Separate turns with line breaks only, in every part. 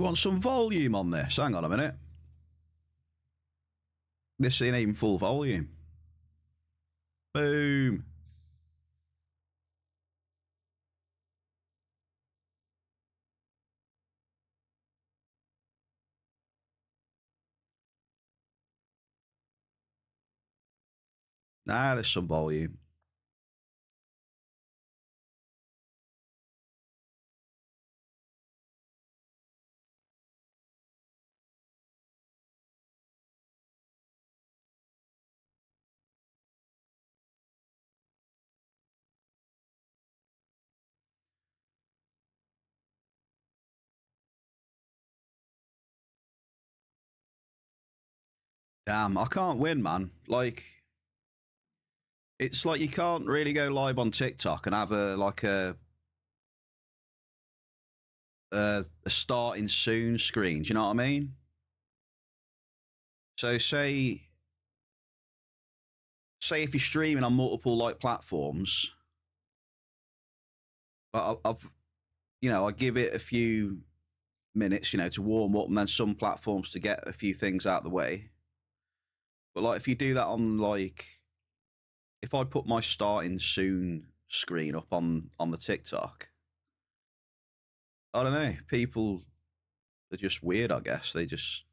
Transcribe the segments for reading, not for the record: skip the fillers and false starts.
You want some volume on this? Hang on a minute. This ain't even full volume. Boom. Nah, there's some volume. Damn, I can't win, man. Like, it's like you can't really go live on TikTok and have a starting soon screen. Do you know what I mean? So say if you're streaming on multiple like platforms, I've I give it a few minutes, to warm up, and then some platforms to get a few things out of the way. But like if you do that on like, if I put my starting soon screen up on the TikTok, I don't know, people are just weird, I guess. They just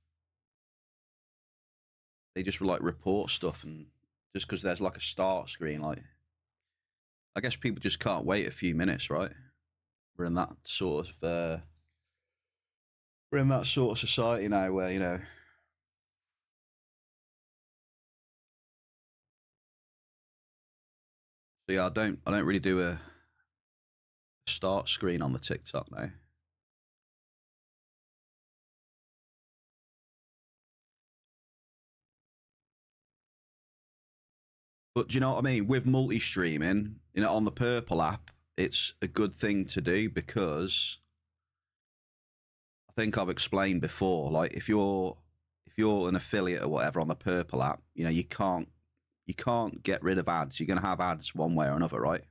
like report stuff, and just because there's like a start screen, like I guess people just can't wait a few minutes, right? We're in that sort of society now where so yeah, I don't really do a start screen on the TikTok now. But do you know what I mean? With multi-streaming, on the Purple app, it's a good thing to do because I think I've explained before, like if you're an affiliate or whatever on the Purple app, you can't get rid of ads. You're going to have ads one way or another, right?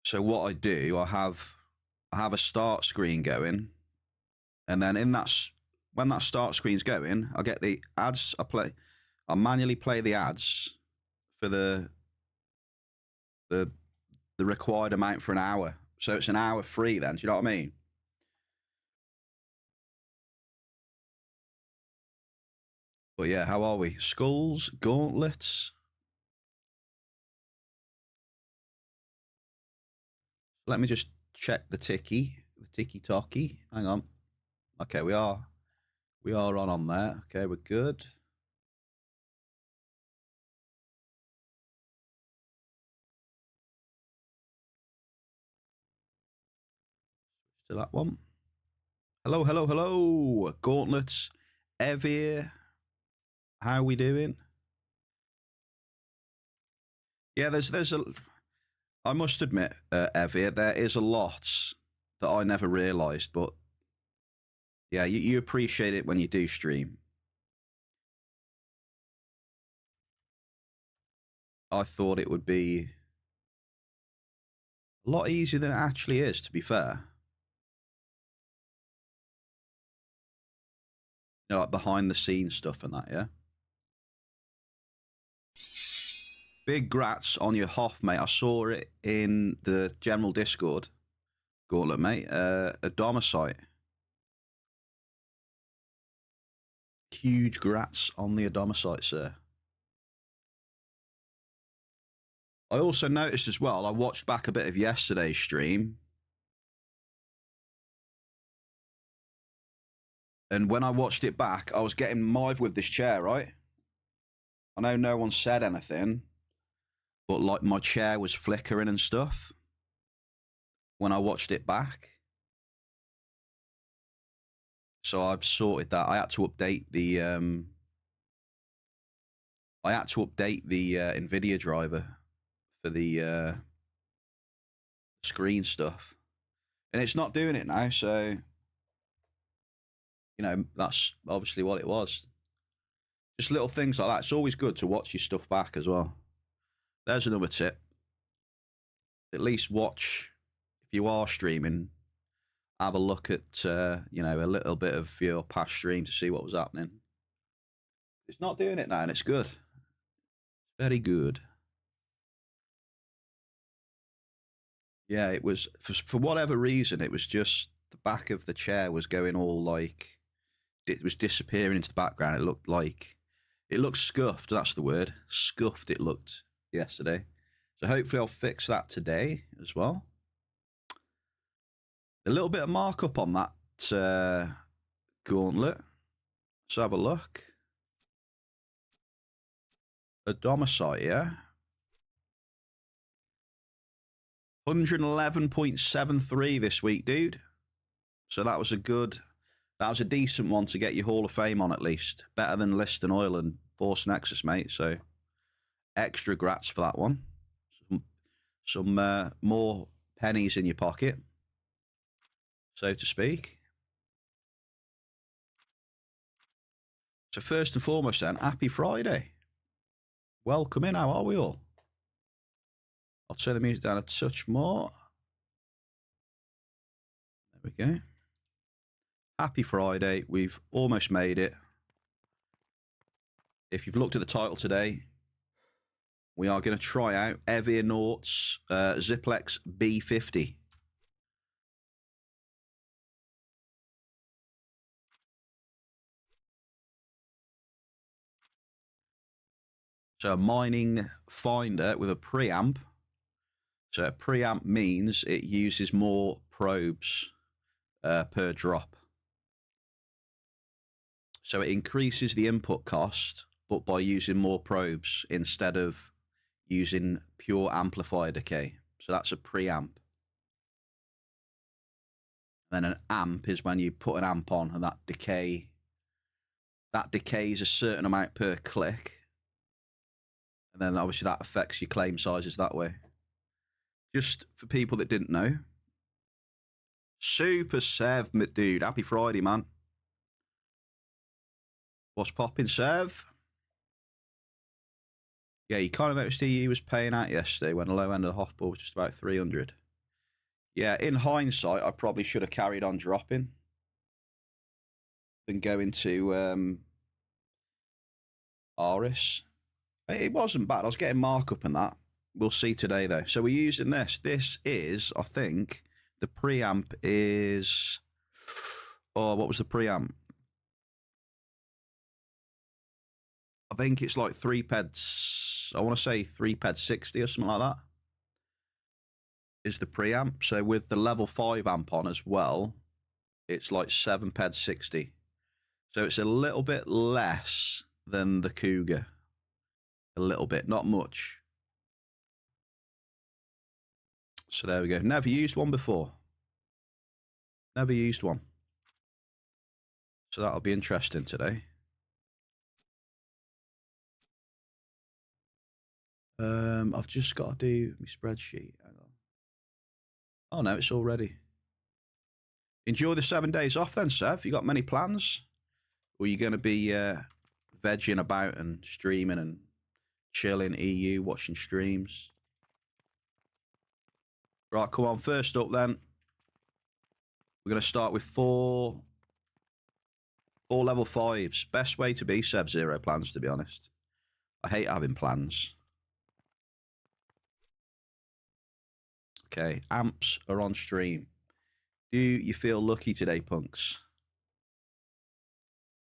So what I do, I have a start screen going, and then when that start screen's going, I get the ads. I manually play the ads for the required amount for an hour. So it's an hour free then. Do you know what I mean? But yeah, how are we? Skulls, gauntlets. Let me just check the ticky-tocky. Hang on. Okay, we are on there. Okay, we're good. To that one. Hello. Gauntlets. Evir. How we doing? Yeah, I must admit, Evir, there is a lot that I never realised, but yeah, you appreciate it when you do stream. I thought it would be a lot easier than it actually is, to be fair. Like behind the scenes stuff and that, yeah? Big grats on your Hoff, mate. I saw it in the general Discord. Gauntlet, mate. A Adomicite. Huge grats on the Adomicite, sir. I also noticed as well, I watched back a bit of yesterday's stream. And when I watched it back, I was getting mive with this chair, right? I know no one said anything, but like my chair was flickering and stuff when I watched it back. So I've sorted that. I had to update the NVIDIA driver for the screen stuff, and it's not doing it now. So that's obviously what it was. Just little things like that. It's always good to watch your stuff back as well. There's another tip. At least watch, if you are streaming, have a look at, you know, a little bit of your past stream to see what was happening. It's not doing it now, and it's good. It's very good. Yeah, it was, for whatever reason, it was just the back of the chair was going all like, it was disappearing into the background. It looked scuffed. That's the word. Scuffed it looked yesterday. So hopefully I'll fix that today as well. A little bit of markup on that gauntlet. Let's have a look. A domicile, yeah. 111.73 this week, dude. So that was a decent one to get your Hall of Fame on, at least. Better than List and Oil and Force Nexus, mate. So extra grats for that one. Some more pennies in your pocket, so to speak. So first and foremost then, happy Friday. Welcome in, how are we all? I'll turn the music down a touch more. There we go. Happy Friday, we've almost made it. If you've looked at the title today, we are going to try out Evernaught's ZIPLEX B50. So a mining finder with a preamp. So a preamp means it uses more probes per drop. So it increases the input cost, but by using more probes instead of using pure amplifier decay. So that's a preamp. Then an amp is when you put an amp on and that decays a certain amount per click. And then obviously that affects your claim sizes that way. Just for people that didn't know. Super Sev, dude. Happy Friday, man. What's popping, Sev? Yeah, you kind of noticed he was paying out yesterday when the low end of the Hoffball was just about 300. Yeah, in hindsight, I probably should have carried on dropping than going to ARIS. It wasn't bad. I was getting markup and that. We'll see today, though. So we're using this. This is, I think, the preamp is... Oh, what was the preamp? I think it's like 3-peds. I want to say 3-ped 60 or something like that. Is the preamp. So with the level 5 amp on as well, it's like 7-ped 60. So it's a little bit less than the Cougar. A little bit, not much. So there we go. Never used one before. Never used one. So that'll be interesting today. I've just got to do my spreadsheet. Hang on. Oh no, it's all ready. Enjoy the 7 days off then, Sev. You got many plans? Or are you going to be vegging about and streaming and chilling EU, watching streams? Right, come on. First up then, we're going to start with four level 5s. Best way to be, Sev. 0 plans, to be honest. I hate having plans. Okay, amps are on stream. Do you feel lucky today, punks?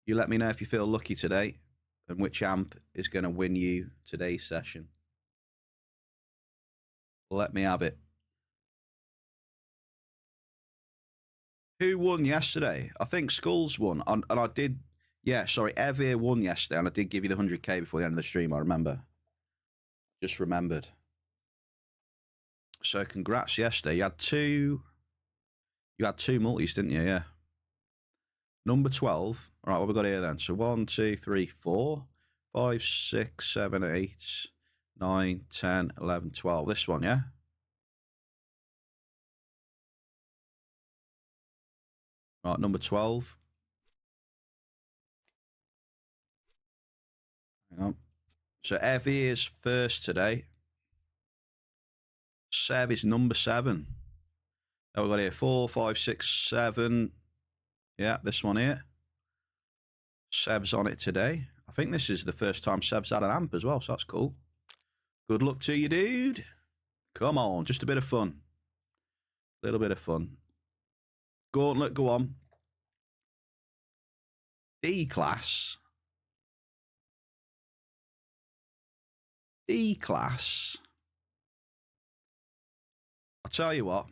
You let me know if you feel lucky today and which amp is going to win you today's session. Let me have it. Who won yesterday? I think Skulls won. And I did, yeah, sorry, Evir won yesterday. And I did give you the 100k before the end of the stream, I remember. Just remembered. So congrats yesterday. You had two multis, didn't you? Yeah. Number 12. All right, what have we got here then? So 1, 2, 3, 4, 5, 6, 7, 8, 9, 10, 11, 12. This one, yeah? Right, number 12. Hang on. So Evie is first today. Sev is number 7. Oh, we got here 4, 5, 6, 7. Yeah, this one here. Seb's on it today. I think this is the first time Seb's had an amp as well, so that's cool. Good luck to you, dude. Come on, just a bit of fun. A little bit of fun. Gauntlet, go on. D-class. D-class. I'll tell you what.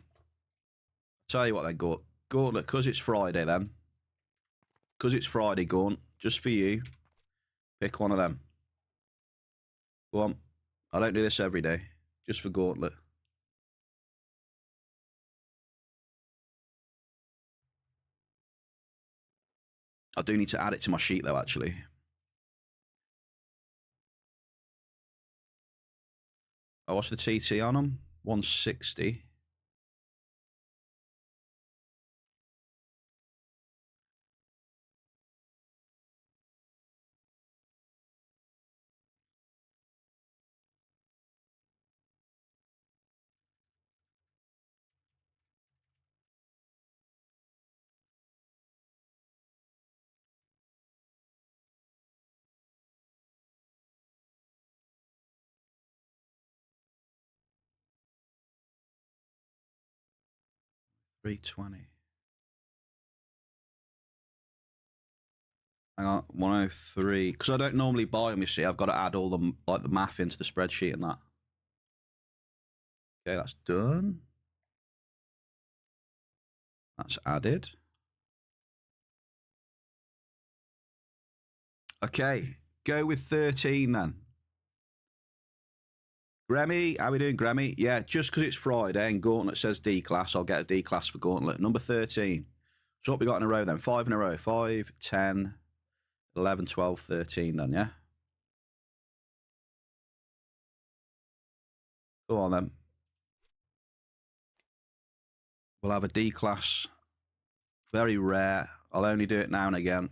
Then, Gauntlet, because it's Friday then. Because it's Friday, Gaunt, just for you. Pick one of them. Go on. I don't do this every day. Just for Gauntlet. I do need to add it to my sheet though, actually. Oh, what's the TT on them? 160. $320. Hang on, 103. Because I don't normally buy them, you see. I've got to add all the math into the spreadsheet and that. Okay, that's done. That's added. Okay, go with 13 then. Grammy, how we doing, Grammy? Yeah, just because it's Friday and Gauntlet says D-class, I'll get a D-class for Gauntlet. Number 13. So what we got in a row then? 5 in a row. 5, 10, 11, 12, 13 then, yeah? Go on then. We'll have a D-class. Very rare. I'll only do it now and again.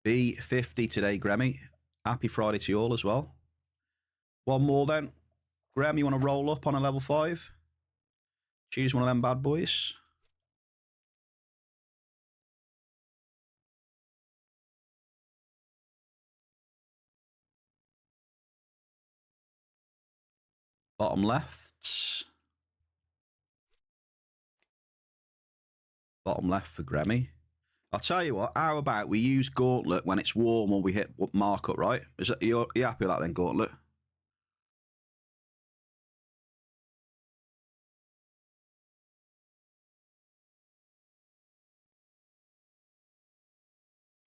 B50 today, Grammy. Happy Friday to you all as well. One more then. Graham, you want to roll up on a level 5? Choose one of them bad boys. Bottom left. Bottom left for Grammy. I'll tell you what, how about we use Gauntlet when it's warm or we hit markup, right? Is that, you happy with that then, Gauntlet?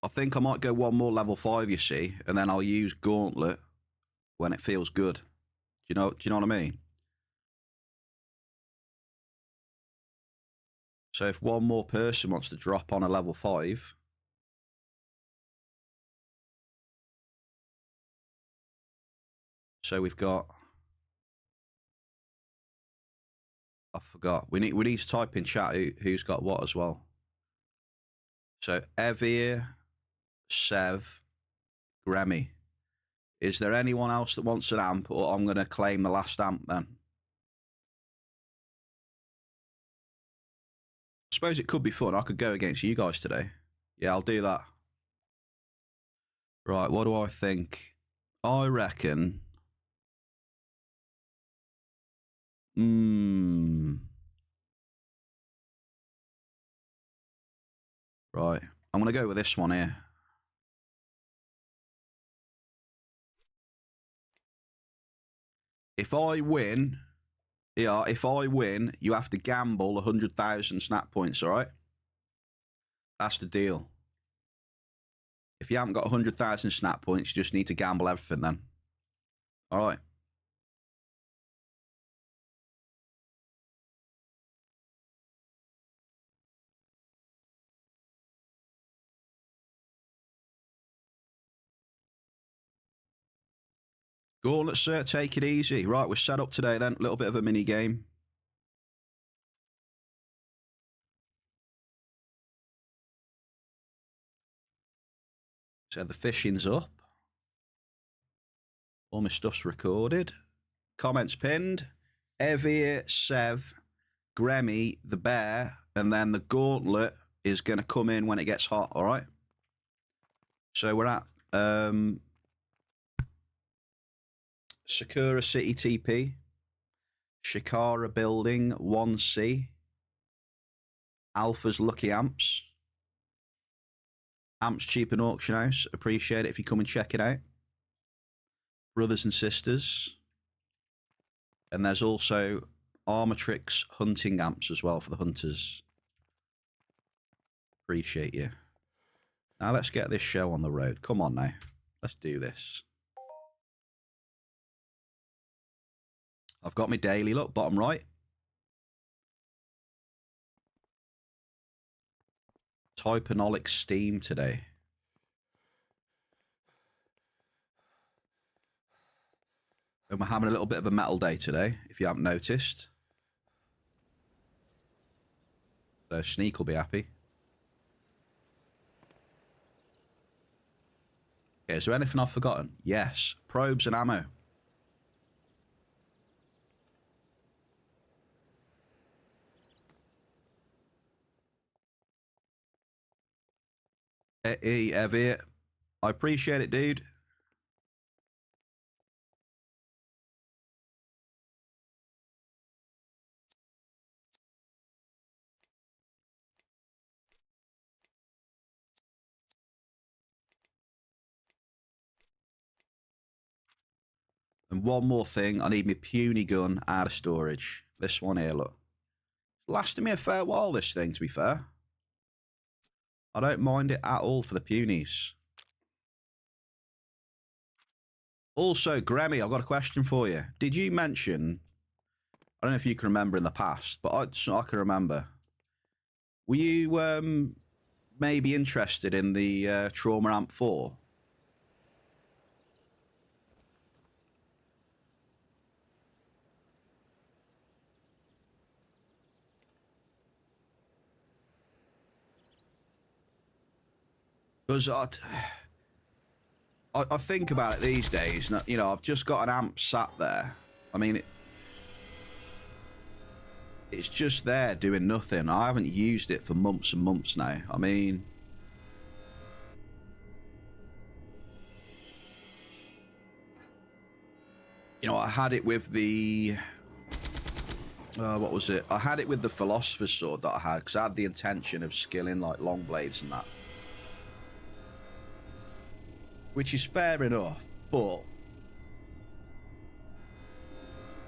I think I might go one more level 5, you see, and then I'll use Gauntlet when it feels good. Do you know what I mean? So if one more person wants to drop on a level 5, so we've got, I forgot. We need to type in chat who's got what as well. So Evir, Sev, Grammy. Is there anyone else that wants an amp, or I'm going to claim the last amp then? I suppose it could be fun. I could go against you guys today. Yeah, I'll do that. Right, what do I think? I reckon... Right, I'm going to go with this one here. If I win, you have to gamble 100,000 snap points, all right? That's the deal. If you haven't got 100,000 snap points, you just need to gamble everything then. All right. Go on, let's take it easy. Right, we're set up today then. A little bit of a mini game. So the fishing's up. All my stuff's recorded. Comments pinned. Evie, Sev, Gremmy, the bear, and then the gauntlet is going to come in when it gets hot, all right? So we're at Sakura City TP, Shikara Building 1C, Alpha's Lucky Amps, Amps Cheap and Auction House. Appreciate it if you come and check it out. Brothers and sisters. And there's also Armatrix hunting amps as well for the hunters. Appreciate you. Now let's get this show on the road. Come on now. Let's do this. I've got my daily, look, bottom right. Typanolic Steam today. And we're having a little bit of a metal day today, if you haven't noticed. So Sneak will be happy. Okay, is there anything I've forgotten? Yes. Probes and ammo. Hey, Evie. I appreciate it, dude. And one more thing, I need my puny gun out of storage. This one here, look. It's lasted me a fair while, this thing, to be fair. I don't mind it at all for the punies. Also, Gremmy, I've got a question for you. Did you mention, I don't know if you can remember in the past, but I can remember. Were you maybe interested in the Trauma Amp 4? Because I think about it these days, you know, I've just got an amp sat there. I mean, it's just there doing nothing. I haven't used it for months and months now. I mean, you know, I had it with the, what was it? I had it with the Philosopher's Sword that I had, because I had the intention of skilling like long blades and that. Which is fair enough, but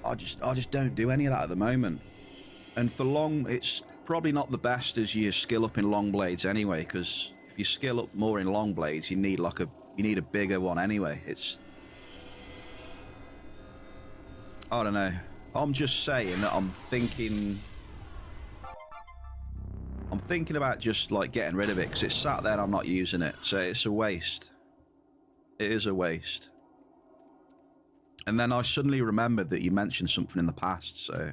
I just don't do any of that at the moment. And for long, it's probably not the best as you skill up in long blades anyway, because if you skill up more in long blades, you need like a bigger one anyway. It's, I don't know. I'm just saying that I'm thinking about just like getting rid of it, because it's sat there and I'm not using it, so it's a waste. It is a waste. And then I suddenly remembered that you mentioned something in the past, so.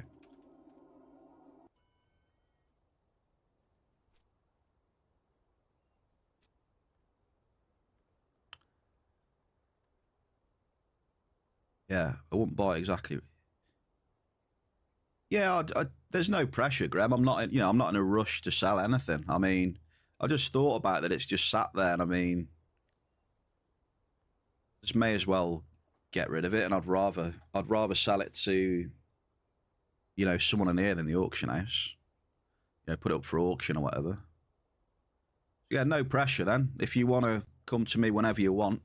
Yeah, I wouldn't buy exactly. Yeah, there's no pressure, Graham. I'm not, you know, I'm not in a rush to sell anything. I mean, I just thought about that. It's just sat there, and I mean, just may as well get rid of it. And I'd rather sell it to, you know, someone in here than the auction house. You know, put it up for auction or whatever. Yeah, no pressure then. If you want to come to me whenever you want.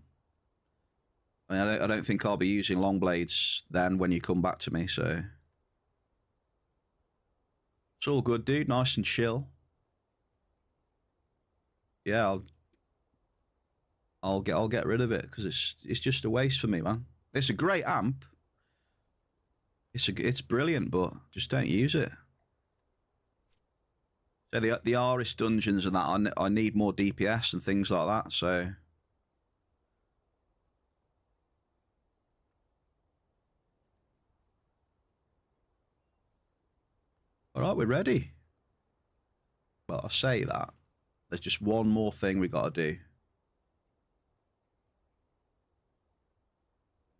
I mean, I don't think I'll be using long blades then when you come back to me, so. It's all good, dude. Nice and chill. Yeah, I'll get rid of it because it's just a waste for me, man. It's a great amp. It's brilliant, but just don't use it. So the ARIS dungeons and that, I need more DPS and things like that. So. All right, we're ready. Well, I say that. There's just one more thing we got to do.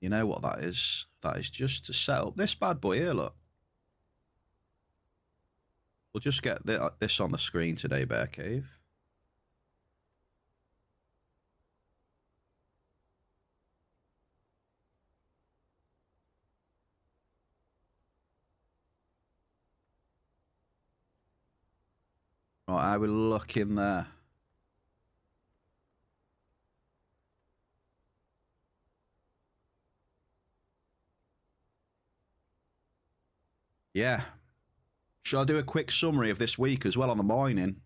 You know what that is? That is just to set up this bad boy here, look. We'll just get this on the screen today, Bear Cave. Right, how we looking there? Yeah. Shall I do a quick summary of this week as well on the mining?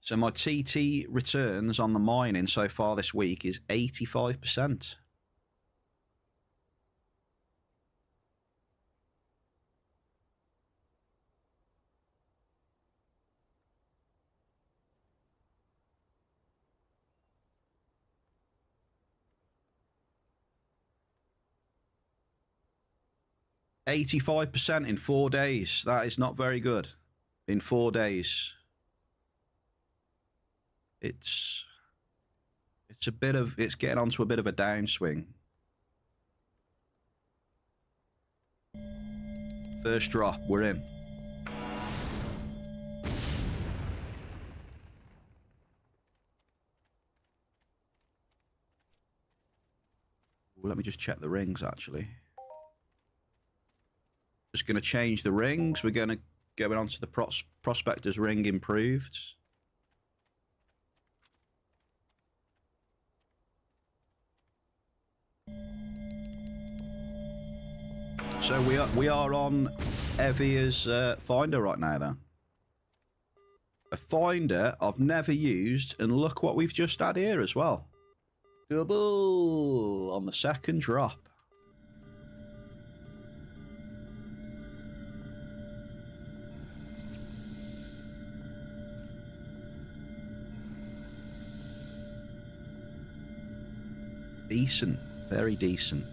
So my TT returns on the mining so far this week is 85%. %85% in 4 days. That is not very good. In 4 days. It's getting onto a bit of a downswing. First drop, we're in. Let me just check the rings actually. Just going to change the rings. We're going to go on to the Prospector's ring improved. So we are on Evia's finder right now then. A finder I've never used, and look what we've just had here as well. Double on the second drop. Decent, very decent.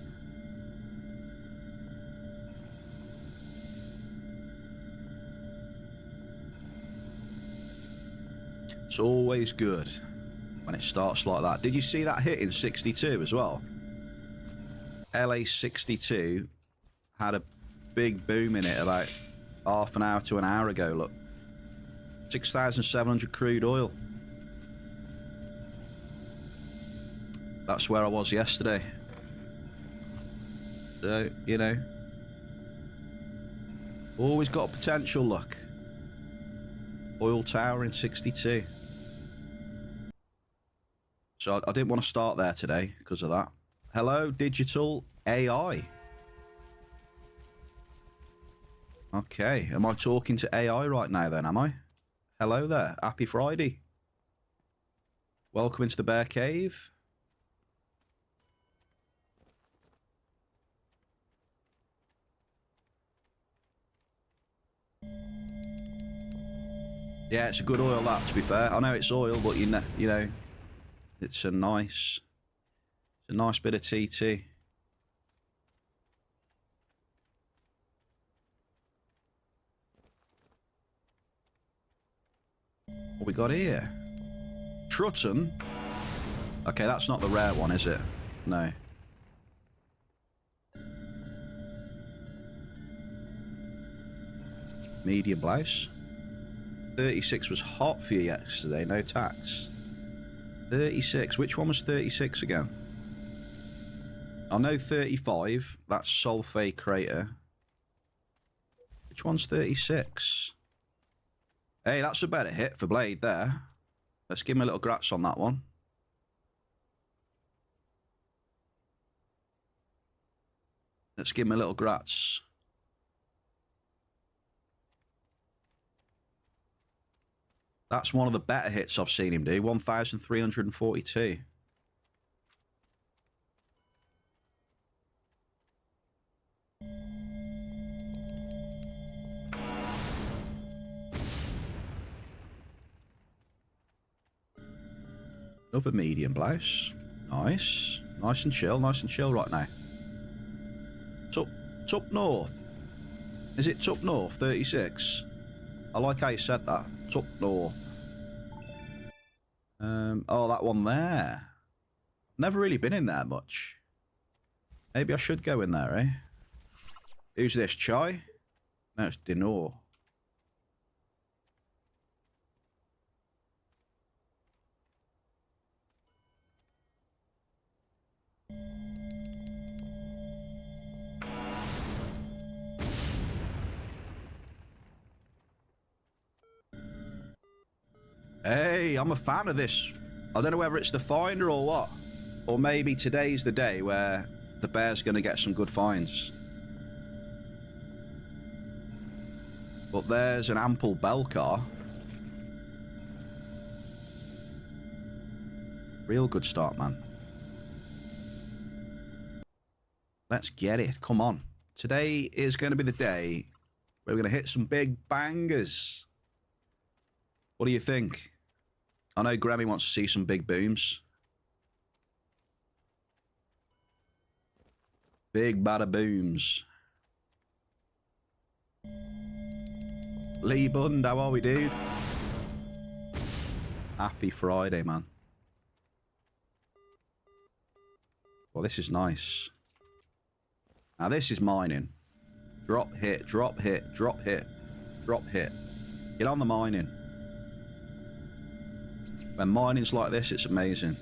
It's always good when it starts like that. Did you see that hit in 62 as well? LA 62 had a big boom in it about half an hour to an hour ago, look. 6,700 crude oil. That's where I was yesterday. So, you know, always got potential, look. Oil tower in 62. So I didn't want to start there today because of that. Hello, digital AI. Okay, am I talking to AI right now then, am I? Hello there, happy Friday. Welcome into the Bear Cave. Yeah, it's a good oil that, to be fair. I know it's oil, but you know, it's a nice bit of TT. What we got here? Trutton. Okay, that's not the rare one, is it? No. Medium blouse. 36 was hot for you yesterday, no tax. 36, which one was 36 again? I know 35, that's Sulfate Crater. Which one's 36? Hey, that's a better hit for Blade there. Let's give him a little grats on that one. Let's give him a little grats. That's one of the better hits I've seen him do. 1,342. Another medium blouse. Nice. Nice and chill right now. Top north. Is it top north? 36. I like how you said that. Top north. Oh, that one there. Never really been in there much. Maybe I should go in there, eh? Who's this, Chai? No, it's Dinor. Hey, I'm a fan of this. I don't know whether it's the finder or what. Or maybe today's the day where the bear's going to get some good finds. But there's an ample bell car. Real good start, man. Let's get it. Come on. Today is going to be the day where we're going to hit some big bangers. What do you think? I know Grammy wants to see some big booms. Big bada booms. Lee Bund, how are we, dude? Happy Friday, man. Well, this is nice. Now, this is mining. Drop hit, drop hit, drop hit, drop hit. Get on the mining. When mining's like this, it's amazing.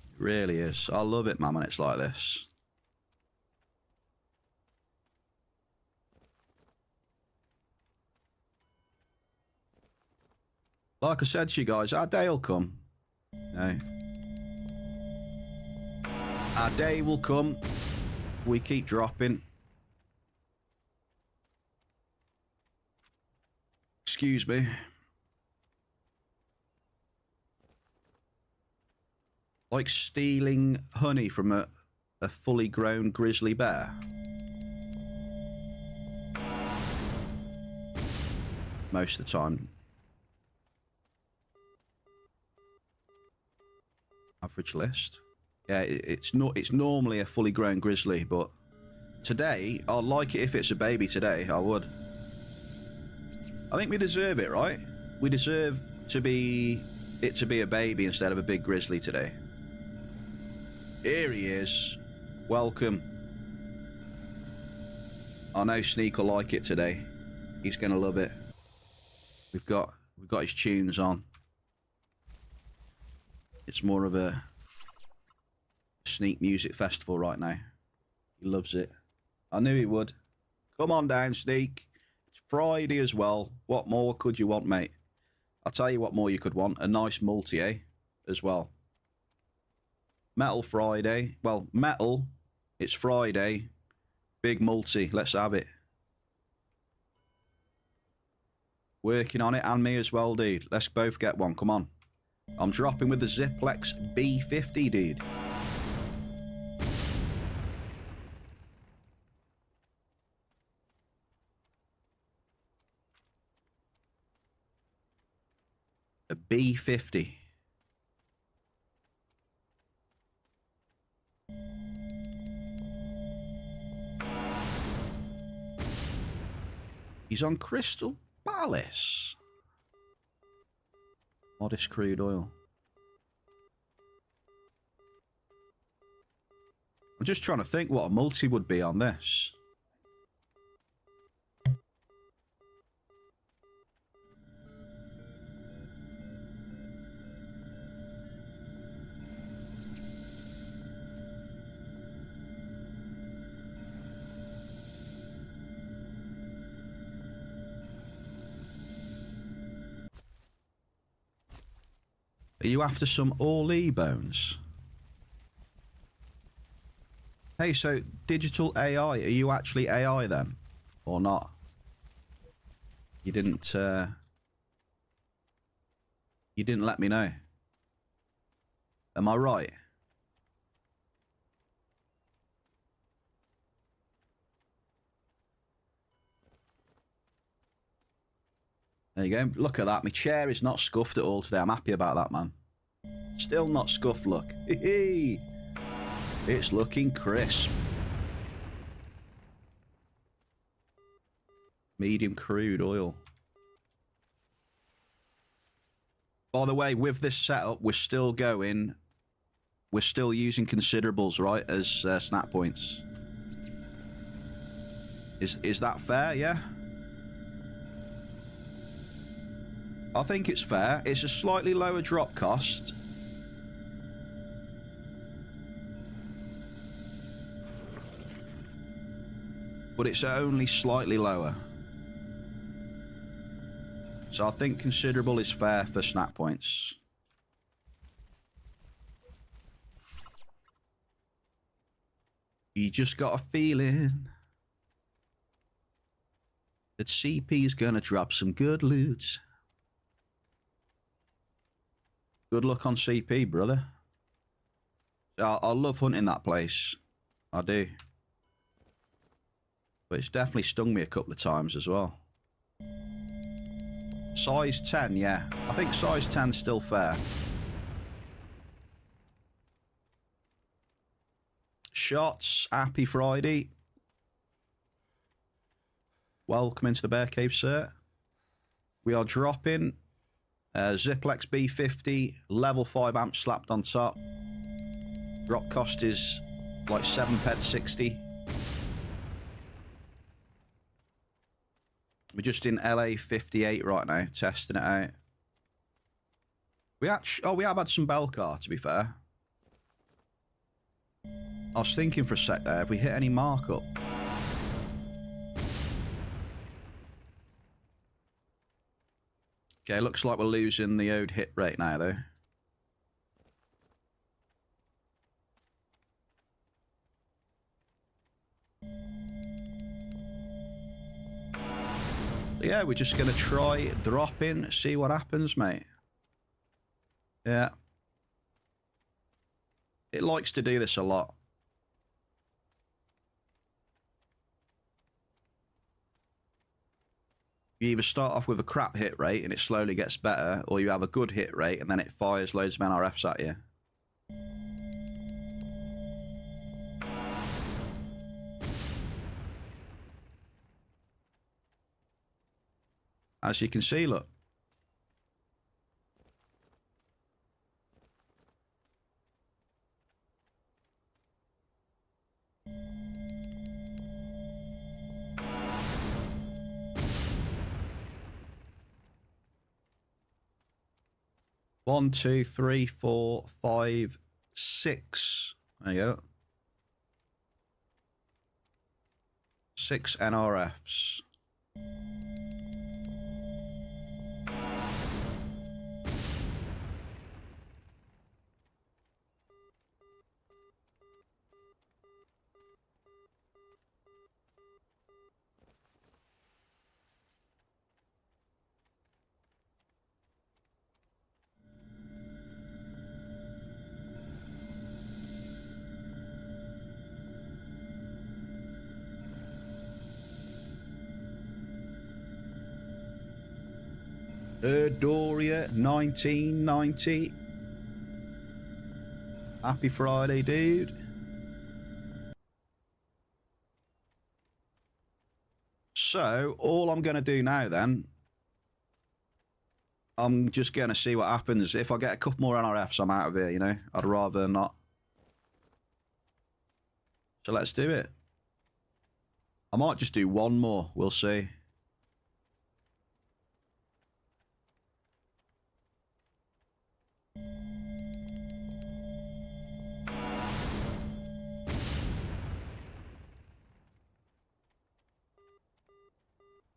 It really is. I love it, man, when it's like this. Like I said to you guys, our day will come. No. Our day will come. We keep dropping. Excuse me. Like stealing honey from a fully grown grizzly bear. Most of the time. Average list. Yeah, it's normally a fully grown grizzly, but today, I'd like it if it's a baby today, I would. I think we deserve it, right? We deserve it to be a baby instead of a big grizzly today. Here he is. Welcome. I know Sneak will like it today. He's gonna love it. We've got his tunes on. It's more of a Sneak music festival right now. He loves it. I knew he would. Come on down, Sneak. It's Friday as well. What more could you want, mate? I'll tell you what more you could want. A nice multi, eh? As well. Metal Friday. Well, metal. It's Friday. Big multi. Let's have it. Working on it, and me as well, dude. Let's both get one. Come on. I'm dropping with the ZIPLEX B50, dude. A B50. He's on Crystal Palace. Modest crude oil. I'm just trying to think what a multi would be on this. Are you after some all-E bones? Hey, so digital AI, are you actually AI then? Or not? You didn't let me know. Am I right? There you go. Look at that. My chair is not scuffed at all today. I'm happy about that, man. Still not scuffed, look. It's looking crisp. Medium crude oil. By the way, with this setup, we're still using considerables, right, as snap points. Is that fair? Yeah. I think it's fair. It's a slightly lower drop cost. But it's only slightly lower. So I think considerable is fair for snap points. You just got a feeling that CP's gonna drop some good loot. Good luck on CP, brother. I love hunting that place. I do. But it's definitely stung me a couple of times as well. Size 10, yeah. I think size 10's still fair. Shots, happy Friday. Welcome into the Bear Cave, sir. We are dropping ZIPLEX B50, level 5 amp slapped on top. Drop cost is like 7p60. We're just in LA 58 right now, testing it out. We have had some Belcar, to be fair. I was thinking for a sec there, have we hit any markup? Okay, looks like we're losing the ode hit rate now, though. So yeah, we're just going to try drop in, see what happens, mate. Yeah. It likes to do this a lot. You either start off with a crap hit rate and it slowly gets better, or you have a good hit rate and then it fires loads of NRFs at you. As you can see, look. One, two, three, 4, 5, 6. There you go. 6 NRFs. Doria 1990. Happy Friday, dude. So, all I'm going to do now then, I'm just going to see what happens. If I get a couple more NRFs, I'm out of here, you know. I'd rather not. So let's do it. I might just do one more. We'll see.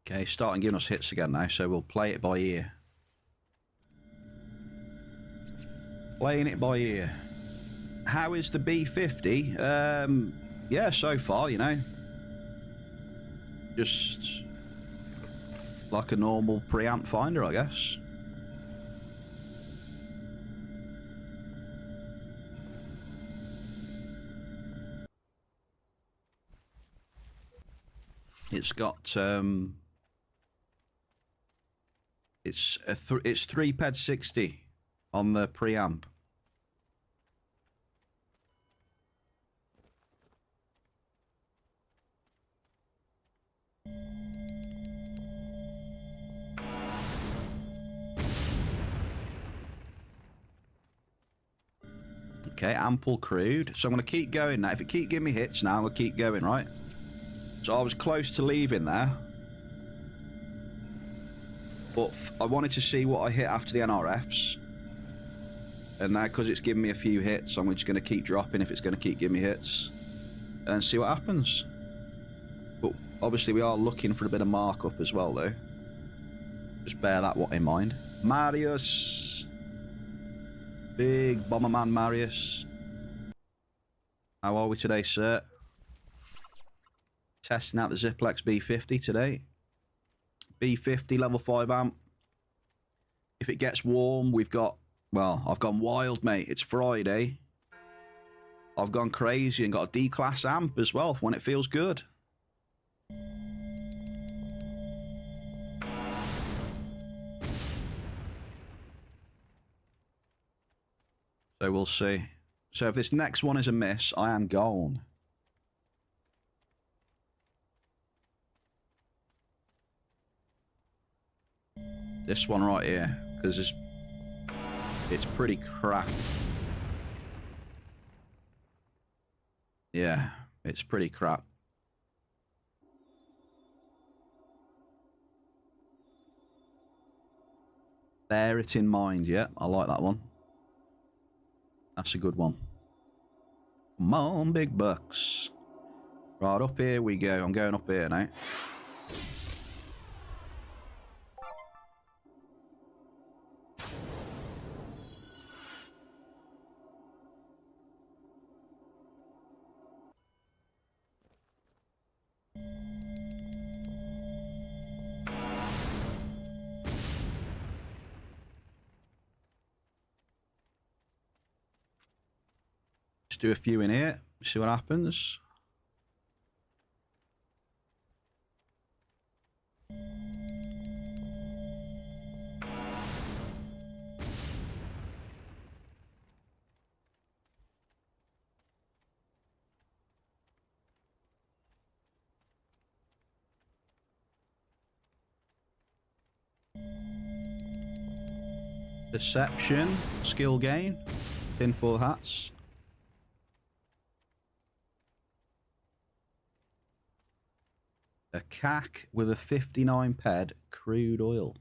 Okay, starting giving us hits again now, so we'll play it by ear. Playing it by ear. How is the B50? Yeah, so far, you know. Just like a normal preamp finder, I guess. It's got it's 3p60 on the preamp. Okay, ample crude. So I'm going to keep going now. If it keep giving me hits now, I'm going to keep going, right? So I was close to leaving there. But I wanted to see what I hit after the NRFs. And now, because it's giving me a few hits, I'm just going to keep dropping if it's going to keep giving me hits. And see what happens. But obviously we are looking for a bit of markup as well, though. Just bear that in mind. Marius. Big Bomberman Marius. How are we today, sir? Testing out the ZIPLEX B50 today. B50 level 5 amp. If it gets warm, we've got... Well, I've gone wild, mate. It's Friday. I've gone crazy and got a D-class amp as well for when it feels good. So we'll see. So if this next one is a miss, I am gone. This one right here, because it's pretty crap. Yeah, it's pretty crap. Bear it in mind, yeah. I like that one. That's a good one. Come on, big bucks. Right, up here we go. I'm going up here now. Just do a few in here. See what happens. Perception, skill gain, tinfoil hats. A CAC with a 59 ped crude oil.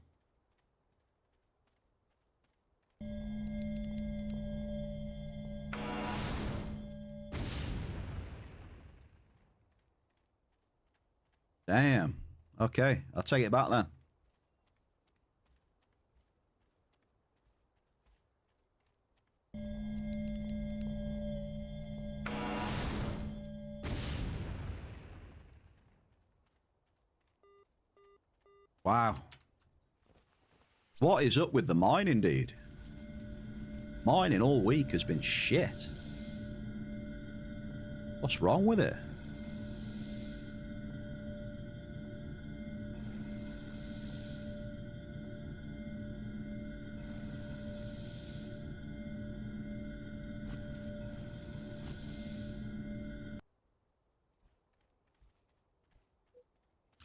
Damn. Okay, I'll take it back then. Wow. What is up with the mining, dude? Mining all week has been shit. What's wrong with it?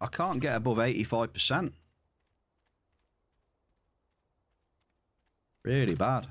I can't get above 85%. Really bad.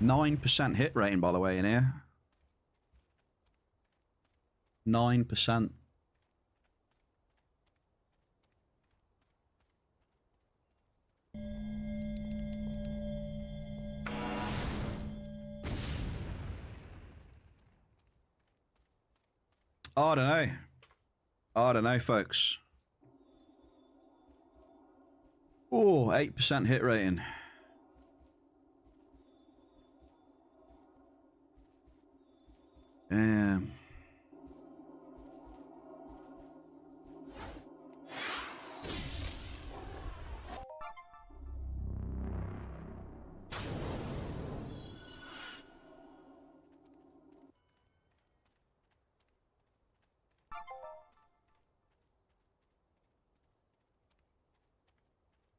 %9 hit rating, by the way, in here. 9%. I don't know. I don't know, folks. Oh, 8% hit rating. Damn.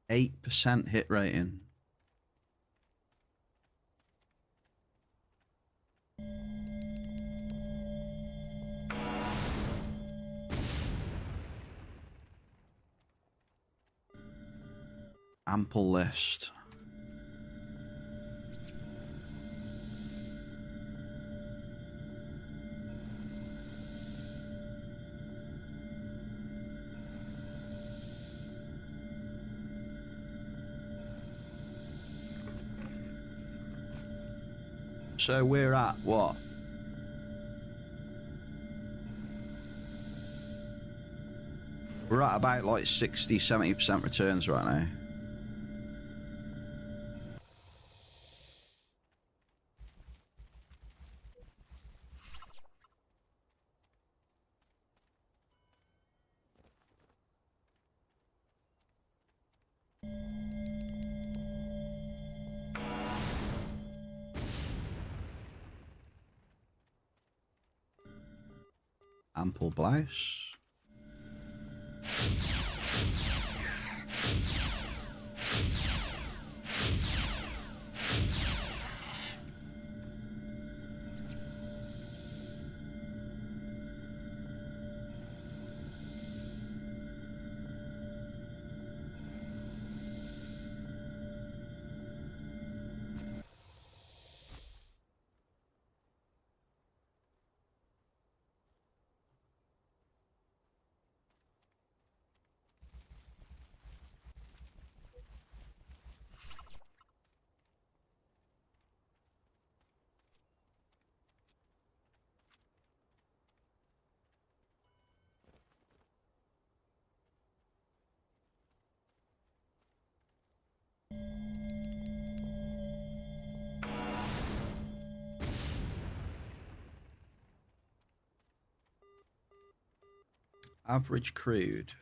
8% hit rating. Ample list. So we're at what? We're at about like 60-70% returns right now. Ample blouse. Average crude.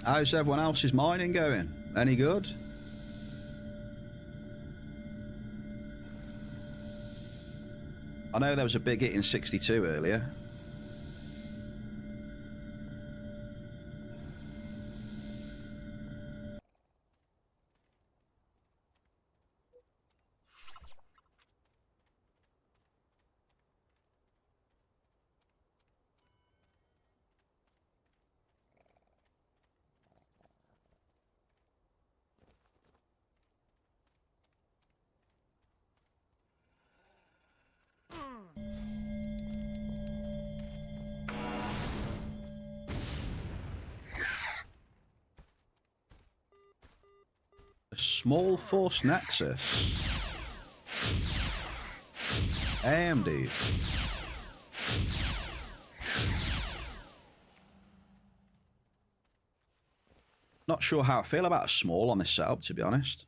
How's everyone else's mining going? Any good? I know there was a big hit in 62 earlier. A small force nexus. Damn, dude. Not sure how I feel about a small on this setup, to be honest.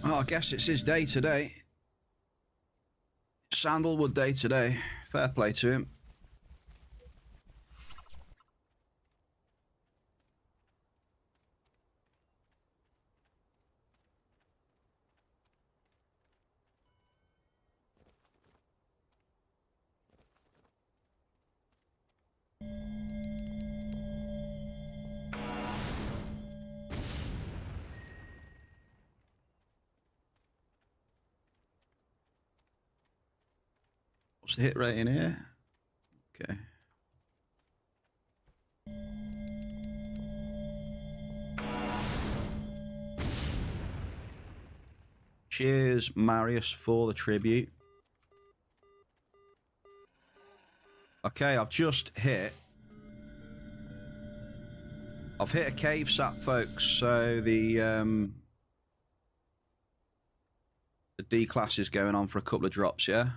Oh, I guess it's his day today. Sandalwood day today. Fair play to him. What's the hit rate in here? Okay. Cheers, Marius, for the tribute. Okay, I've just hit. I've hit a cave sap, folks. So the D class is going on for a couple of drops, yeah?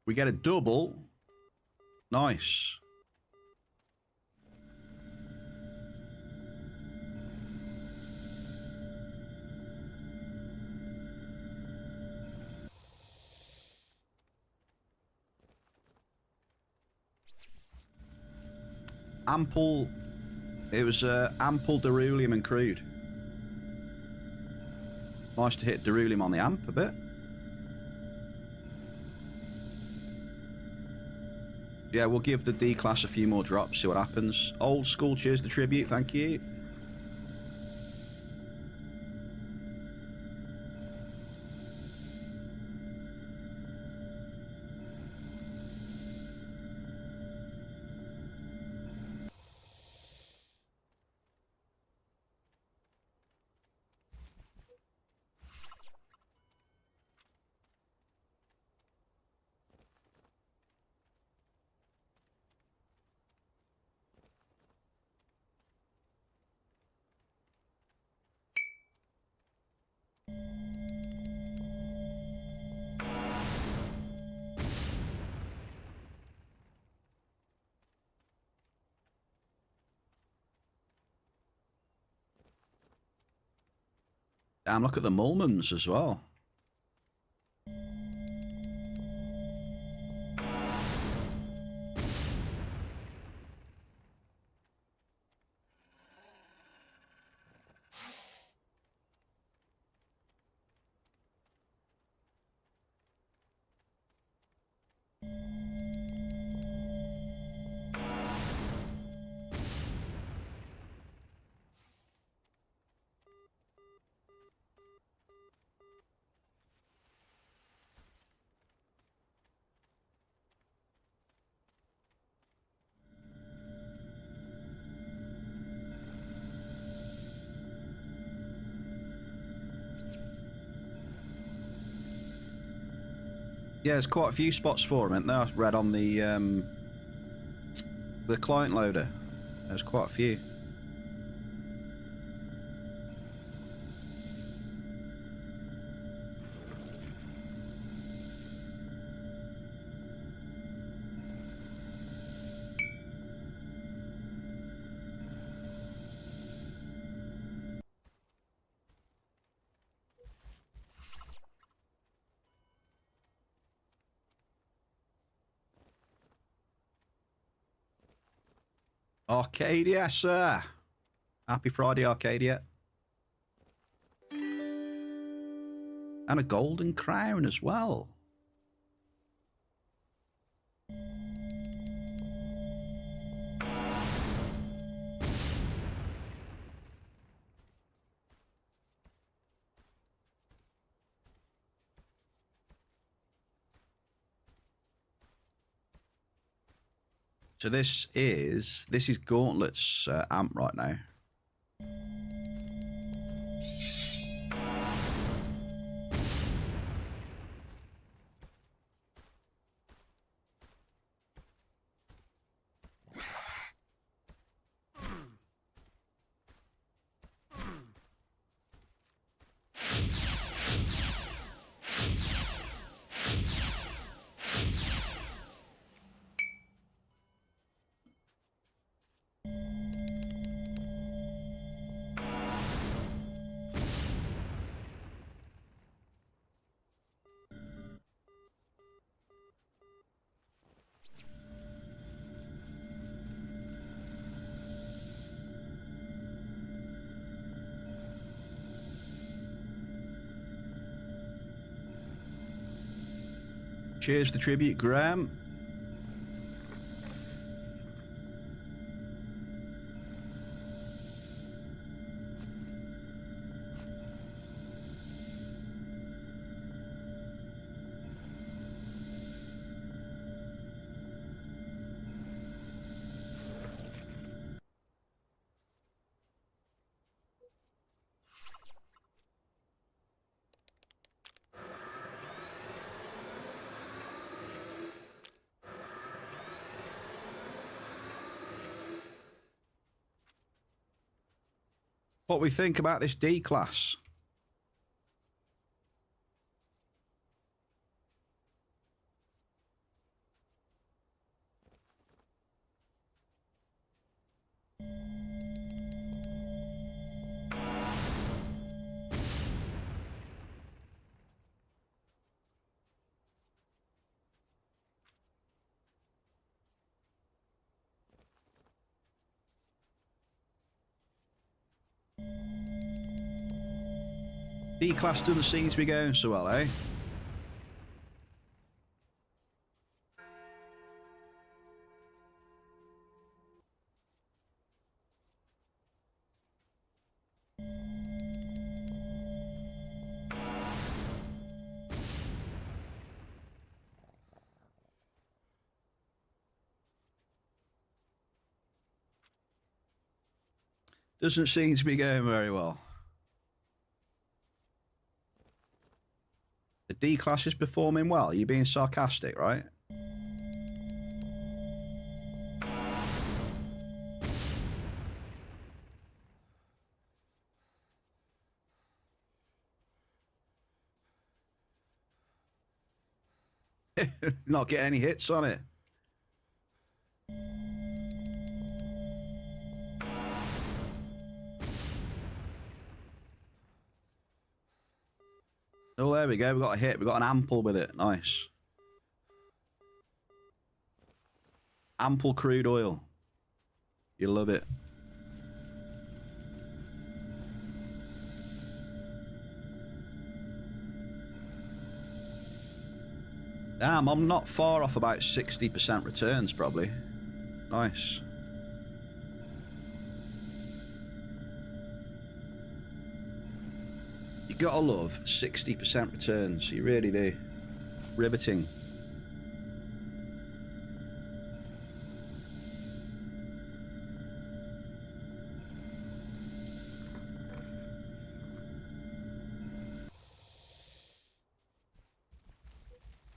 We get a double. Nice. Ample. It was ample Derulium and crude. Nice to hit Derulium on the amp a bit. Yeah, we'll give the D class a few more drops, see what happens. Old school, cheers the tribute, thank you. Damn, look at the Mulmans as well. Yeah, there's quite a few spots for them, isn't there? I've read on the client loader. There's quite a few. Arcadia, sir. Happy Friday, Arcadia. And a golden crown as well. So this is Gauntlet's amp right now. Cheers to tribute, Graham. What we think about this D class? D-class doesn't seem to be going so well, eh? Doesn't seem to be going very well. The D-class is performing well. You're being sarcastic, right? Not getting any hits on it. Oh, there we go. We got a hit. We got an ample with it. Nice. Ample crude oil. You love it. Damn, I'm not far off about 60% returns, probably. Nice. You gotta love 60% returns. You really do. Riveting.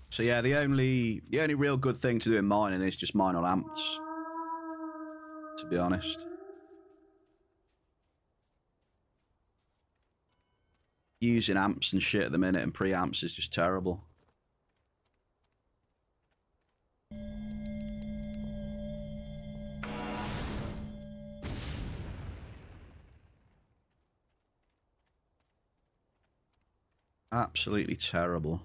So yeah, the only real good thing to do in mining is just mine on amps, to be honest. Using amps and shit at the minute and preamps is just terrible. Absolutely terrible.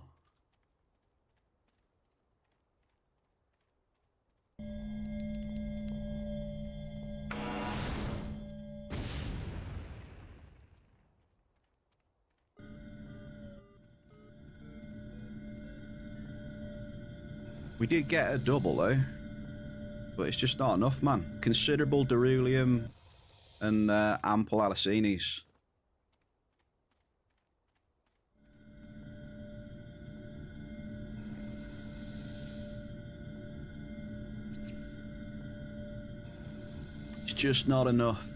We did get a double though, but it's just not enough, man. Considerable Derulium and ample Alicinis. It's just not enough.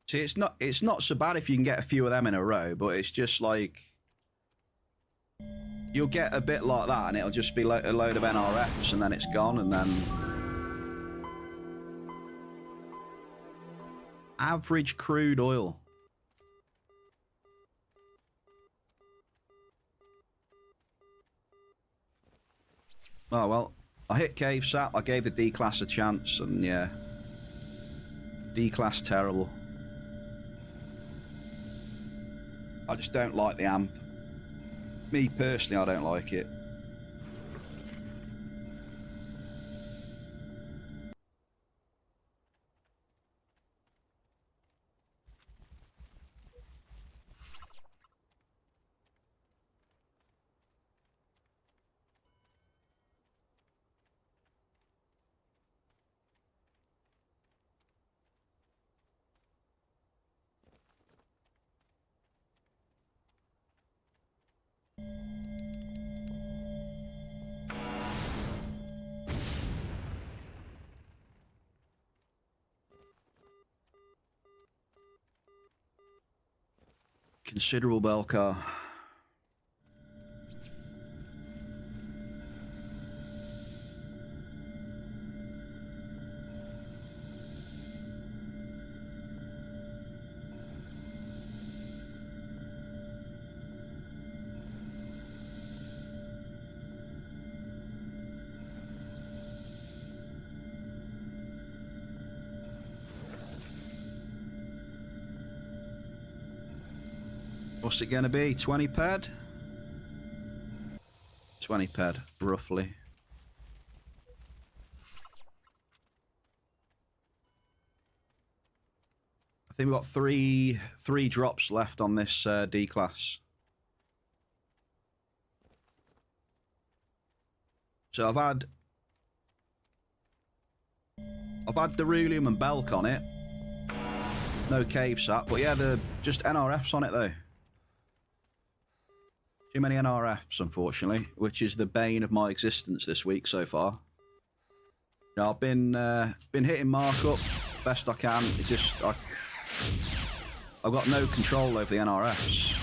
See, it's not so bad if you can get a few of them in a row, but it's just like you'll get a bit like that and it'll just be like a load of NRFs and then it's gone, and then average crude oil. Oh well, I hit cave sap, I gave the D-class a chance, and yeah, D-class terrible. I just don't like the amp. Me personally, I don't like it. Considerable bell car. What's it going to be? 20 ped? 20 ped, roughly. I think we've got three drops left on this D class. So I've had Derulium and Belk on it. No cave sat, but yeah, they're just NRFs on it though. Too many NRFs, unfortunately, which is the bane of my existence this week so far. You know, I've been hitting markup best I can. It's just I've got no control over the NRFs.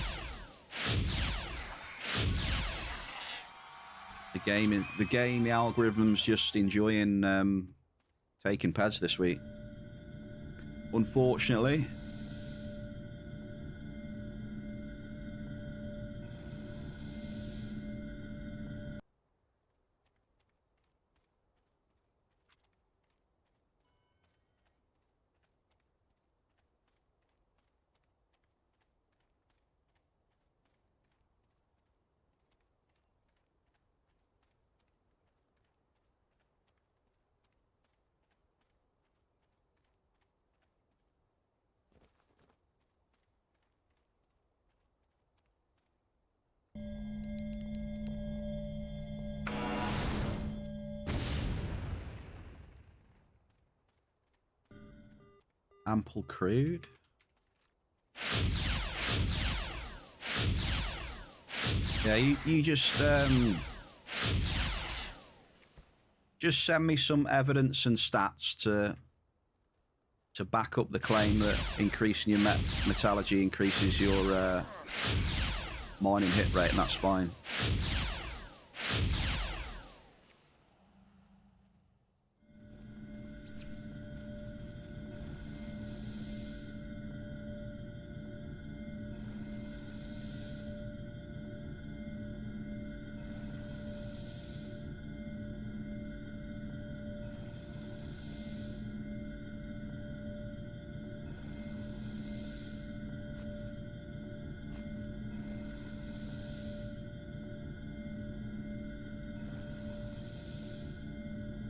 The algorithm's just enjoying taking pads this week. Unfortunately. Ample crude. Yeah, you just send me some evidence and stats to back up the claim that increasing your metallurgy increases your mining hit rate, and that's fine.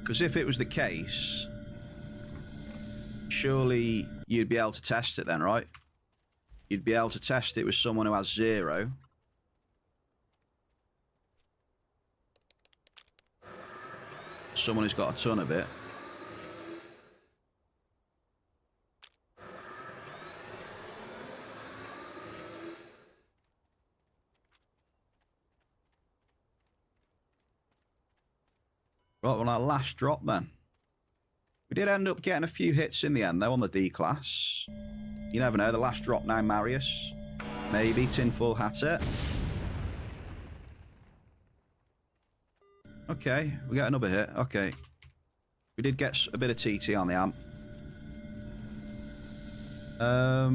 Because if it was the case, surely you'd be able to test it then, right? You'd be able to test it with someone who has 0. Someone who's got a ton of it. Right, well, our last drop then. We did end up getting a few hits in the end, though, on the D class. You never know, the last drop now, Marius. Maybe tinfoil hat it. Okay, we got another hit. Okay. We did get a bit of TT on the amp.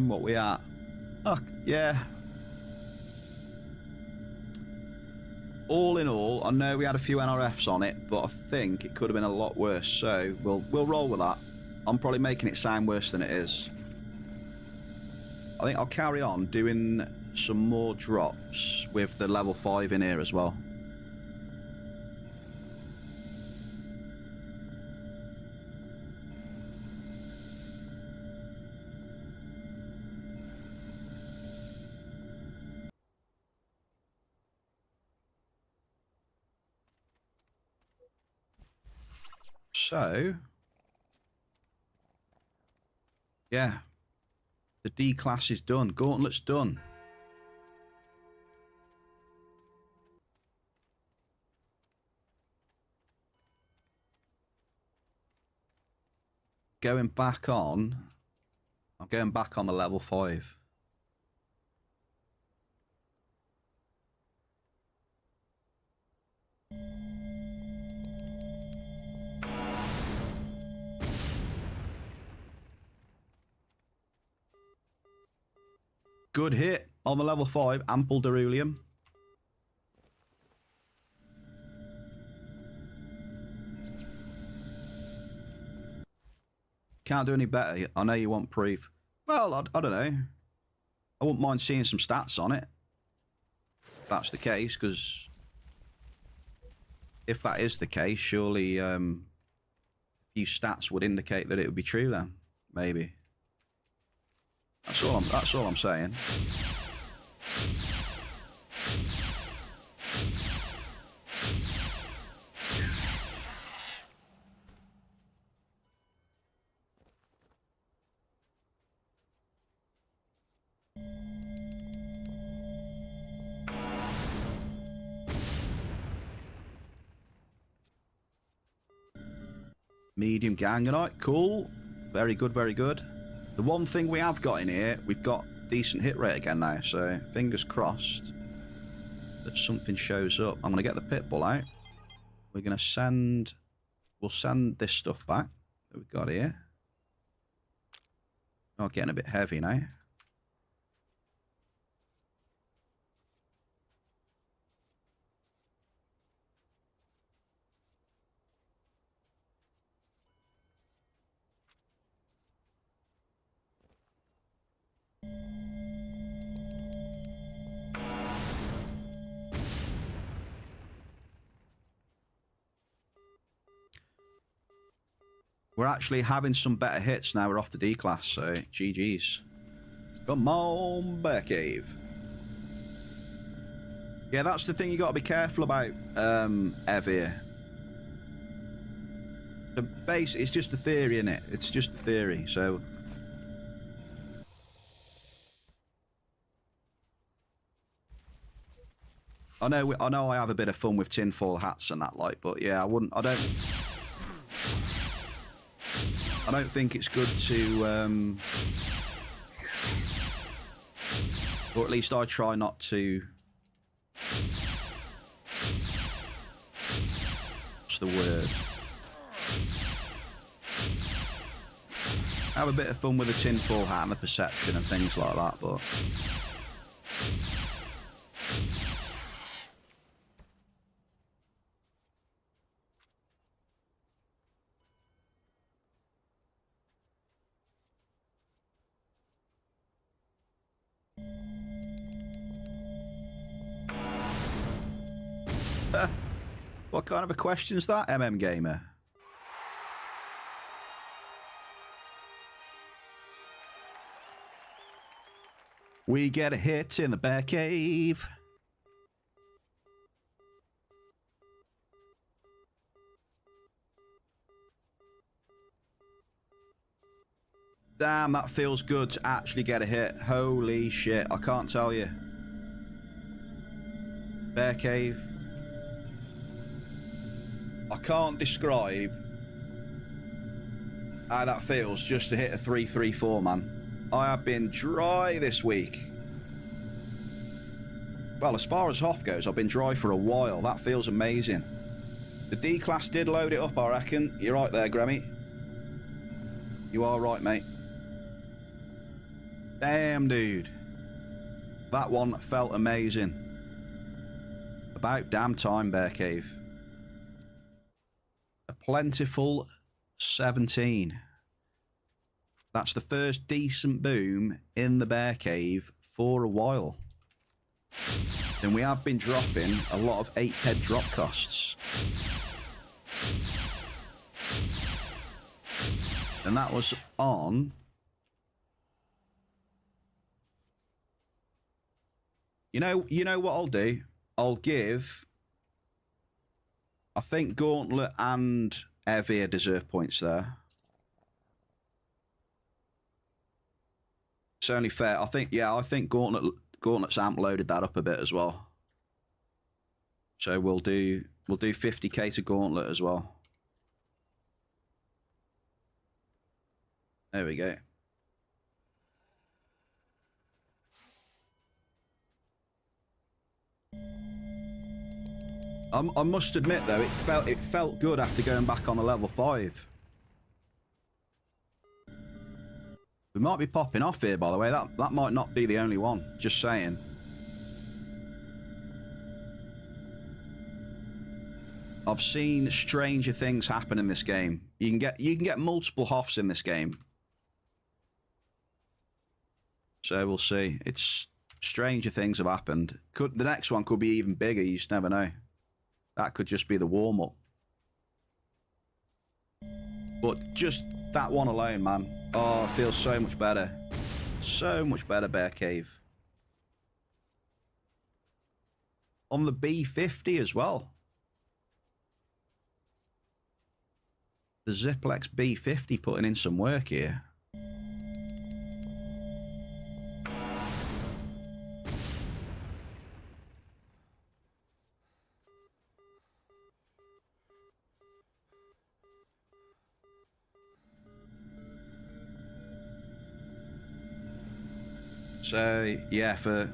What we at? Oh, yeah. All in all, I know we had a few NRFs on it, but I think it could have been a lot worse. So we'll roll with that. I'm probably making it sound worse than it is. I think I'll carry on doing some more drops with the level 5 in here as well. So, yeah, the D class is done. Gauntlet's done. I'm going back on the level 5. Good hit on the level 5, ample Derulium. Can't do any better. I know you want proof. Well, I don't know. I wouldn't mind seeing some stats on it. If that's the case, because if that is the case, surely a few stats would indicate that it would be true then. Maybe. That's all I'm saying. Medium ganganite, cool. Very good, very good. The one thing we have got in here, we've got decent hit rate again now, so fingers crossed that something shows up. I'm going to get the pit bull out. We're going to send... We'll send this stuff back that we've got here. Oh, getting a bit heavy now. We're actually having some better hits now. We're off the D class, so GG's. Come on, Bear Cave. Yeah, that's the thing you got to be careful about, Evir. The base, it's just a theory, innit? It's just a theory, so... I know I have a bit of fun with tinfoil hats and that, like, but yeah, I don't think it's good to, or at least I try not to, what's the word? Have a bit of fun with the tinfoil hat and the perception and things like that, but... What kind of a question's that, Gamer? We get a hit in the Bear Cave. Damn, that feels good to actually get a hit. Holy shit, I can't tell you. Bear Cave. I can't describe how that feels just to hit a 334, man. I have been dry this week. Well, as far as Hoff goes, I've been dry for a while. That feels amazing. The D-Class did load it up, I reckon. You're right there, Grammy. You are right, mate. Damn, dude. That one felt amazing. About damn time, Bear Cave. A plentiful 17. That's the first decent boom in the Bear Cave for a while. And we have been dropping a lot of 8-head drop costs. And that was on... You know what I'll do? I'll give... I think Gauntlet and Evir deserve points there. It's only fair. I think Gauntlet's amp loaded that up a bit as well. So we'll do 50k to Gauntlet as well. There we go. I must admit though, it felt good after going back on the level 5. We might be popping off here, by the way. That might not be the only one. Just saying. I've seen stranger things happen in this game. You can get multiple Hoffs in this game. So we'll see. It's stranger things have happened. The next one could be even bigger. You just never know. That could just be the warm-up. But just that one alone, man. Oh, it feels so much better. So much better, Bear Cave. On the B50 as well. The ZIPLEX B50 putting in some work here. So yeah, for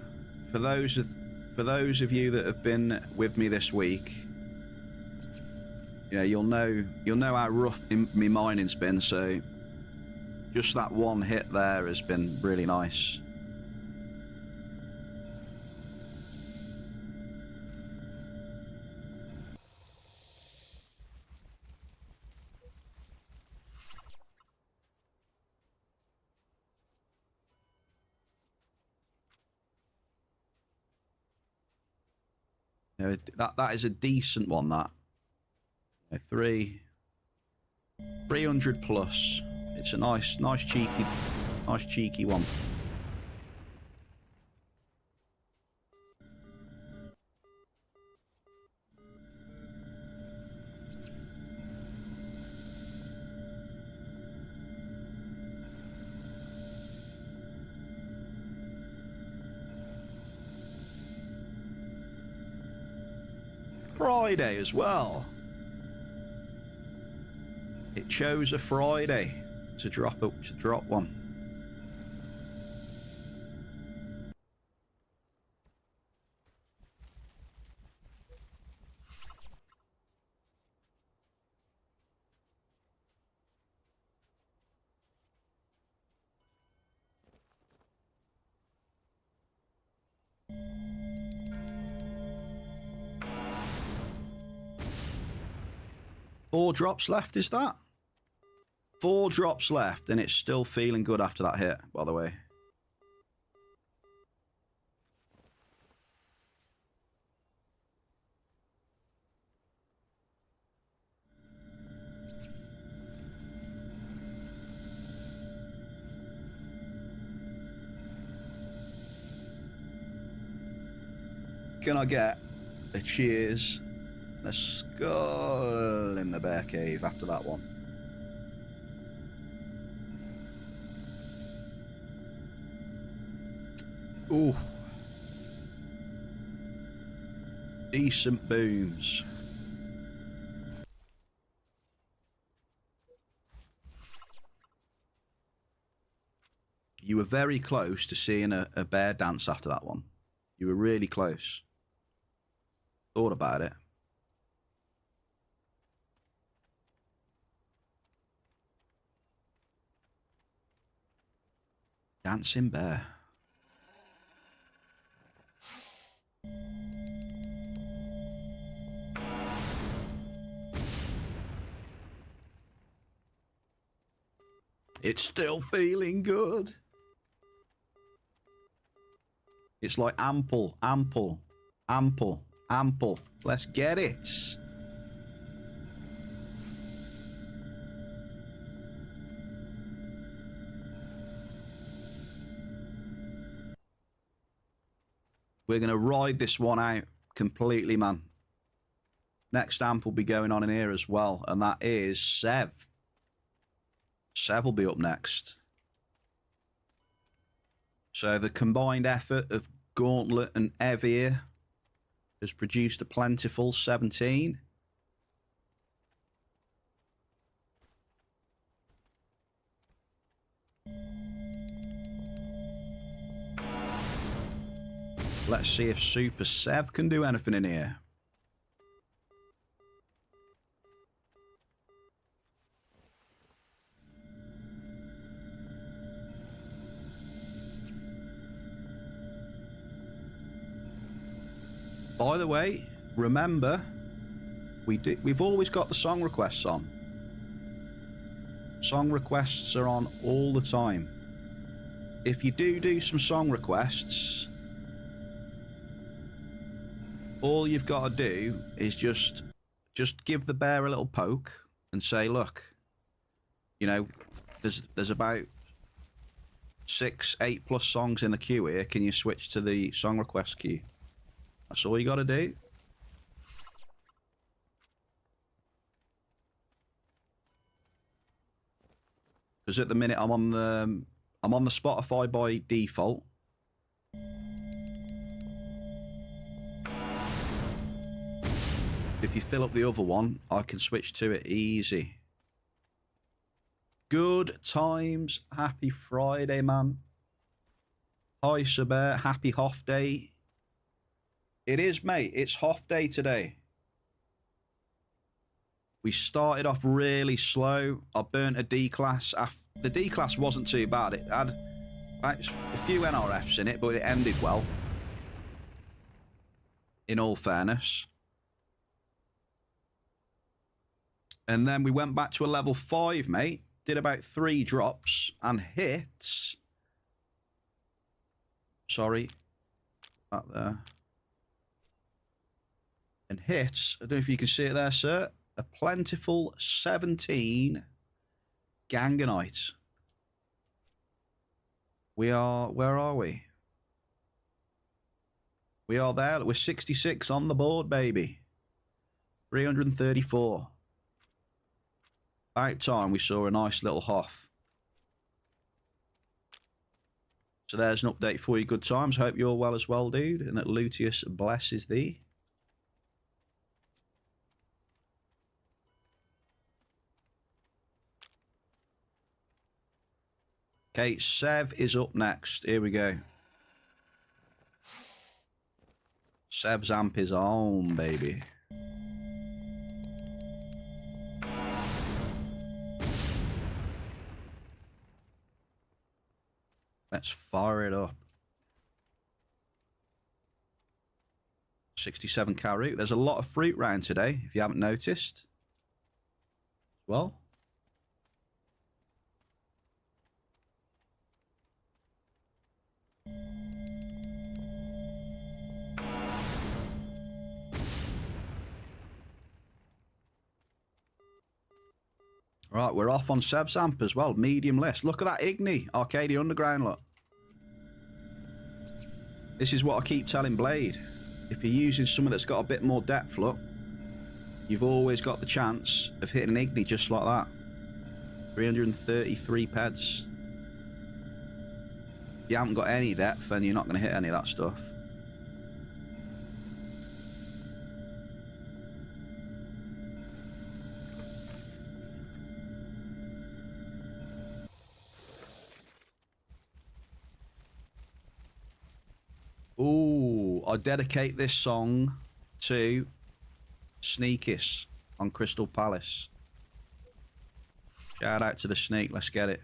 those of you that have been with me this week, you know, you'll know how rough my mining's been. So just that one hit there has been really nice. You know, that is a decent one. That, you know, 300 plus. It's a nice cheeky one. Friday as well. It chose a Friday to drop one. Four drops left, is that? 4 drops left, and it's still feeling good after that hit, by the way. Can I get a cheers and a skull in the Bear Cave after that one? Ooh. Decent booms. You were very close to seeing a bear dance after that one. You were really close. Thought about it. Dancing bear. It's still feeling good. It's like ample, ample, ample, ample. Let's get it. We're going to ride this one out completely, man. Next amp will be going on in here as well, and that is Sev. Sev will be up next. So the combined effort of Gauntlet and Evir has produced a plentiful 17. Let's see if Super Sev can do anything in here. By the way, remember, we've always got the song requests on. Song requests are on all the time. if you do some song requests, all you've got to do is just give the bear a little poke and say, look, you know, there's about 6, 8+ songs in the queue here. Can you switch to the song request queue? That's all you got to do. Because at the minute I'm on the Spotify by default. If you fill up the other one, I can switch to it easy. Good times. Happy Friday, man. Hi, SirBear. Happy Hoff Day. It is, mate. It's Hoff Day today. We started off really slow. I burnt a D class. The D class wasn't too bad. It had a few NRFs in it, but it ended well. In all fairness. And then we went back to a level 5, mate. Did about 3 drops and hits. Sorry. Out there. And hits. I don't know if you can see it there, sir. A plentiful 17 Ganganites. We are, where are we? We are there. We're 66 on the board, baby. 334. About time we saw a nice little Hoff. So there's an update for you, good times. Hope you're well as well, dude. And that Luteus blesses thee. Okay, Sev is up next. Here we go. Sev's amp is on, baby. Let's fire it up. 67 carrot. There's a lot of fruit round today, if you haven't noticed. Well. Right, we're off on Sev's amp as well. Medium list. Look at that Igni. Arcadia Underground, look. This is what I keep telling Blade. If you're using someone that's got a bit more depth, look, you've always got the chance of hitting an Igni just like that. 333 peds. If you haven't got any depth, then you're not going to hit any of that stuff. Ooh, I dedicate this song to Sneakis on Crystal Palace. Shout out to the Sneak, let's get it.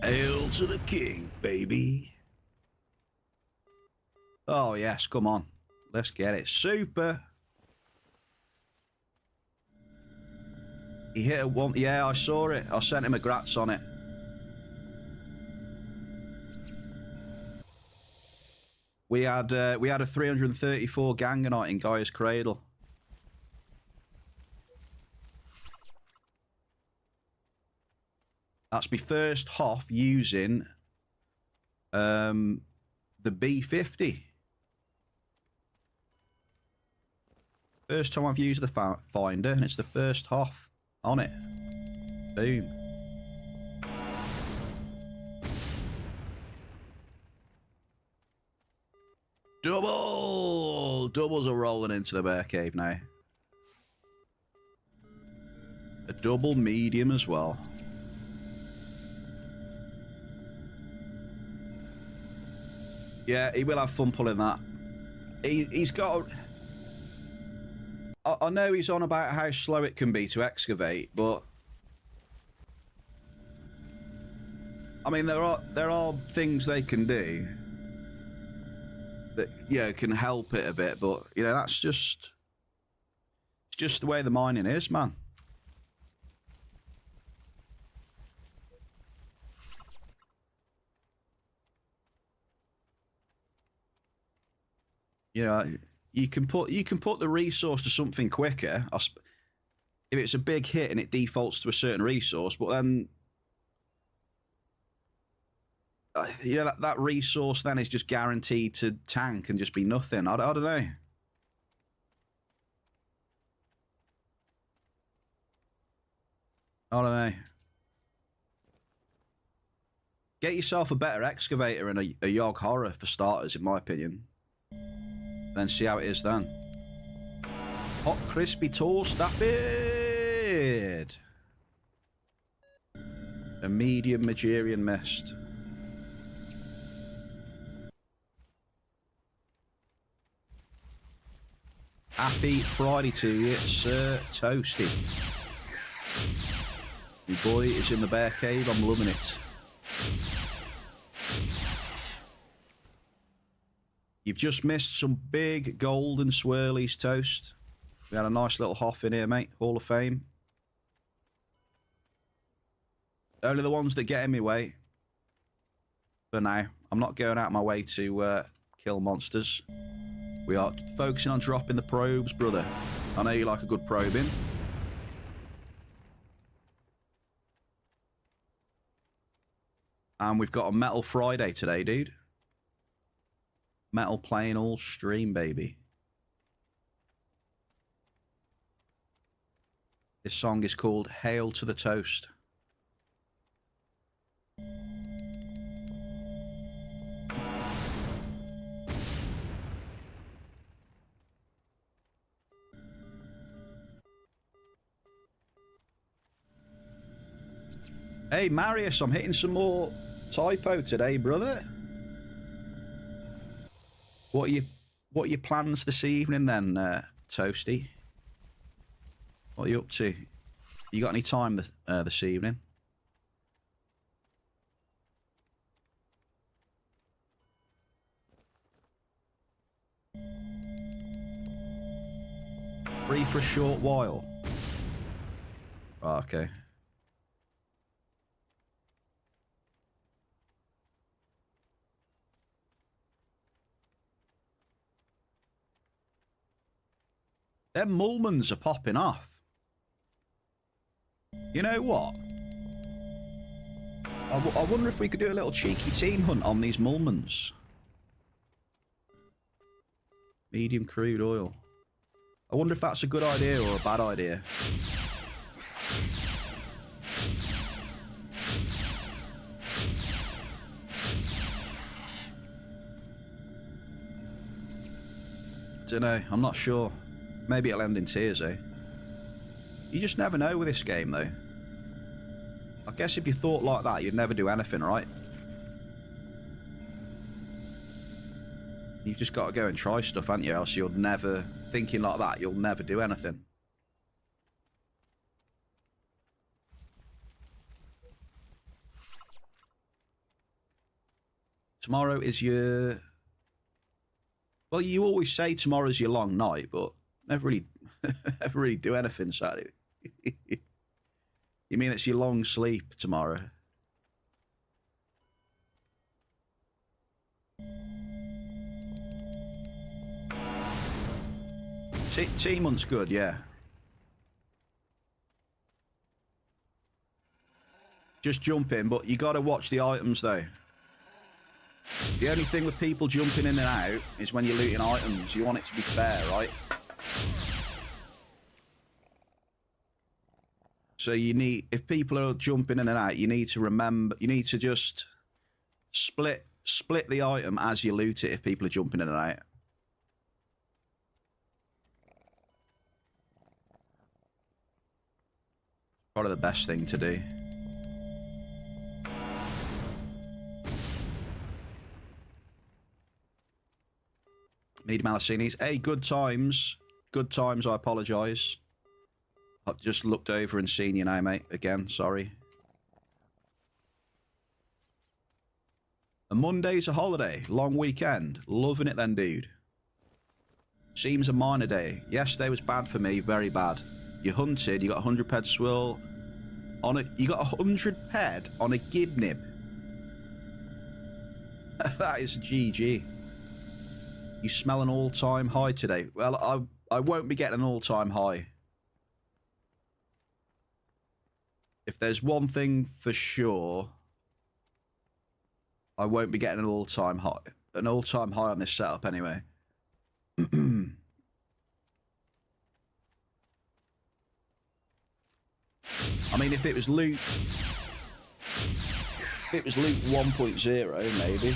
Hail to the king, baby. Oh yes, come on. Let's get it. Super. He hit a one. Yeah, I saw it. I sent him a grats on it. We had a 334 Ganganite in Gaia's Cradle. That's my first Hoff using the B50. First time I've used the Finder, and it's the first Hoff on it. Boom. Double! Doubles are rolling into the bear cave now. A double medium as well. Yeah, he will have fun pulling that. He's got a... I know he's on about how slow it can be to excavate, but I mean there are things they can do that can help it a bit, but you know that's just just the way the mining is, man. You know, you can put the resource to something quicker. If it's a big hit and it defaults to a certain resource, but then you know that resource then is just guaranteed to tank and just be nothing. I don't know. I don't know. Get yourself a better excavator and a Yogg Horror for starters, in my opinion. Then see how it is then. Hot crispy toast, Daffyd. A medium Magerian mist. Happy Friday to you, Sir Toasty. Your boy is in the bear cave, I'm loving it. You've just missed some big golden swirlies, Toast. We had a nice little hoff in here, mate. Hall of Fame. Only the ones that get in my way. For now. I'm not going out my way to kill monsters. We are focusing on dropping the probes, brother. I know you like a good probing. And we've got a Metal Friday today, dude. Metal playing all stream, baby. This song is called Hail to the Toast. Hey, Marius, I'm hitting some more typo today, brother. What are your plans this evening then, Toasty? What are you up to? You got any time this evening? Free for a short while. Oh, okay. Them Mulmans are popping off. You know what? I wonder if we could do a little cheeky team hunt on these Mulmans. Medium crude oil. I wonder if that's a good idea or a bad idea. Don't know. I'm not sure. Maybe it'll end in tears, eh? You just never know with this game, though. I guess if you thought like that, you'd never do anything, right? You've just got to go and try stuff, haven't you? Else you'll never... Thinking like that, you'll never do anything. Tomorrow is your... Well, you always say tomorrow's your long night, but... Never really do anything Saturday. You mean it's your long sleep tomorrow? T-Month's good, yeah. Just jump in, but you got to watch the items though. The only thing with people jumping in and out is when you're looting items. You want it to be fair, right? So you need, if people are jumping in and out, you need to remember, you need to just split the item as you loot it if people are jumping in and out. Probably the best thing to do. Need Malicinis. Hey, good times. Good times, I apologise. I've just looked over and seen you now, mate. Again, sorry. A Monday's a holiday. Long weekend. Loving it then, dude. Seems a minor day. Yesterday was bad for me, very bad. You hunted, you got 100 ped swirl on it. You got 100 ped on a gibnib. That is GG. You smell an all-time high today. Well, I won't be getting an all-time high. If there's one thing for sure, I won't be getting an all-time high. An all-time high on this setup anyway. I mean, if it was loot 1.0, maybe.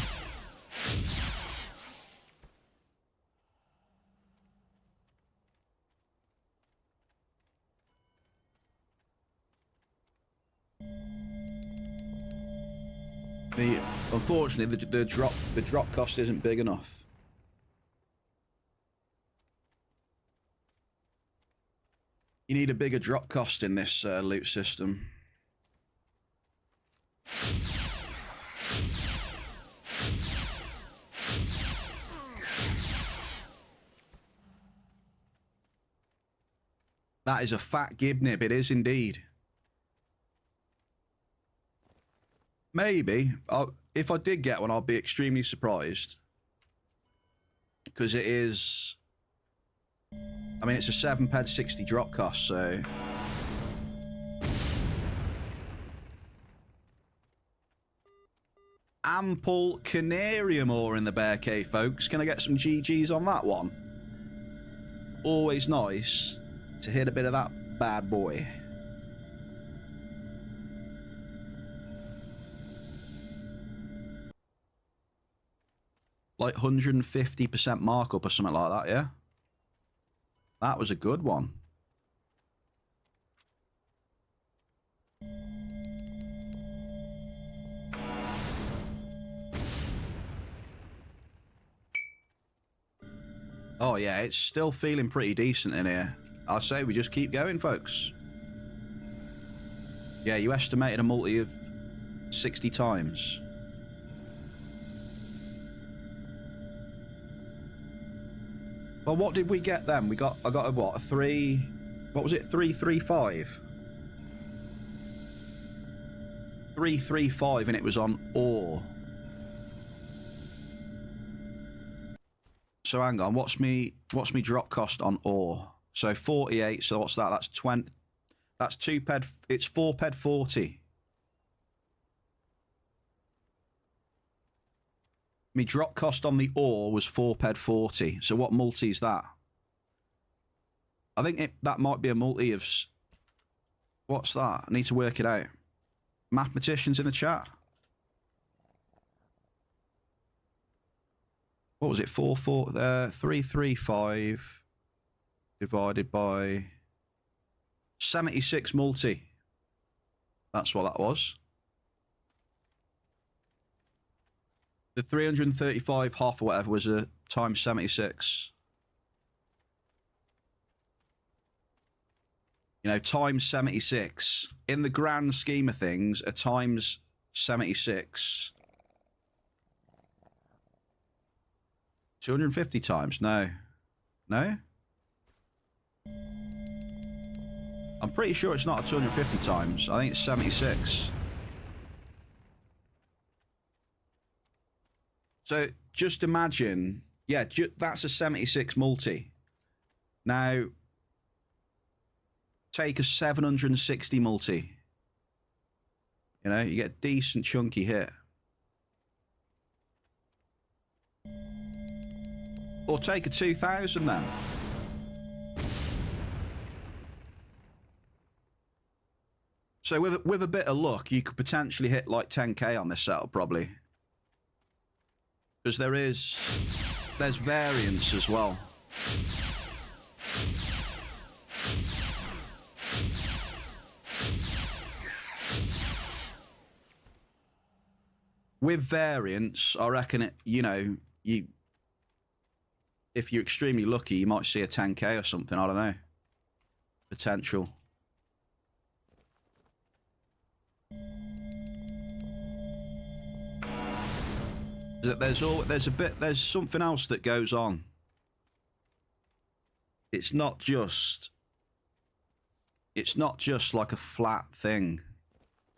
Unfortunately, the drop cost isn't big enough. You need a bigger drop cost in this loot system. That is a fat gibnib. It is indeed. Maybe. If I did get one, I'll be extremely surprised. Because it is... I mean, it's a 7 ped 60 drop cost, so... Ample canarium ore in the bear cave, folks. Can I get some GGs on that one? Always nice to hit a bit of that bad boy. Like 150% markup or something like that, yeah? That was a good one. Oh yeah, it's still feeling pretty decent in here. I say we just keep going, folks. Yeah, you estimated a multi of 60 times. Well, what did we get then? I got a what? A 3... What was it? 335? 335, and it was on ore. So hang on, what's me drop cost on ore? So 48, so what's that? That's 20. That's 2 ped, it's 4 ped 40. My drop cost on the ore was 4 ped 40. So what multi is that? I think that might be a multi of... What's that? I need to work it out. Mathematicians in the chat. What was it? 335 divided by 76 multi. That's what that was. The 335 half or whatever was a times 76. You know, times 76. In the grand scheme of things, a times 76. 250 times? No. No? I'm pretty sure it's not a 250 times. I think it's 76. So just imagine, yeah, that's a 76 multi. Now, take a 760 multi. You know, you get a decent chunky hit. Or take a 2000 then. So with a bit of luck, you could potentially hit like 10k on this setup, probably. Because there's variance as well. With variance, I reckon it, you know, if you're extremely lucky, you might see a 10k or something, I don't know. Potential. There's something else that goes on. it's not just like a flat thing.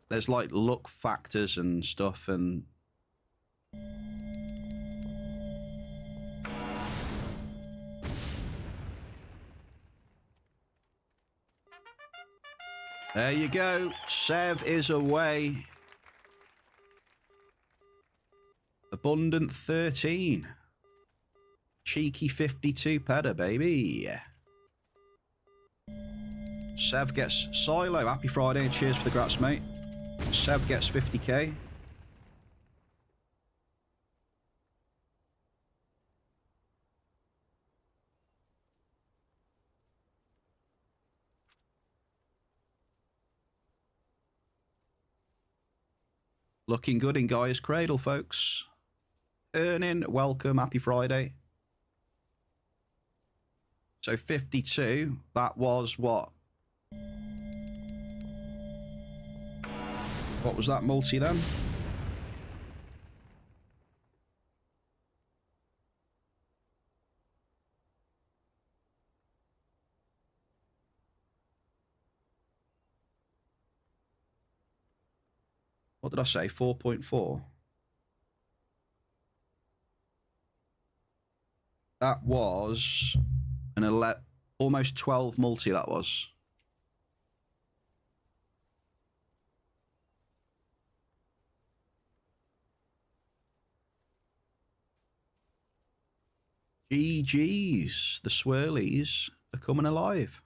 There's like luck factors and stuff, and there you go. Sev is away. Abundant 13. Cheeky 52 pedder, baby. Sev gets Silo. Happy Friday and cheers for the grats, mate. Sev gets 50k. Looking good in Gaia's Cradle, folks. Earning, welcome, happy Friday. So 52, that was what? What was that multi then? What did I say? 4.4? That was an almost 12 multi, that was. GG's, the swirlies are coming alive.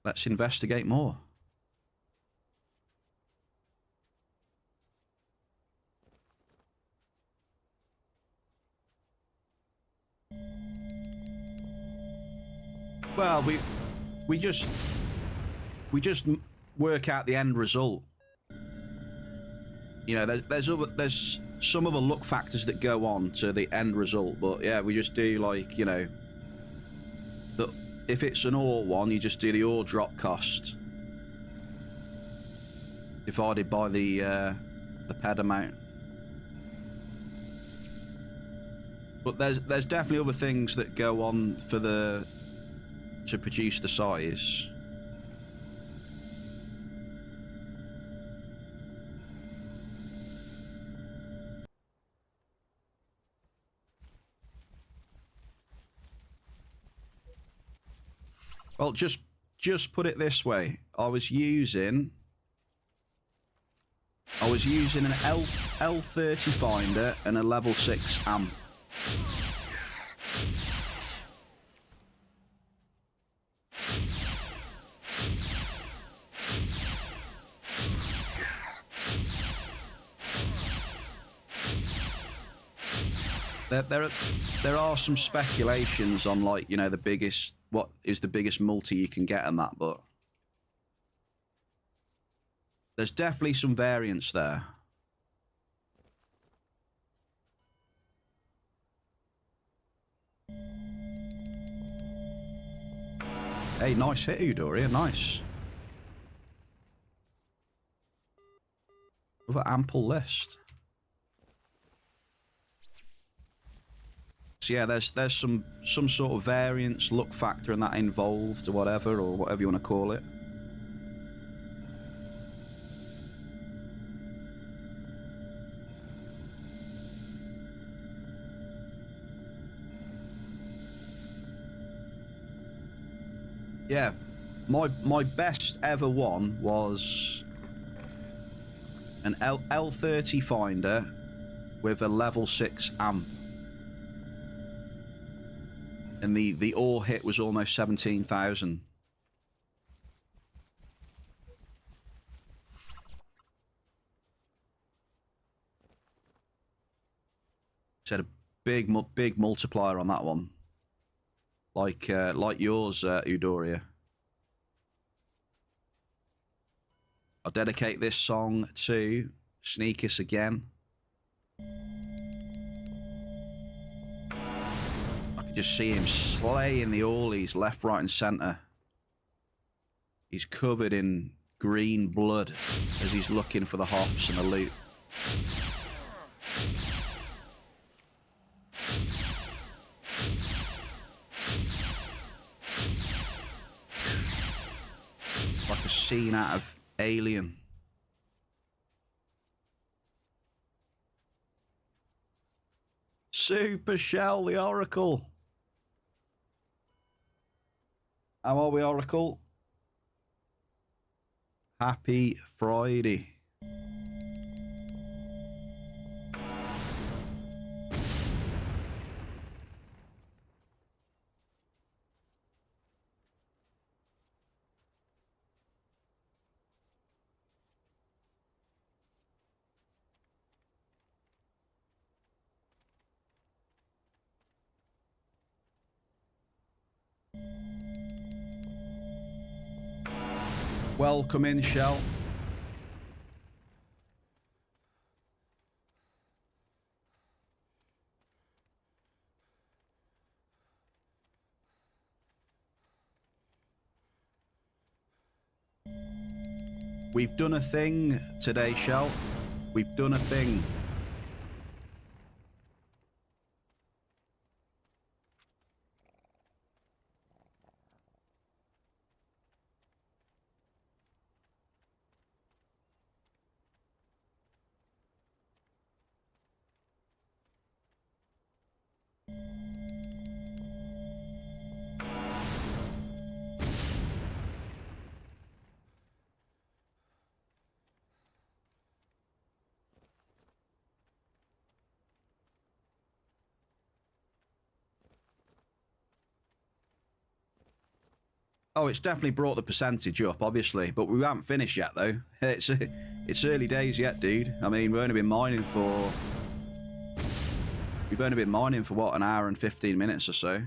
Let's investigate more. Well, we just work out the end result. You know, there's some other luck factors that go on to the end result, but yeah, we just do like, you know, if it's an ore one, you just do the ore drop cost divided by the ped amount. But there's definitely other things that go on for to produce the size. Well, just put it this way. I was using an L30 finder and a level 6 amp. There are some speculations on, like, you know, what is the biggest multi you can get on that, but there's definitely some variance there. Hey, nice hit, Eudoria, nice. With an ample list. So yeah, there's some sort of variance, luck factor in that involved, or whatever you want to call it. Yeah, my best ever one was an L30 finder with a level 6 amp. And the ore hit was almost 17,000. Said a big multiplier on that one. Like yours, Eudoria. I'll dedicate this song to Sneakus again. Just see him slaying the ollies left, right, and center. He's covered in green blood as he's looking for the hops and the loot. Like a scene out of Alien. Super Shell, the Oracle. How are we, Oracle? Happy Friday. Welcome in, Shell. We've done a thing today, Shell. We've done a thing. Oh, it's definitely brought the percentage up, obviously, but we haven't finished yet, though. It's early days yet, dude. I mean, we've only been mining for, what, an hour and 15 minutes or so.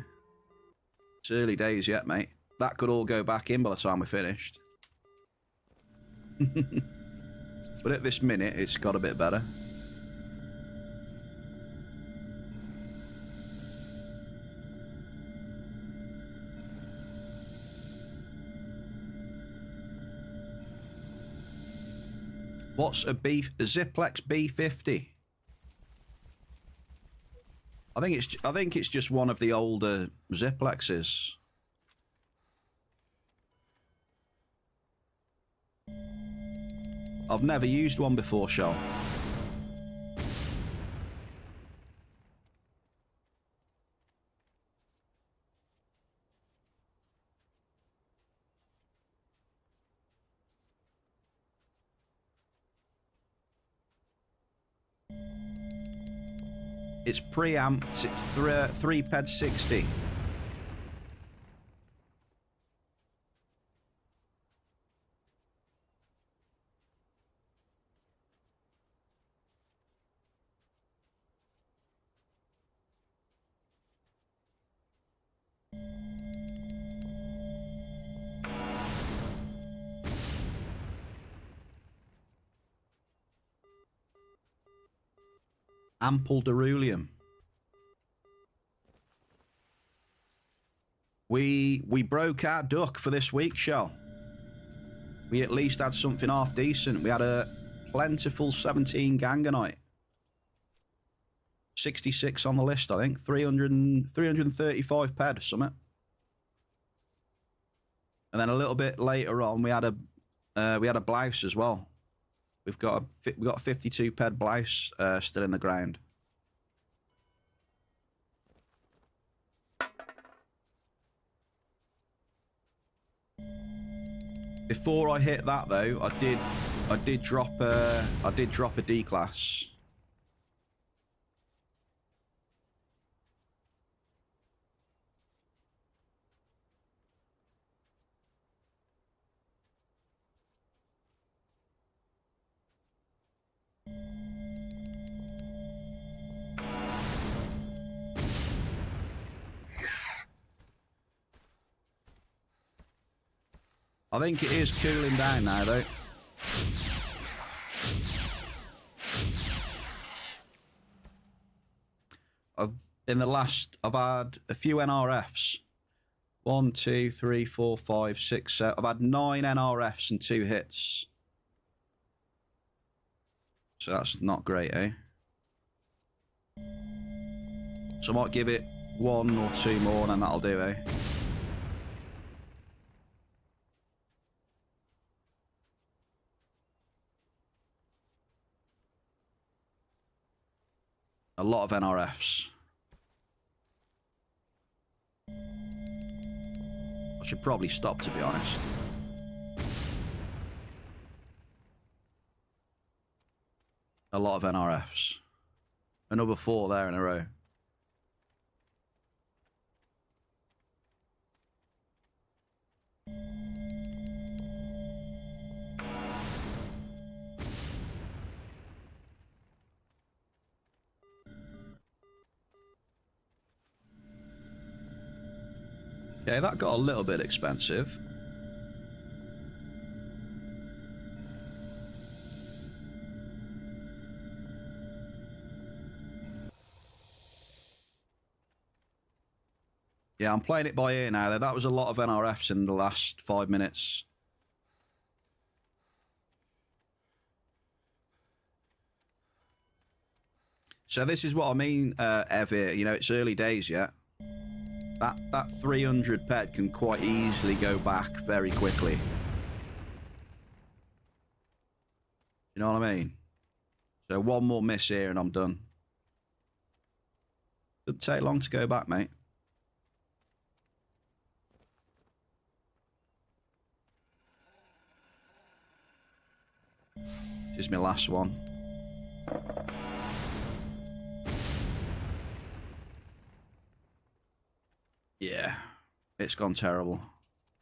It's early days yet, mate. That could all go back in by the time we're finished. But at this minute, it's got a bit better. What's a ZIPLEX B50? I think it's just one of the older ZIPLEXes. I've never used one before, Shell. It's preamped. It's 3 ped 60. Ample Derulium. We broke our duck for this week, Shell. We at least had something half decent. We had a plentiful 17 Ganganite. 66 on the list, I think. 335 ped, something. And then a little bit later on, we had a blouse as well. We've got a 52 ped blouse still in the ground. Before I hit that though, I did drop a D class. I think it is cooling down now, though. I've had a few NRFs, 1, 2, 3, 4, 5, 6, 7. I've had 9 NRFs and 2 hits. So that's not great, eh? So I might give it 1 or 2 more and then that'll do, eh? A lot of NRFs. I should probably stop, to be honest. A lot of NRFs. Another 4 there in a row. Okay, that got a little bit expensive. Yeah, I'm playing it by ear now. That was a lot of NRFs in the last 5 minutes. So this is what I mean, Evir. You know, it's early days yet. That 300 pet can quite easily go back very quickly. You know what I mean? So 1 more miss here and I'm done. Doesn't take long to go back, mate. This is my last one. Yeah, it's gone terrible.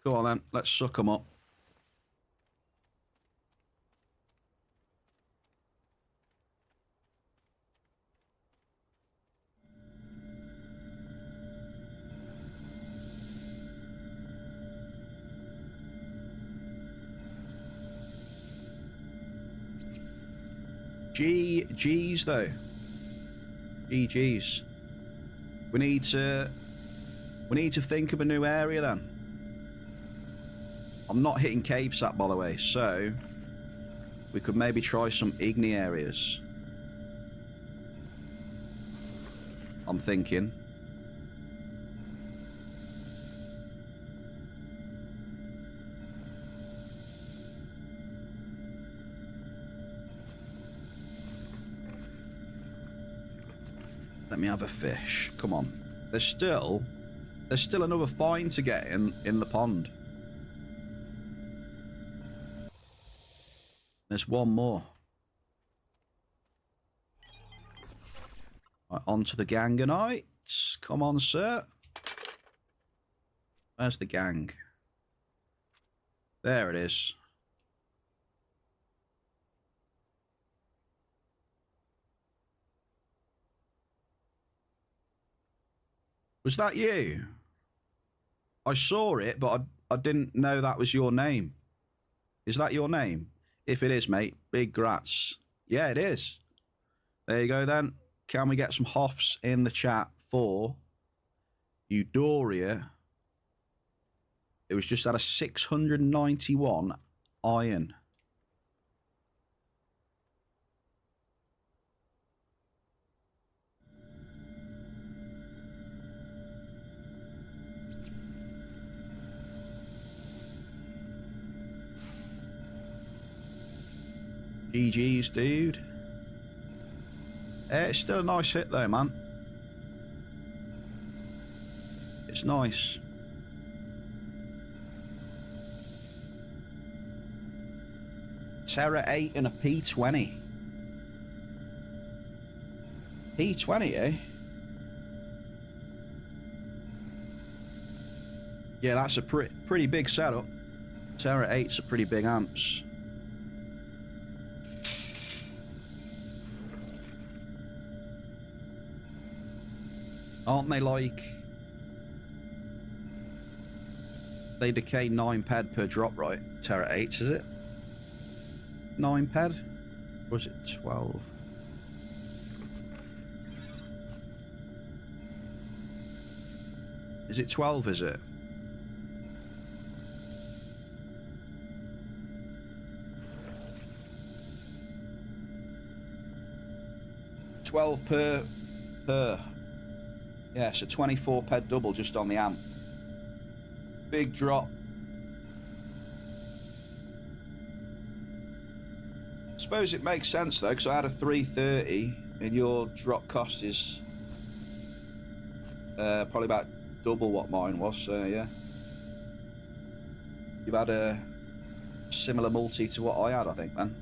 Come on then, let's suck them up. GG's though. GG's. We need to think of a new area then. I'm not hitting cave sap, by the way, so we could maybe try some igni areas. I'm thinking. Let me have a fish. Come on. There's still another find to get in the pond. There's 1 more. Right, on to the Gangonites. Come on, sir. Where's the gang? There it is. Was that you? I saw it, but I didn't know that was your name. Is that your name? If it is, mate, big grats. Yeah, it is. There you go, then. Can we get some hoffs in the chat for Eudoria? It was just at a 691 iron. GG's, dude. It's still a nice hit, though, man. It's nice. Terra 8 and a P20. P20, eh? Yeah, that's a pretty big setup. Terra 8's a pretty big amps. Aren't they like... They decay 9 ped per drop, right? Terra 8, is it? 9 ped? Or was it 12? Is it 12, is it? 12 per. Yeah, so 24 per double just on the amp. Big drop. I suppose it makes sense though, because I had a 330 and your drop cost is probably about double what mine was, so yeah. You've had a similar multi to what I had, I think, man.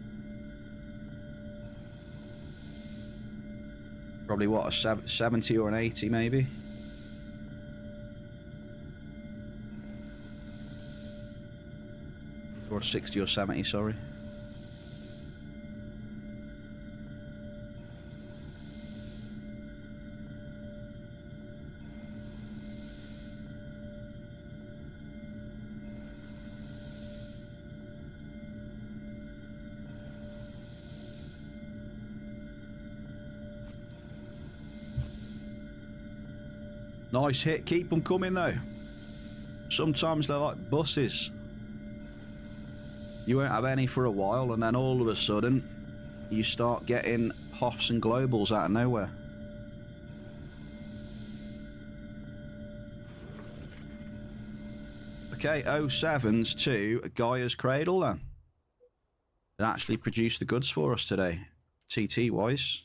Probably what, a 70 or an 80 maybe? Or a 60 or 70, sorry. Nice hit. Keep them coming though. Sometimes they're like buses. You won't have any for a while, and then all of a sudden you start getting Hoffs and Globals out of nowhere. Okay, 07's to Gaia's Cradle then. It actually produced the goods for us today, TT wise.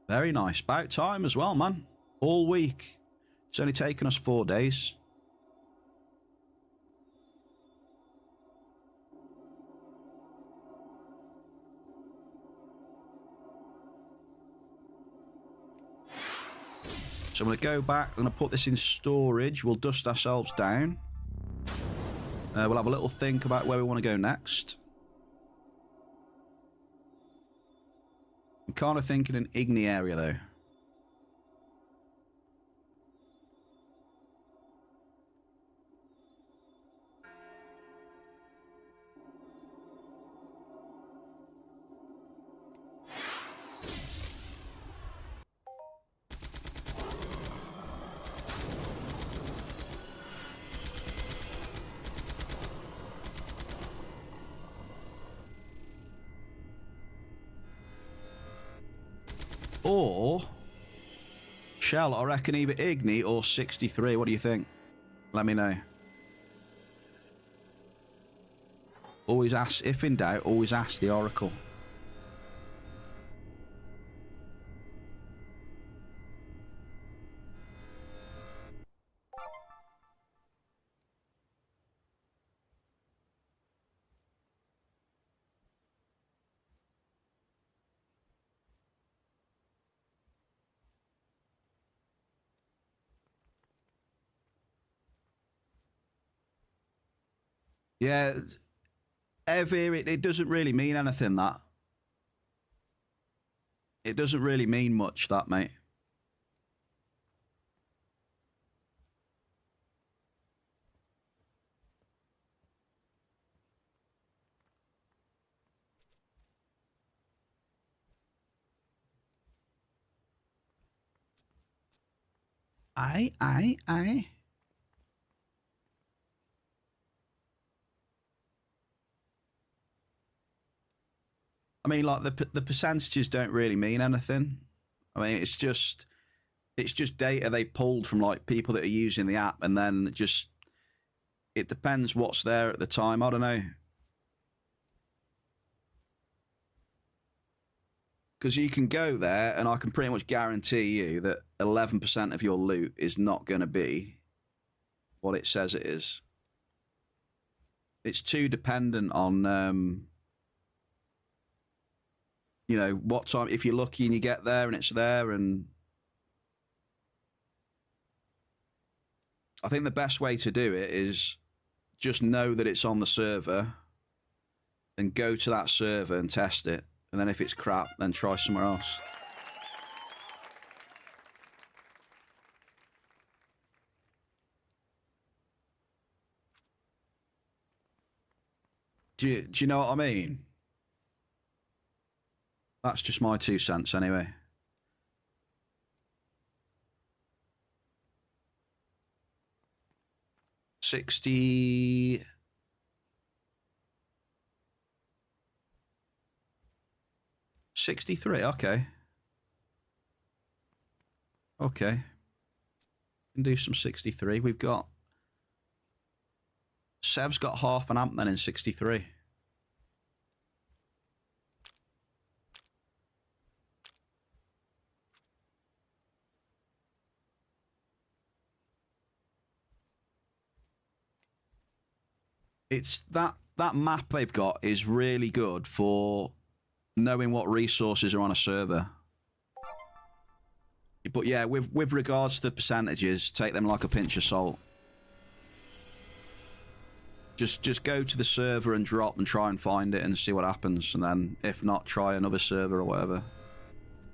Very nice. About time as well, man. All week. It's only taken us 4 days. So I'm going to go back. I'm going to put this in storage. We'll dust ourselves down. We'll have a little think about where we want to go next. I'm kind of thinking an Igni area though. Or Shell, I reckon either Igni or 63. What do you think? Let me know. Always ask, if in doubt, always ask the Oracle. Yeah, ever, it doesn't really mean anything, that. It doesn't really mean much, that, mate. Aye. I mean, like, the percentages don't really mean anything. I mean, it's just data they pulled from, like, people that are using the app, and then just, it depends what's there at the time. I don't know. Because you can go there, and I can pretty much guarantee you that 11% of your loot is not going to be what it says it is. It's too dependent on, you know, what time, if you're lucky and you get there and it's there. And I think the best way to do it is just know that it's on the server and go to that server and test it. And then if it's crap, then try somewhere else. Do you know what I mean? That's just my 2 cents anyway. $60. 63, okay. Okay. Can do some 63. We've got... Sev's got half an amp then in 63. It's that map they've got is really good for knowing what resources are on a server. But yeah, with regards to the percentages, take them like a pinch of salt. Just go to the server and drop and try and find it and see what happens, and then if not, try another server or whatever.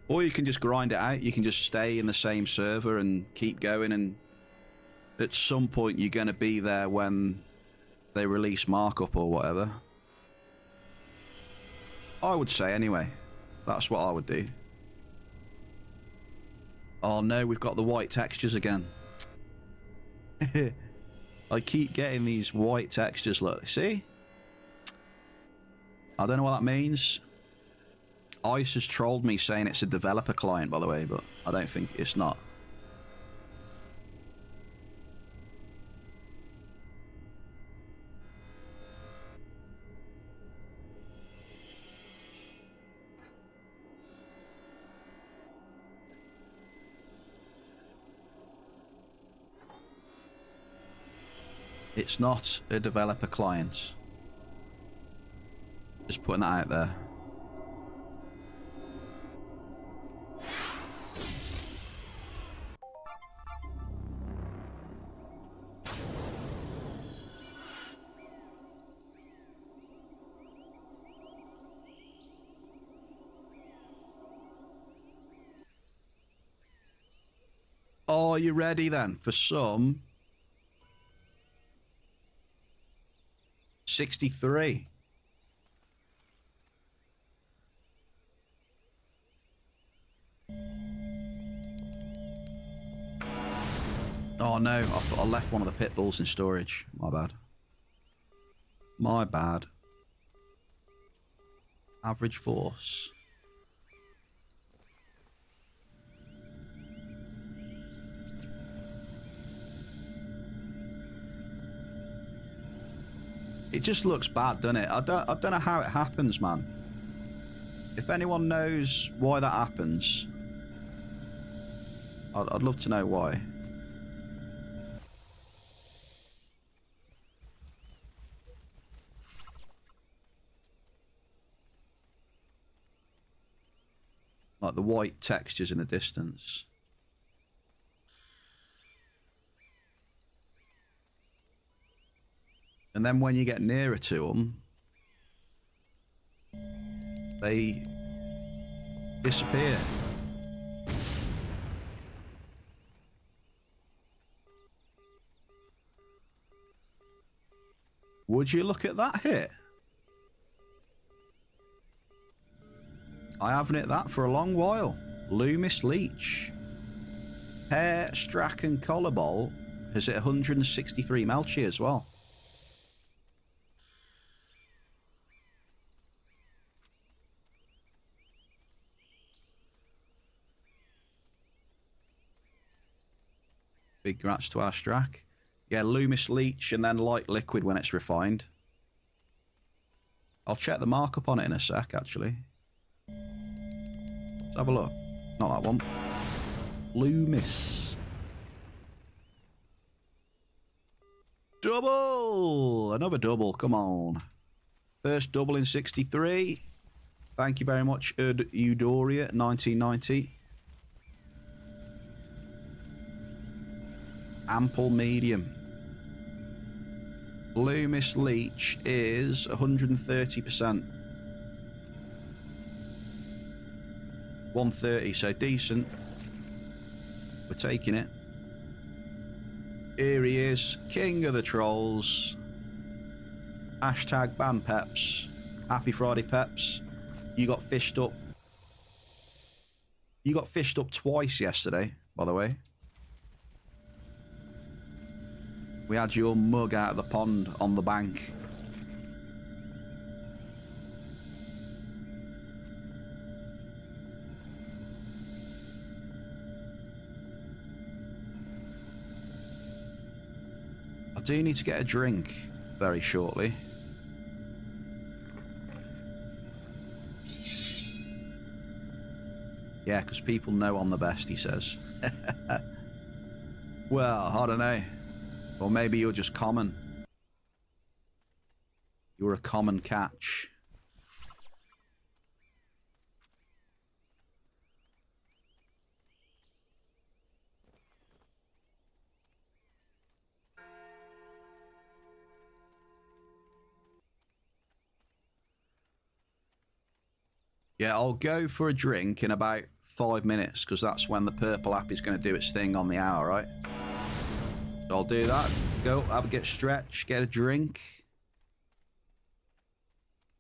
Or you can just grind it out. You can just stay in the same server and keep going, and at some point you're going to be there when they release MARKUP or whatever. I would say anyway. That's what I would do. Oh no, we've got the white textures again. I keep getting these white textures, look, see? I don't know what that means. ICE has trolled me saying it's a developer client, by the way, but I don't think it's not. It's not a developer client. Just putting that out there. Are you ready then for some 63? Oh no, I left one of the pit bulls in storage. My bad. My bad. Average force. It just looks bad, doesn't it? I don't know how it happens, man. If anyone knows why that happens, I'd love to know why. Like the white textures in the distance. And then when you get nearer to them, they disappear. Would you look at that hit? I haven't hit that for a long while. Loomis Leech. Hair, Strack and Collarball has hit 163 Melchi as well. Big grats to our Strack. Yeah, Loomis Leech and then Light Liquid when it's refined. I'll check the markup on it in a sec, actually. Let's have a look. Not that one. Loomis. Double! Another double, come on. First double in 63. Thank you very much, Eudoria, 1990. Ample medium. Loomis Leech is 130%. 130, so decent. We're taking it. Here he is, king of the trolls. Hashtag ban Peps. Happy Friday, Peps. You got fished up. You got fished up twice yesterday, by the way. We had your mug out of the pond on the bank. do need to get a drink very shortly. Yeah, because people know I'm the best, he says. Well, I don't know. Or maybe you're just common. You're a common catch. Yeah, I'll go for a drink in about 5 minutes, because that's when the purple app is going to do its thing on the hour, right? So I'll do that. Go, get stretched, get a drink.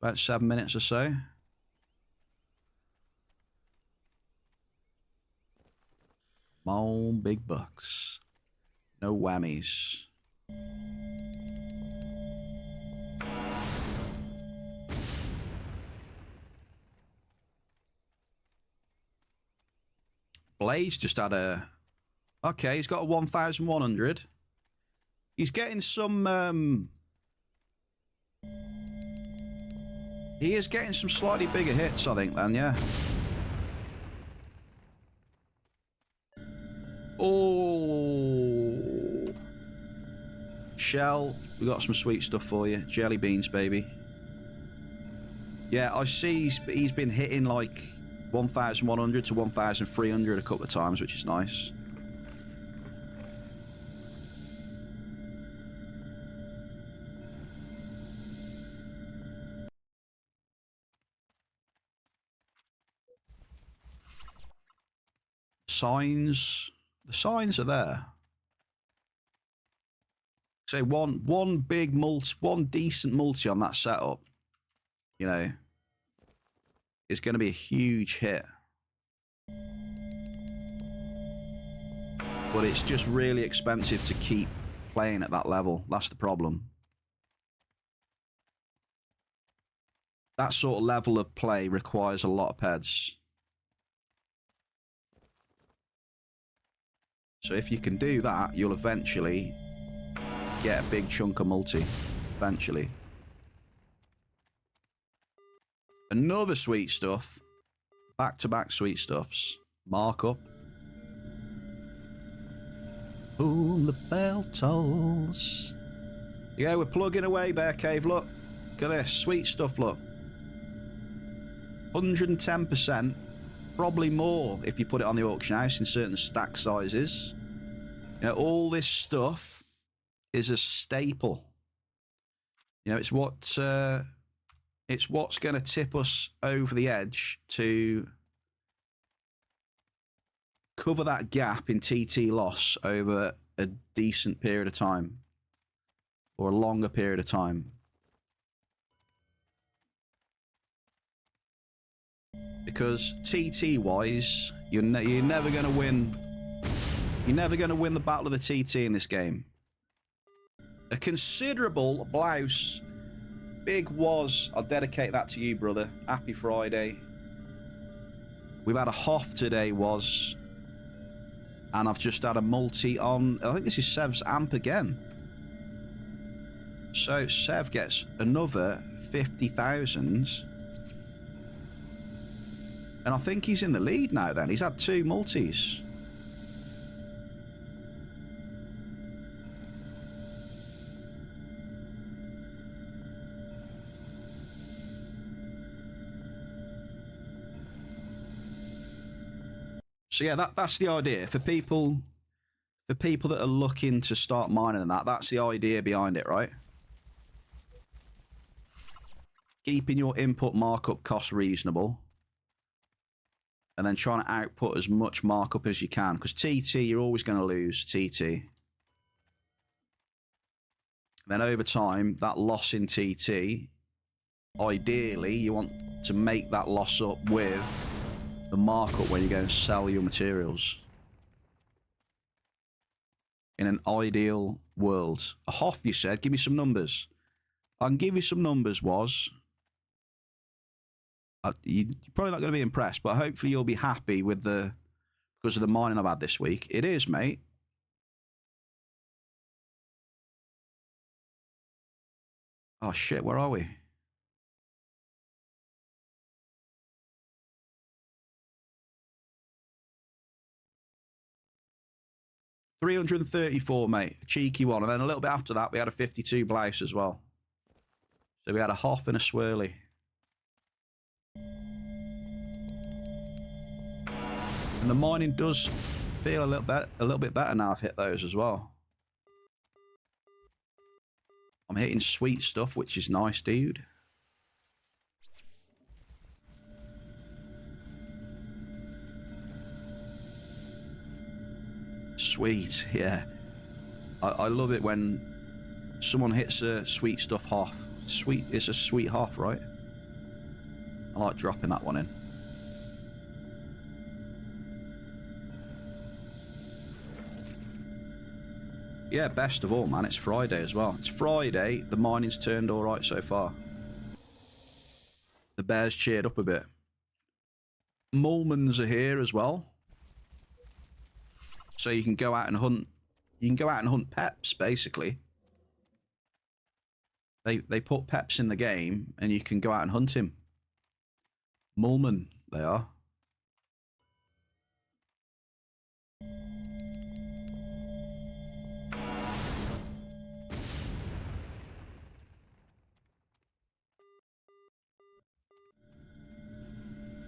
About 7 minutes or so. Come on, big bucks. No whammies. Blaze just had a... Okay, he's got a 1,100. He's getting some... He is getting some slightly bigger hits, I think, then, yeah. Oh... Shell, we got some sweet stuff for you. Jelly beans, baby. Yeah, I see he's been hitting, like... 1,100 to 1,300 a couple of times, which is nice. Signs, the signs are there. So one big multi, one decent multi on that setup, you know, is going to be a huge hit. But it's just really expensive to keep playing at that level. That's the problem. That sort of level of play requires a lot of peds. So if you can do that, you'll eventually get a big chunk of multi. Eventually. Another sweet stuff. Back-to-back sweet stuffs. Markup. Boom, the bell tolls. Yeah, we're plugging away, Bear Cave. Look. Look at this. Sweet stuff, look. 110%. Probably more if you put it on the auction house in certain stack sizes. You know, all this stuff is a staple. You know, it's what's going to tip us over the edge to cover that gap in TT loss over a decent period of time or a longer period of time. Because TT wise, you're never going to win. You're never going to win the battle of the TT in this game. A considerable blouse. Big was. I'll dedicate that to you, brother. Happy Friday. We've had a Hoff today, was. And I've just had a multi on. I think this is Sev's amp again. So Sev gets another 50,000. And I think he's in the lead now then. He's had 2 multis. So yeah, that's the idea. For people that are looking to start mining and that's the idea behind it, right? Keeping your input markup costs reasonable. And then trying to output as much markup as you can. Because TT, you're always going to lose TT. Then over time, that loss in TT, ideally, you want to make that loss up with the markup where you go and sell your materials. In an ideal world. A Hoff, you said, give me some numbers. I can give you some numbers, was. You're probably not going to be impressed, but hopefully you'll be happy with because of the mining I've had this week. It is, mate. Oh, shit, where are we? $334, mate. A cheeky one. And then a little bit after that, we had a 52 blouse as well. So we had a Hoff and a swirly. And the mining does feel a little bit better now I've hit those as well. I'm hitting sweet stuff, which is nice, dude. Sweet, yeah. I love it when someone hits a sweet stuff Hoff. Sweet, it's a sweet Hoff, right? I like dropping that one in. Yeah, best of all, man. It's Friday as well. It's Friday. The mining's turned all right so far. The bears cheered up a bit. Mulmans are here as well. So you can go out and hunt. You can go out and hunt peps, basically. They put peps in the game, and you can go out and hunt him. Mulman, they are.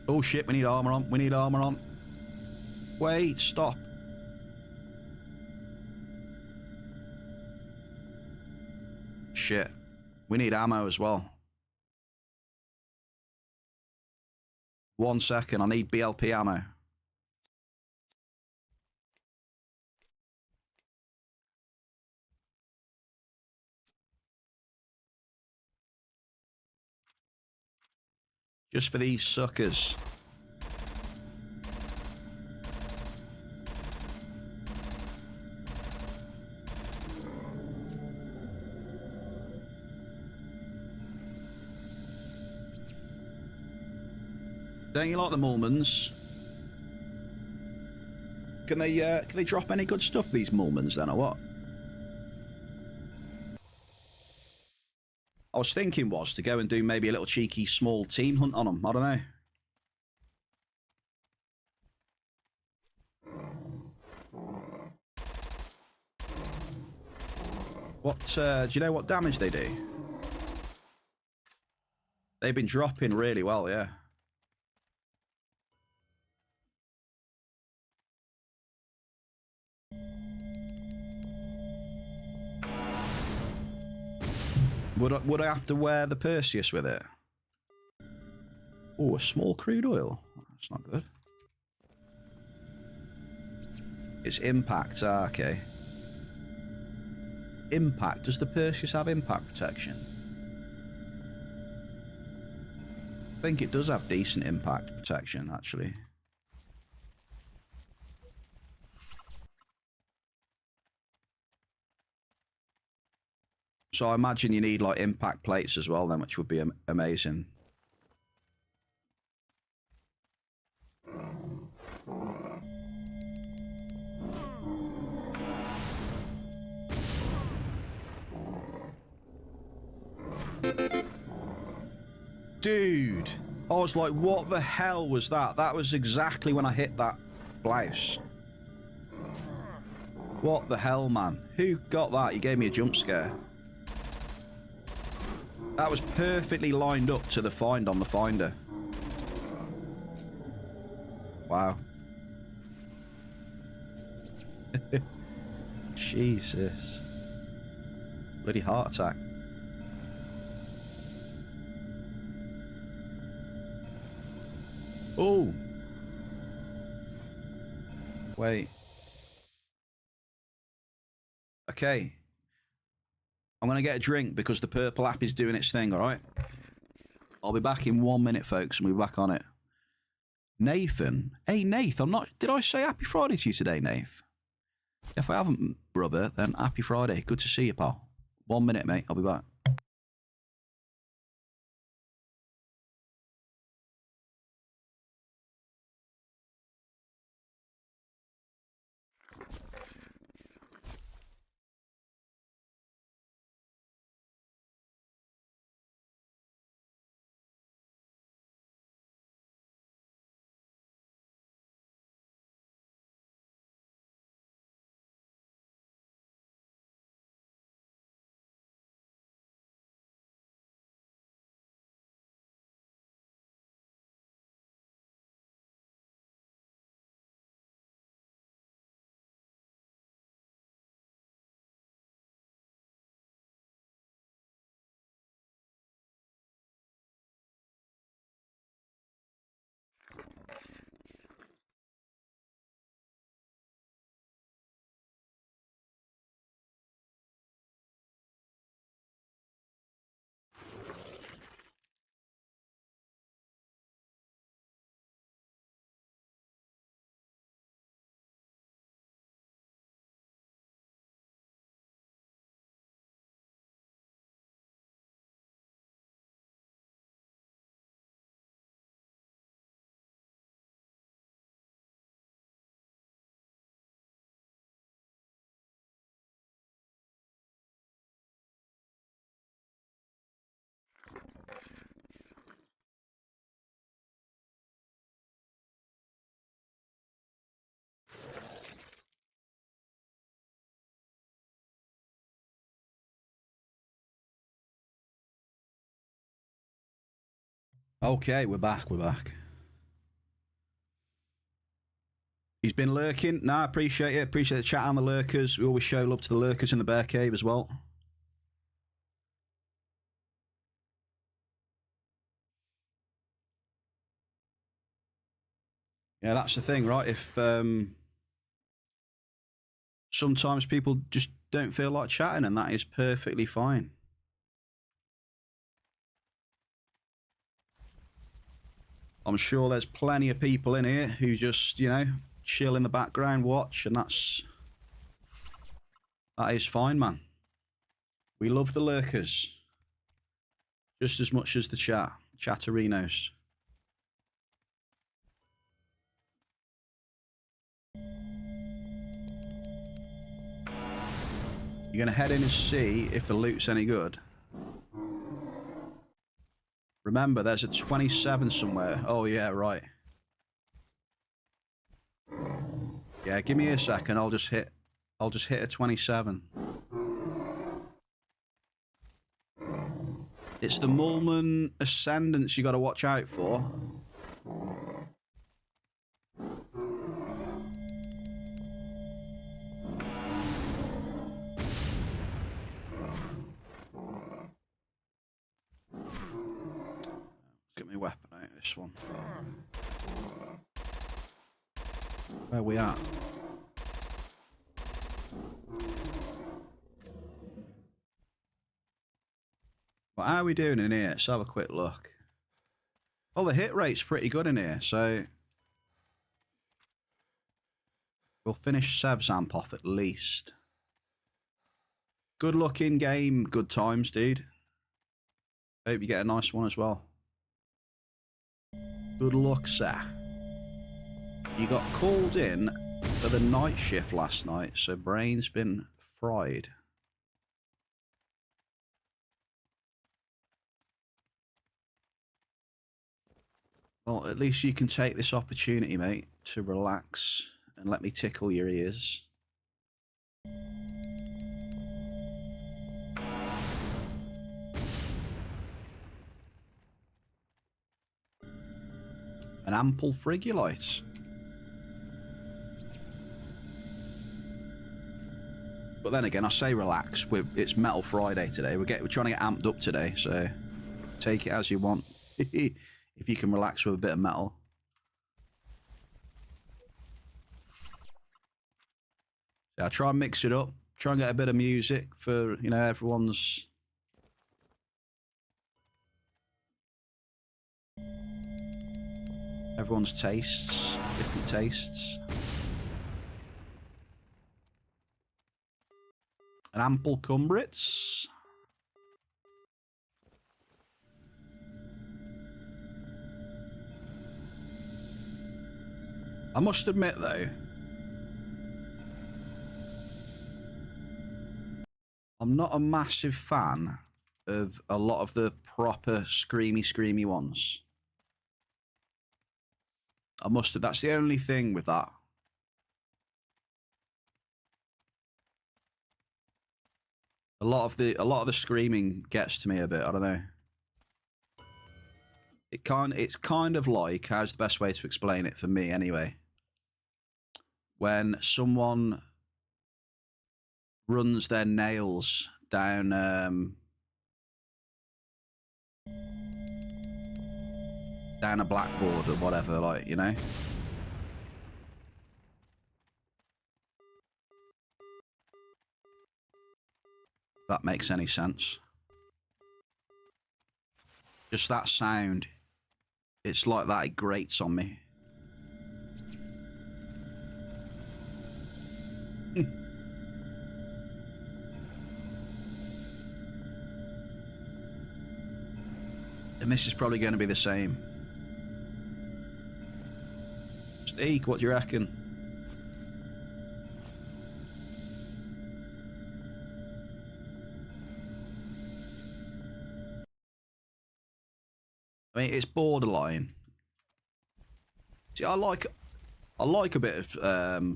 Oh shit, we need armor on. We need armor on. Wait, stop. Shit. We need ammo as well. 1 second, I need BLP ammo. Just for these suckers. Don't you like the Mulmans? Can they drop any good stuff, these Mulmans, then, or what? I was thinking was to go and do maybe a little cheeky small team hunt on them. I don't know. What, do you know what damage they do? They've been dropping really well, yeah. Would I have to wear the Perseus with it? Oh, a small crude oil. That's not good. It's impact. Ah, okay. Impact. Does the Perseus have impact protection? I think it does have decent impact protection, actually. So I imagine you need like impact plates as well then, which would be amazing. Dude, I was like, what the hell was that? That was exactly when I hit that blouse. What the hell, man? Who got that? You gave me a jump scare. That was perfectly lined up to the find on the finder. Wow. Jesus. Bloody heart attack. Oh. Wait. Okay. I'm going to get a drink because the purple app is doing its thing, all right? I'll be back in 1 minute, folks, and we'll be back on it. Nathan? Hey, Nath, I'm not... Did I say happy Friday to you today, Nath? If I haven't, brother, then happy Friday. Good to see you, pal. 1 minute, mate. I'll be back. Okay, we're back. We're back. He's been lurking. Nah, appreciate it. Appreciate the chat and the lurkers. We always show love to the lurkers in the bear cave as well. Yeah, that's the thing, right? If sometimes people just don't feel like chatting, and that is perfectly fine. I'm sure there's plenty of people in here who just, you know, chill in the background, watch, and that is fine, man. We love the lurkers just as much as the chatterinos. You're going to head in and see if the loot's any good. Remember, there's a 27 somewhere. Oh, yeah, right. Yeah, give me a second. I'll just hit a 27. It's the Mulman Ascendants you got to watch out for. Get my weapon out of this one. Where we at? Well, how are we doing in here? Let's have a quick look. Oh, the hit rate's pretty good in here, so we'll finish Sev's amp off at least. Good luck in game, good times, dude. Hope you get a nice one as well. Good luck, sir. You got called in for the night shift last night, so brain's been fried. Well, at least you can take this opportunity, mate, to relax and let me tickle your ears. An ample frigulite. But then again, I say relax. It's Metal Friday today. We're trying to get amped up today, so take it as you want. If you can relax with a bit of metal. Yeah, try and mix it up. Try and get a bit of music for, you know, everyone's tastes, different tastes. An ample cumbrits. I must admit, though, I'm not a massive fan of a lot of the proper screamy ones. I must have. That's the only thing with that. A lot of the screaming gets to me a bit. I don't know. It's kind of like, how's the best way to explain it for me anyway? When someone runs their nails down down a blackboard or whatever, like, you know. If that makes any sense. Just that sound. It's like that. It grates on me. And this is probably going to be the same. Steak, what do you reckon? I mean, it's borderline. See, I like a bit of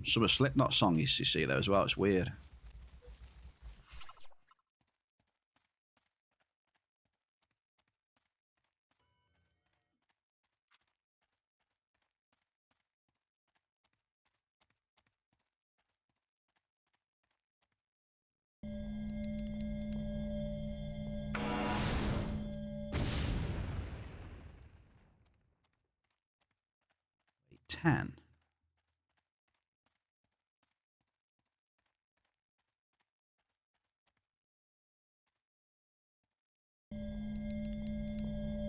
some of Slipknot songs you see though as well. It's weird. 10.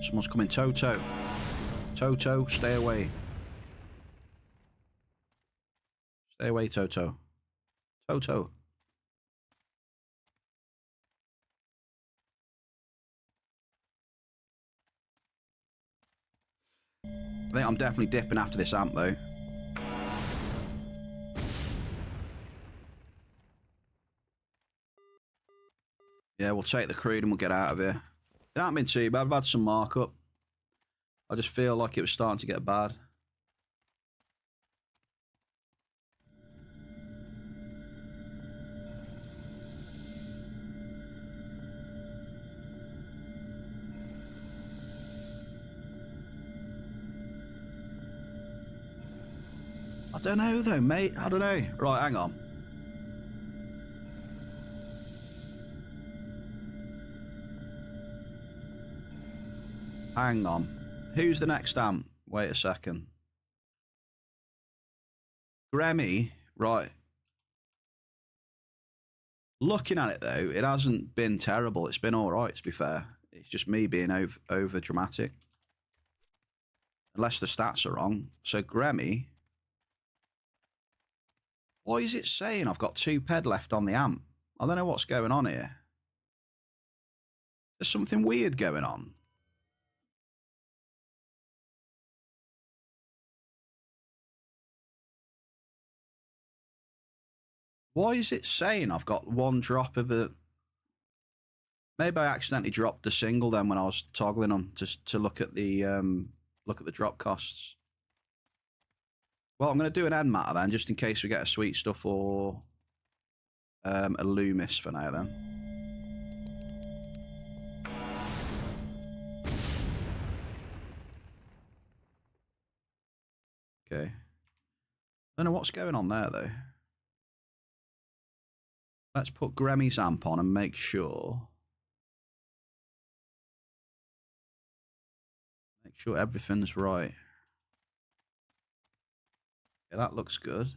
Someone's coming. Toto. Toto, stay away. Stay away, Toto. Toto. I think I'm definitely dipping after this amp, though. Yeah, we'll take the crude and we'll get out of here. It hasn't been too bad. I've had some markup. I just feel like it was starting to get bad. I don't know, though, mate. I don't know. Right, hang on. Hang on. Who's the next amp? Wait a second. Grammy, right. Looking at it, though, it hasn't been terrible. It's been all right, to be fair. It's just me being over dramatic. Unless the stats are wrong. So, Grammy... Why is it saying I've got 2 ped left on the amp? I don't know what's going on here. There's something weird going on. Why is it saying I've got 1 drop of a... Maybe I accidentally dropped the single then when I was toggling them to look at the drop costs. Well, I'm going to do an end matter then, just in case we get a sweet stuff or a Loomis for now then. Okay. I don't know what's going on there though. Let's put Grammy's amp on and make sure. Make sure everything's right. Yeah, that looks good.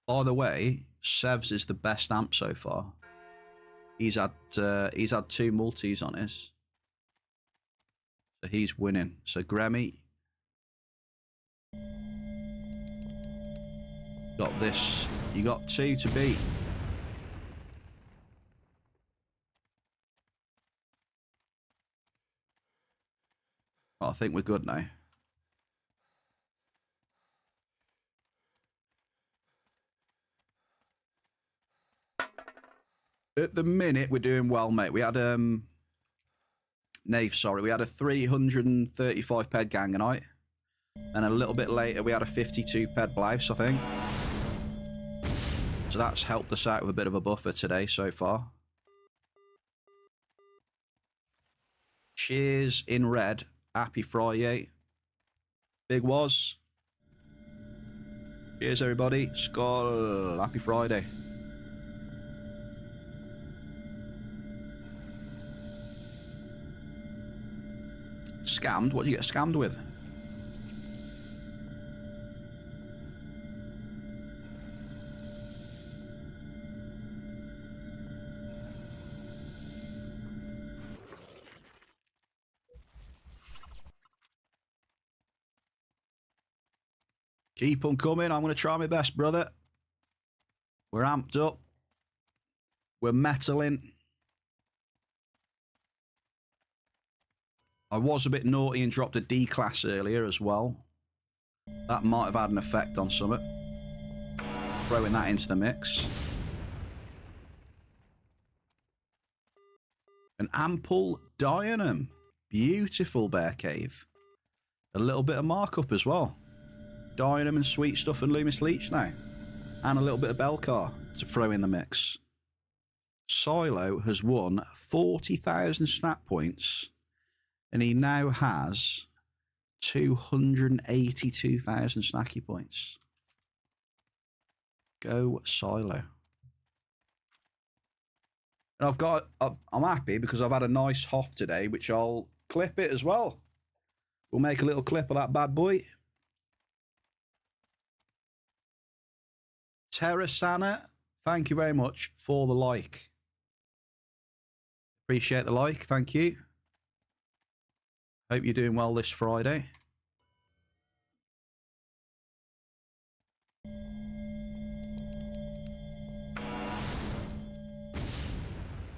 By the way, Sevs is the best amp so far. He's had 2 multis on his. So he's winning. So Grammy. Got this. You got 2 to beat. I think we're good now. At the minute, we're doing well, mate. We had Nave, sorry. We had a 335 ped Ganganite. And a little bit later, we had a 52 ped Blouse, I think. So that's helped us out with a bit of a buffer today so far. Cheers in red. Happy Friday. Big was. Cheers, everybody. Skull. Happy Friday. Scammed? What do you get scammed with? Keep on coming. I'm going to try my best, brother. We're amped up. We're metaling. I was a bit naughty and dropped a D class earlier as well. That might have had an effect on Summit. Throwing that into the mix. An ample Dianum. Beautiful Bear Cave. A little bit of markup as well. Dianum and Sweet Stuff and Loomis Leech now. And a little bit of Belcar to throw in the mix. Silo has won 40,000 snap points. And he now has 282,000 snacky points. Go Silo. And I'm happy because I've had a nice Hoff today, which I'll clip it as well. We'll make a little clip of that bad boy. Terrasana, thank you very much for the like. Appreciate the like, thank you. Hope you're doing well this Friday.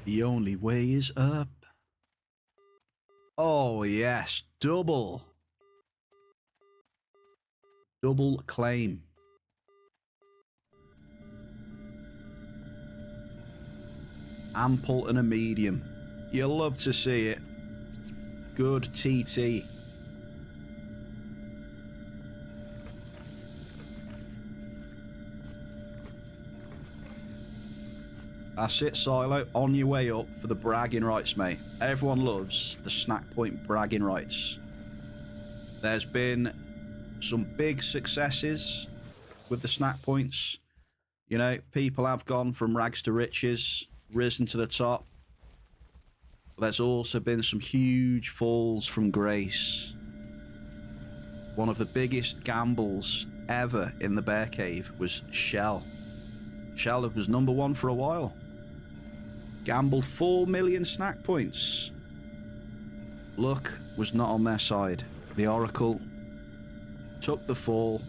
The only way is up. Oh yes, double. Double claim. Ample and a medium. You'll love to see it. Good TT. That's it, Silo. On your way up for the bragging rights, mate. Everyone loves the snack point bragging rights. There's been some big successes with the snack points. You know, people have gone from rags to riches, risen to the top. There's also been some huge falls from grace. One of the biggest gambles ever in the Bear Cave was Shell. Shell was #1 for a while. Gambled 4 million snack points. Luck was not on their side. The Oracle took the fall.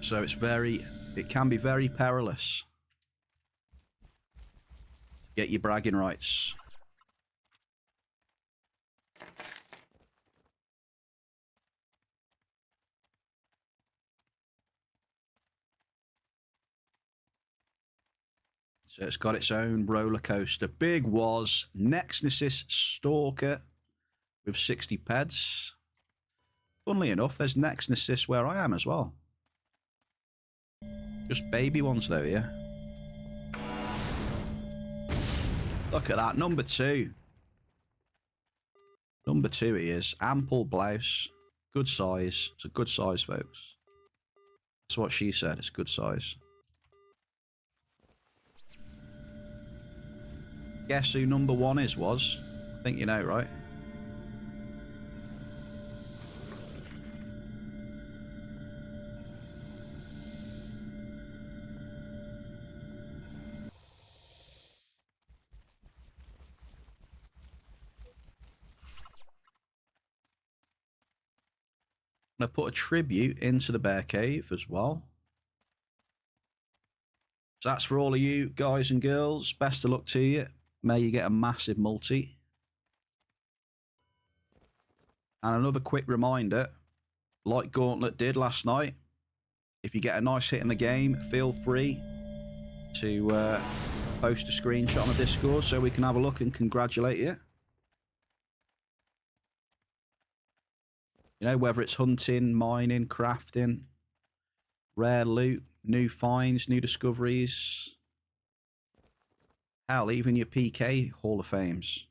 So it can be very perilous to get your bragging rights. So it's got its own roller coaster. Big was Nexnesis Stalker with 60 peds. Funnily enough, there's Nexnesis where I am as well. Just baby ones though, yeah. Look at that, #2. #2 he is. Ample blouse. Good size. It's a good size, folks. That's what she said, it's good size. Guess who #1 was? I think you know, right? I'm going to put a tribute into the Bear Cave as well. So that's for all of you guys and girls. Best of luck to you. May you get a massive multi. And another quick reminder, like Gauntlet did last night, if you get a nice hit in the game, feel free to post a screenshot on the Discord so we can have a look and congratulate you. You know, whether it's hunting, mining, crafting, rare loot, new finds, new discoveries. Hell, even your PK Hall of Fames.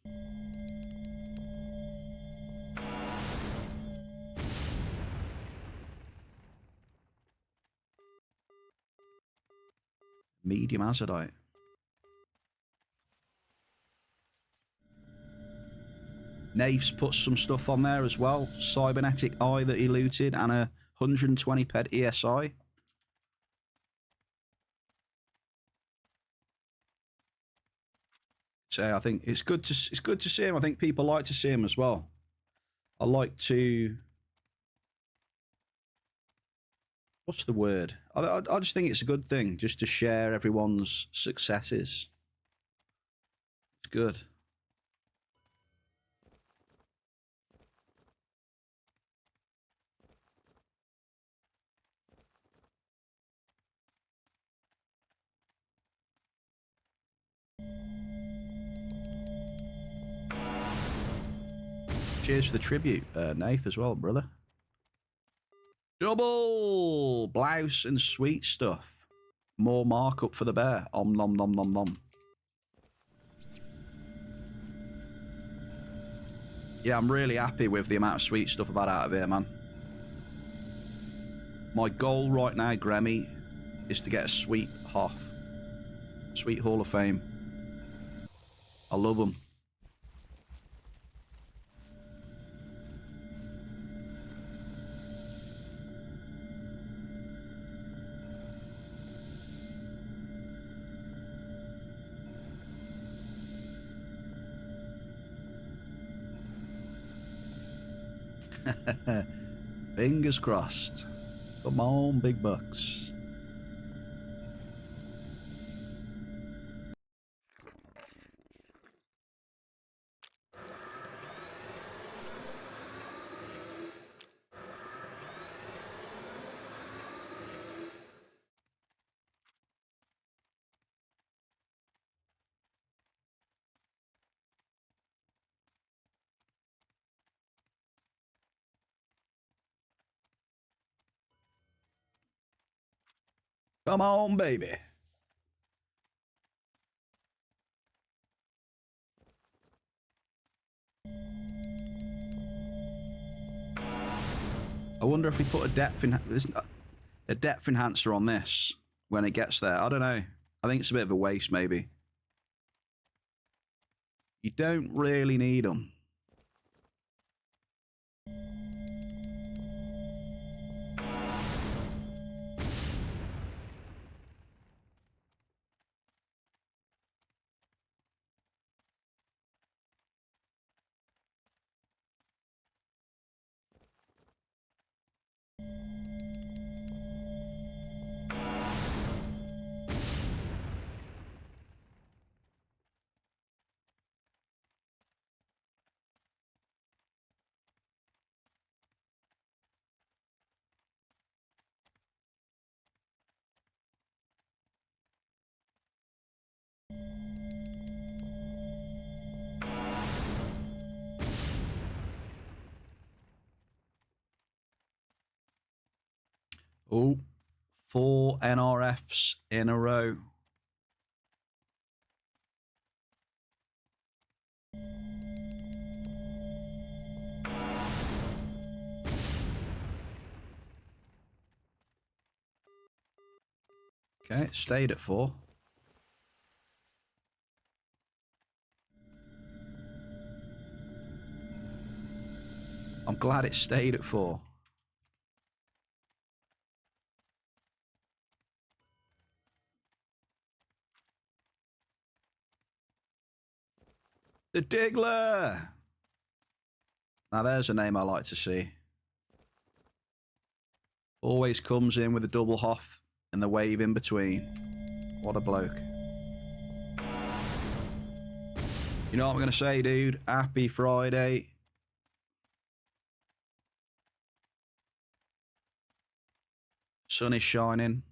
Medium azurite. Nave's put some stuff on there as well. Cybernetic Eye that he looted and a 120 ped ESI. So I think it's good to see him. I think people like to see him as well. I like to. What's the word? I just think it's a good thing just to share everyone's successes. It's good. Cheers for the tribute, Nath, as well, brother. Double blouse and sweet stuff. More markup for the bear. Om nom nom nom nom. Yeah, I'm really happy with the amount of sweet stuff I've had out of here, man. My goal right now, Grammy, is to get a sweet half. Sweet Hall of Fame. I love them. Fingers crossed. Come on, big bucks. Come on, baby. I wonder if we put a depth enhancer on this when it gets there. I don't know. I think it's a bit of a waste, maybe. You don't really need them. Oh, 4 NRFs in a row. Okay, it stayed at 4. I'm glad it stayed at 4. The Diggler! Now there's a name I like to see. Always comes in with a double hoff and the wave in between. What a bloke. You know what I'm going to say, dude? Happy Friday. Sun is shining.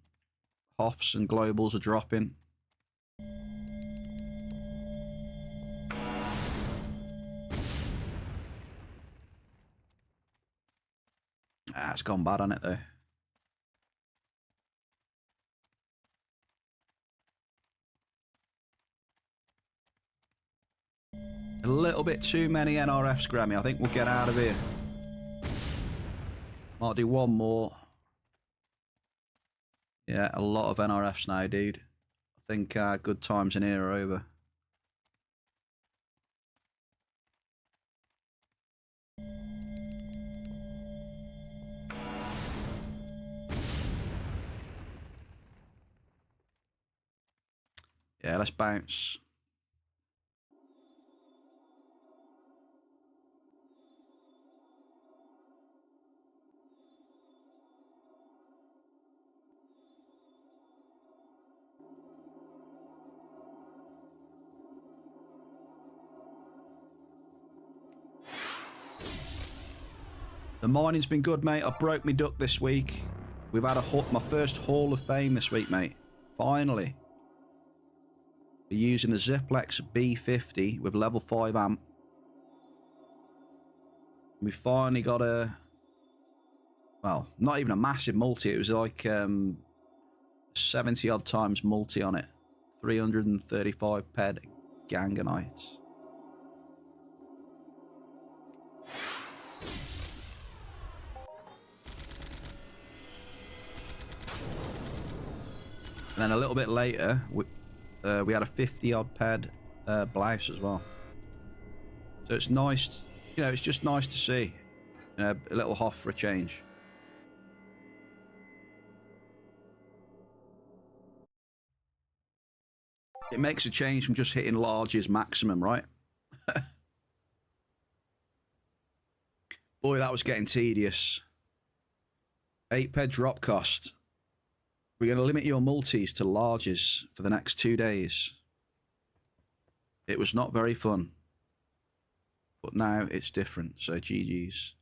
Hoffs and globals are dropping. Ah, it's gone bad on it though. A little bit too many NRFs, Grammy. I think we'll get out of here. Might do one more. Yeah, a lot of NRFs now, dude. I think good times in here are over. Yeah, let's bounce. The mining's been good, mate. I broke my duck this week. We've had my first Hall of Fame this week, mate. Finally. We're using the ZIPLEX B50 with level 5 amp. We finally got a... Well, not even a massive multi. It was like 70 odd times multi on it. 335 ped Ganganites. And then a little bit later, we had a 50-odd ped blouse as well. So it's nice, you know, it's just nice to see, you know, a little hoff for a change. It makes a change from just hitting larges maximum, right? Boy, that was getting tedious. 8 drop cost. We're going to limit your multis to larges for the next 2 days. It was not very fun. But now it's different, so GG's.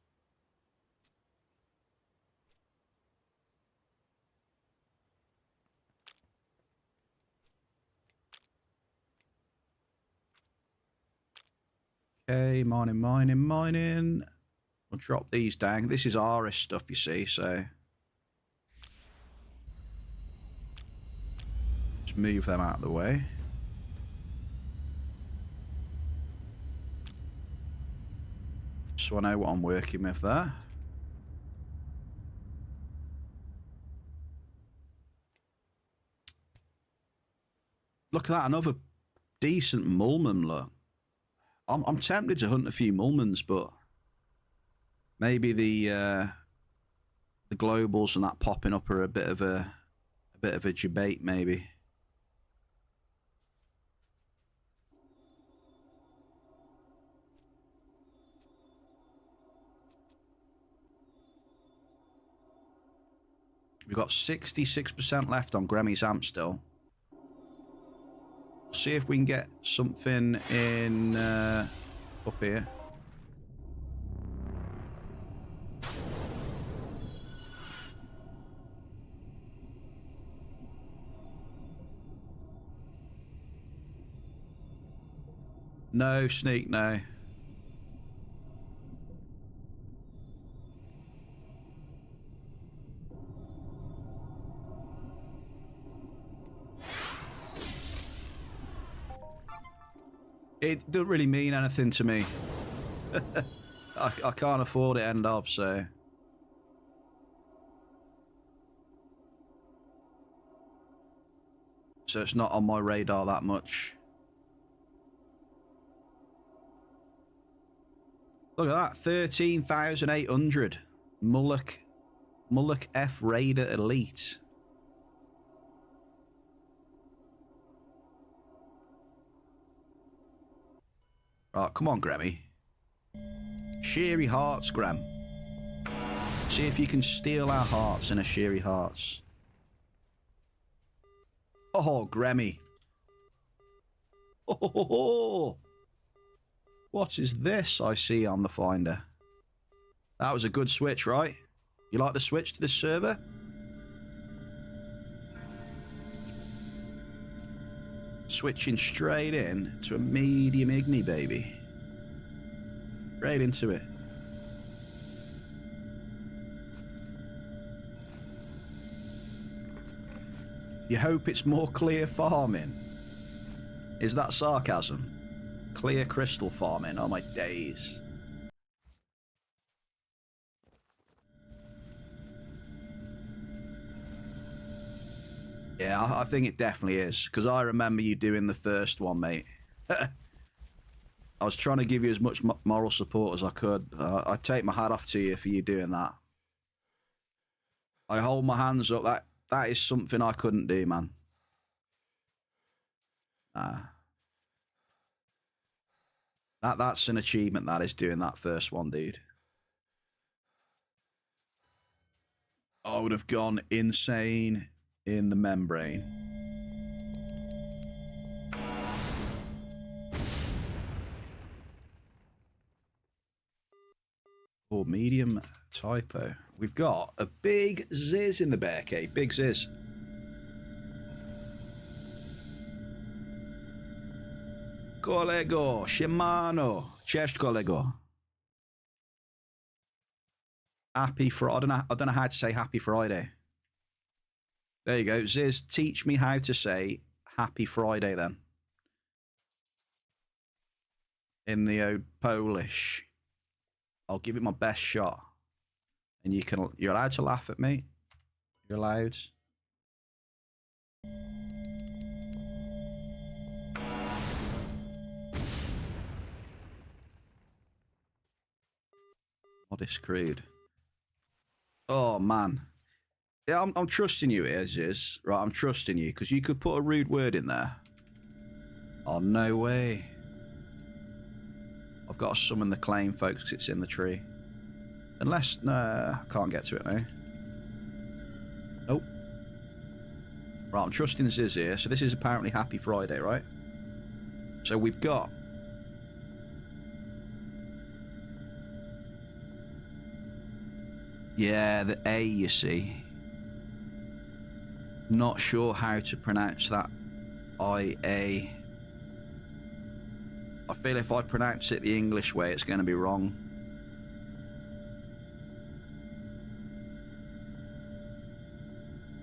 Okay, mining. We'll drop these down. This is ARIS stuff, you see, so... Just move them out of the way. So I know what I'm working with there. Look at that, another decent Mulman look. I'm tempted to hunt a few Mulmans, but maybe the globals and that popping up are a bit of a debate, maybe. We've got 66% left on Gremmy's amp still. See if we can get something in up here. No, sneak, no. It doesn't really mean anything to me. I can't afford it end of, so... So it's not on my radar that much. Look at that, 13,800. Mullock F Raider Elite. Right, come on, Grammy. Sheery Hearts, Gram. See if you can steal our hearts in a Sheery Hearts. Oh, Grammy. Oh, what is this I see on the Finder? That was a good switch, right? You like the switch to this server? Switching straight in to a medium igni, baby. Straight into it. You hope it's more clear farming? Is that sarcasm? Clear crystal farming? Oh my days. Yeah, I think it definitely is, because I remember you doing the first one, mate. I was trying to give you as much moral support as I could. I take my hat off to you for you doing that. I hold my hands up. That is something I couldn't do, man. That's an achievement, that is, doing that first one, dude. I would have gone insane in the membrane. Or medium typo. We've got a big Ziz in the bear cave. Big Ziz. Kolego, Shimano. Cześć, kolego. Happy Friday. I don't know how to say Happy Friday. There you go. Ziz, teach me how to say Happy Friday then. In the old Polish. I'll give it my best shot. And you're allowed to laugh at me. You're allowed. Modest crude. Oh, man. Yeah, I'm trusting you here, Ziz. Right, I'm trusting you, because you could put a rude word in there. Oh, no way. I've got to summon the claim, folks, because it's in the tree. Unless... Nah, I can't get to it now. Nope. Right, I'm trusting Ziz here. So this is apparently Happy Friday, right? So we've got... Yeah, the A, you see. Not sure how to pronounce that IA. I feel if I pronounce it the English way, it's going to be wrong.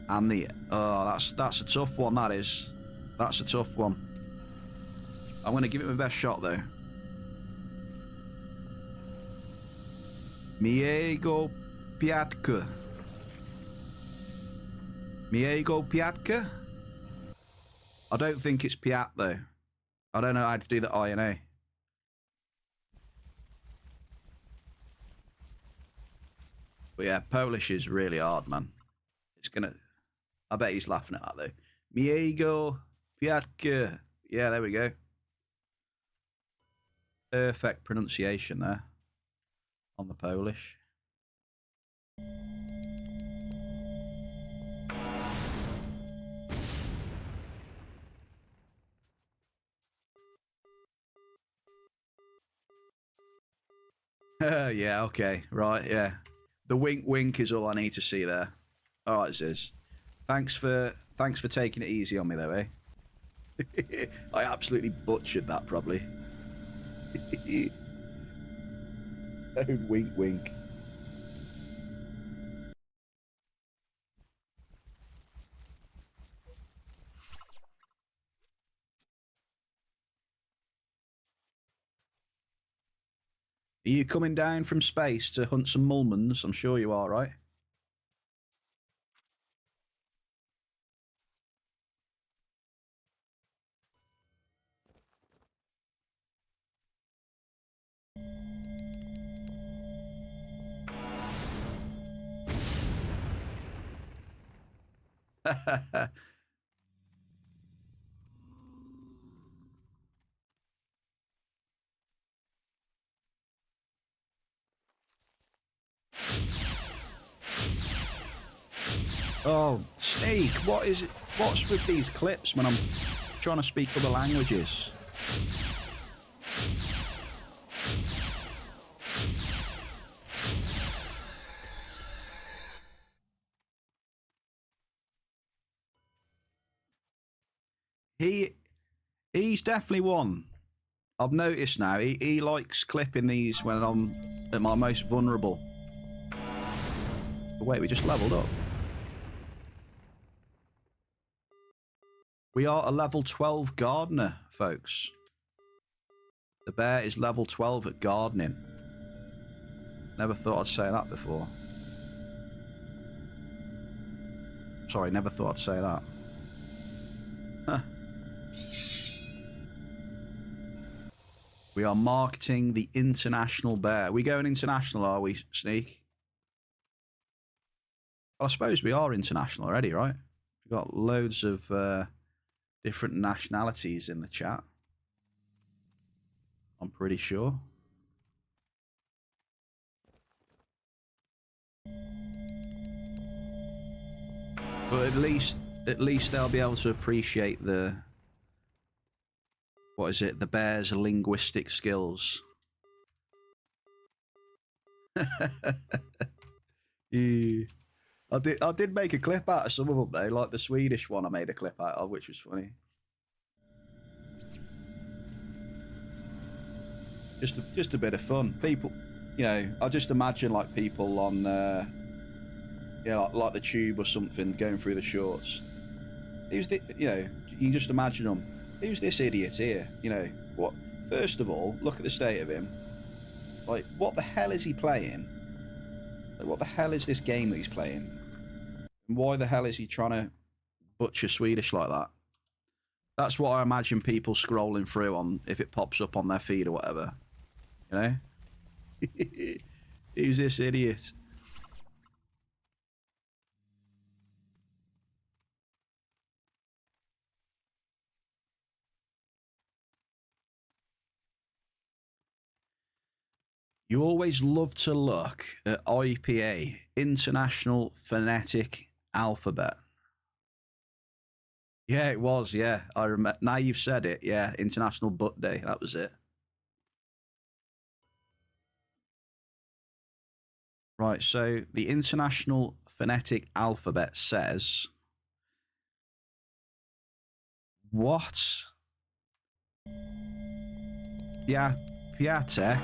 And the... Oh, that's a tough one, that is. That's a tough one. I'm going to give it my best shot, though. Miego Piatka. Miego Piatka? I don't think it's Piat, though. I don't know how to do the I and A. But yeah, Polish is really hard, man. It's gonna... I bet he's laughing at that, though. Miego Piatka. Yeah, there we go. Perfect pronunciation there. On the Polish. Yeah, okay, right, yeah. The wink wink is all I need to see there. All right, Ziz. Thanks for taking it easy on me, though, eh? I absolutely butchered that, probably. Oh, wink wink. Are you coming down from space to hunt some mulmans? I'm sure you are, right? Oh, Snake, what is it? What's with these clips when I'm trying to speak other languages? He's definitely one. I've noticed now. He likes clipping these when I'm at my most vulnerable. But wait, we just leveled up. We are a level 12 gardener, folks. The bear is level 12 at gardening. Never thought I'd say that before. Sorry, never thought I'd say that. Huh. We are marketing the international bear. Are we going international, are we, Sneak? Well, I suppose we are international already, right? We've got loads of different nationalities in the chat. I'm pretty sure. But at least they'll be able to appreciate the... What is it? The bear's linguistic skills. Yeah. I did make a clip out of some of them though, like the Swedish one I made a clip out of, which was funny. Just a bit of fun. People, you know, I just imagine like people on, like the tube or something going through the shorts. Who's the, you know, you can just imagine them. Who's this idiot here? You know, what? First of all, look at the state of him. Like, what the hell is he playing? Like, what the hell is this game that he's playing? And why the hell is he trying to butcher Swedish like that? That's what I imagine people scrolling through on, if it pops up on their feed or whatever. You know? Who's this idiot? You always love to look at IPA, International Phonetic Alphabet. Yeah, it was. Yeah, I remember. Now you've said it. Yeah, International Butt Day. That was it. Right. So the International Phonetic Alphabet says what? Yeah, Piatek.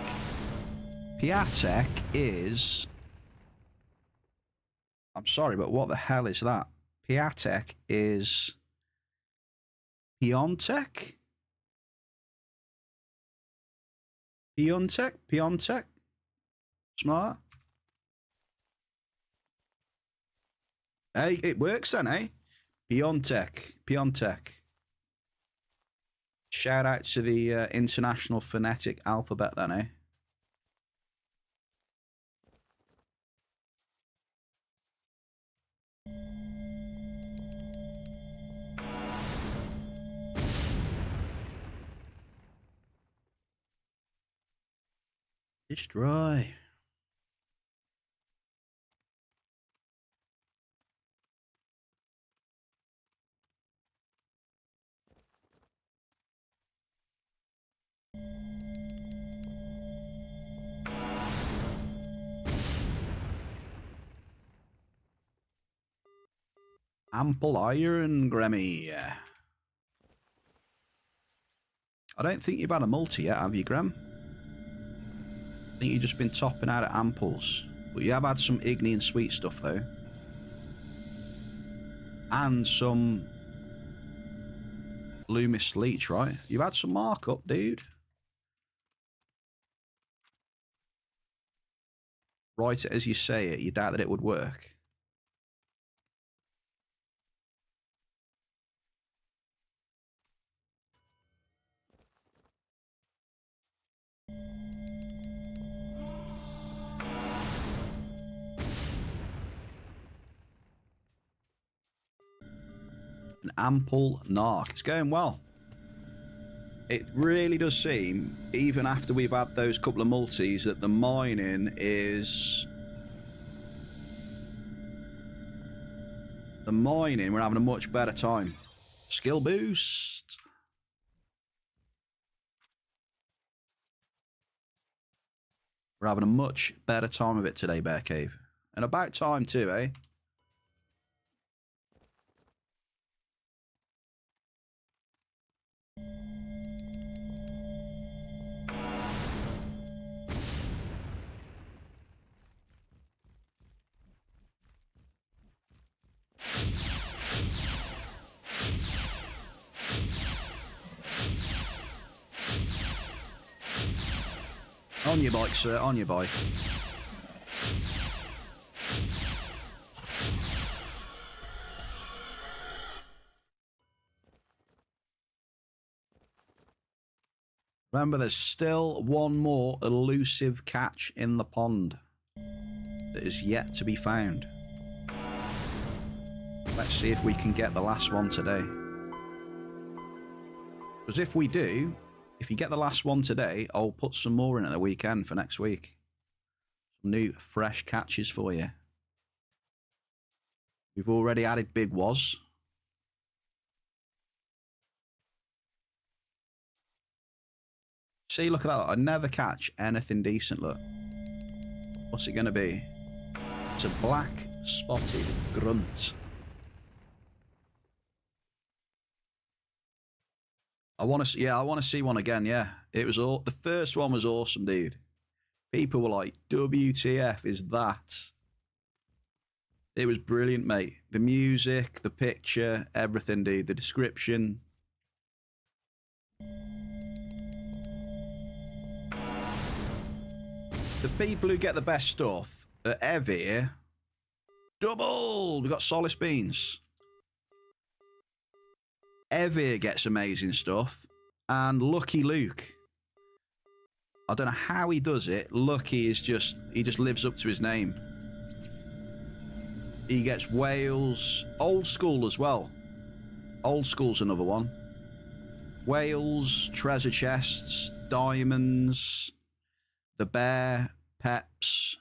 Piatek is. I'm sorry, but what the hell is that? Piatek is Piontek? Piontek? Smart. Hey, it works then, eh? Piontek. Shout out to the International Phonetic Alphabet then, eh? Destroy. Ample iron, Grammy. I don't think you've had a multi yet, have you, Graham? I think you've just been topping out at amples. But you have had some Igni and sweet stuff, though. And some Loomis Leech, right? You've had some markup, dude. Write it as you say it. You doubt that it would work. An ample narc. It's going well. It really does seem, even after we've had those couple of multis, that the mining is... The mining, we're having a much better time. Skill boost. We're having a much better time of it today, Bear Cave. And about time too, eh? On your bike, sir, on your bike. Remember, there's still one more elusive catch in the pond that is yet to be found. Let's see if we can get the last one today. Because if we do, if you get the last one today, I'll put some more in at the weekend for next week. Some new, fresh catches for you. We've already added Big Was. See, look at that. I never catch anything decent, look. What's it going to be? It's a black spotted grunt. I want to, yeah, I want to see one again. Yeah, it was all. The first one was awesome, dude. People were like, "WTF is that?" It was brilliant, mate. The music, the picture, everything, dude. The description. The people who get the best stuff are Evir. Double. We got Solace Beans. Evir gets amazing stuff, and Lucky Luke. I don't know how he does it. Lucky is just, he just lives up to his name. He gets whales, old school as well. Old school's another one. Whales, treasure chests, diamonds, the bear, peps.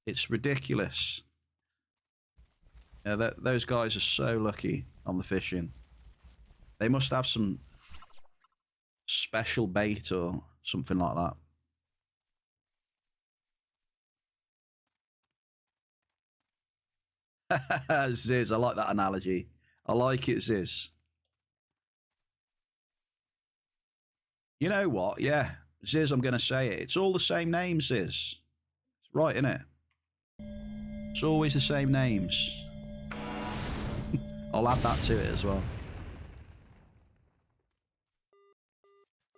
It's ridiculous. Yeah, those guys are so lucky on the fishing. They must have some special bait or something like that. Ziz, I like that analogy. I like it, Ziz. You know what? Yeah, Ziz, I'm going to say it. It's all the same names, Ziz. It's right, isn't it? It's always the same names. I'll add that to it as well.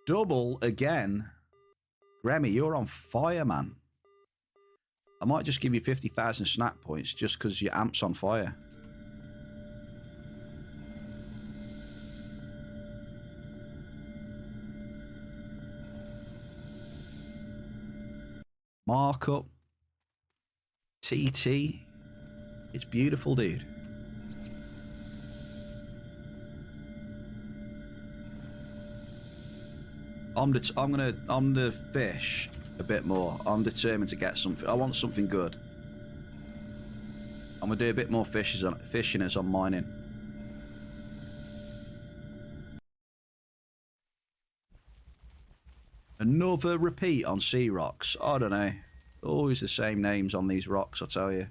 Double again. Remy, you're on fire, man. I might just give you 50,000 snap points just because your amp's on fire. MARKUP. TT. It's beautiful, dude. I'm gonna fish a bit more. I'm determined to get something. I want something good. I'm gonna do a bit more fishing as I'm mining. Another repeat on sea rocks. I don't know. Always the same names on these rocks, I tell you.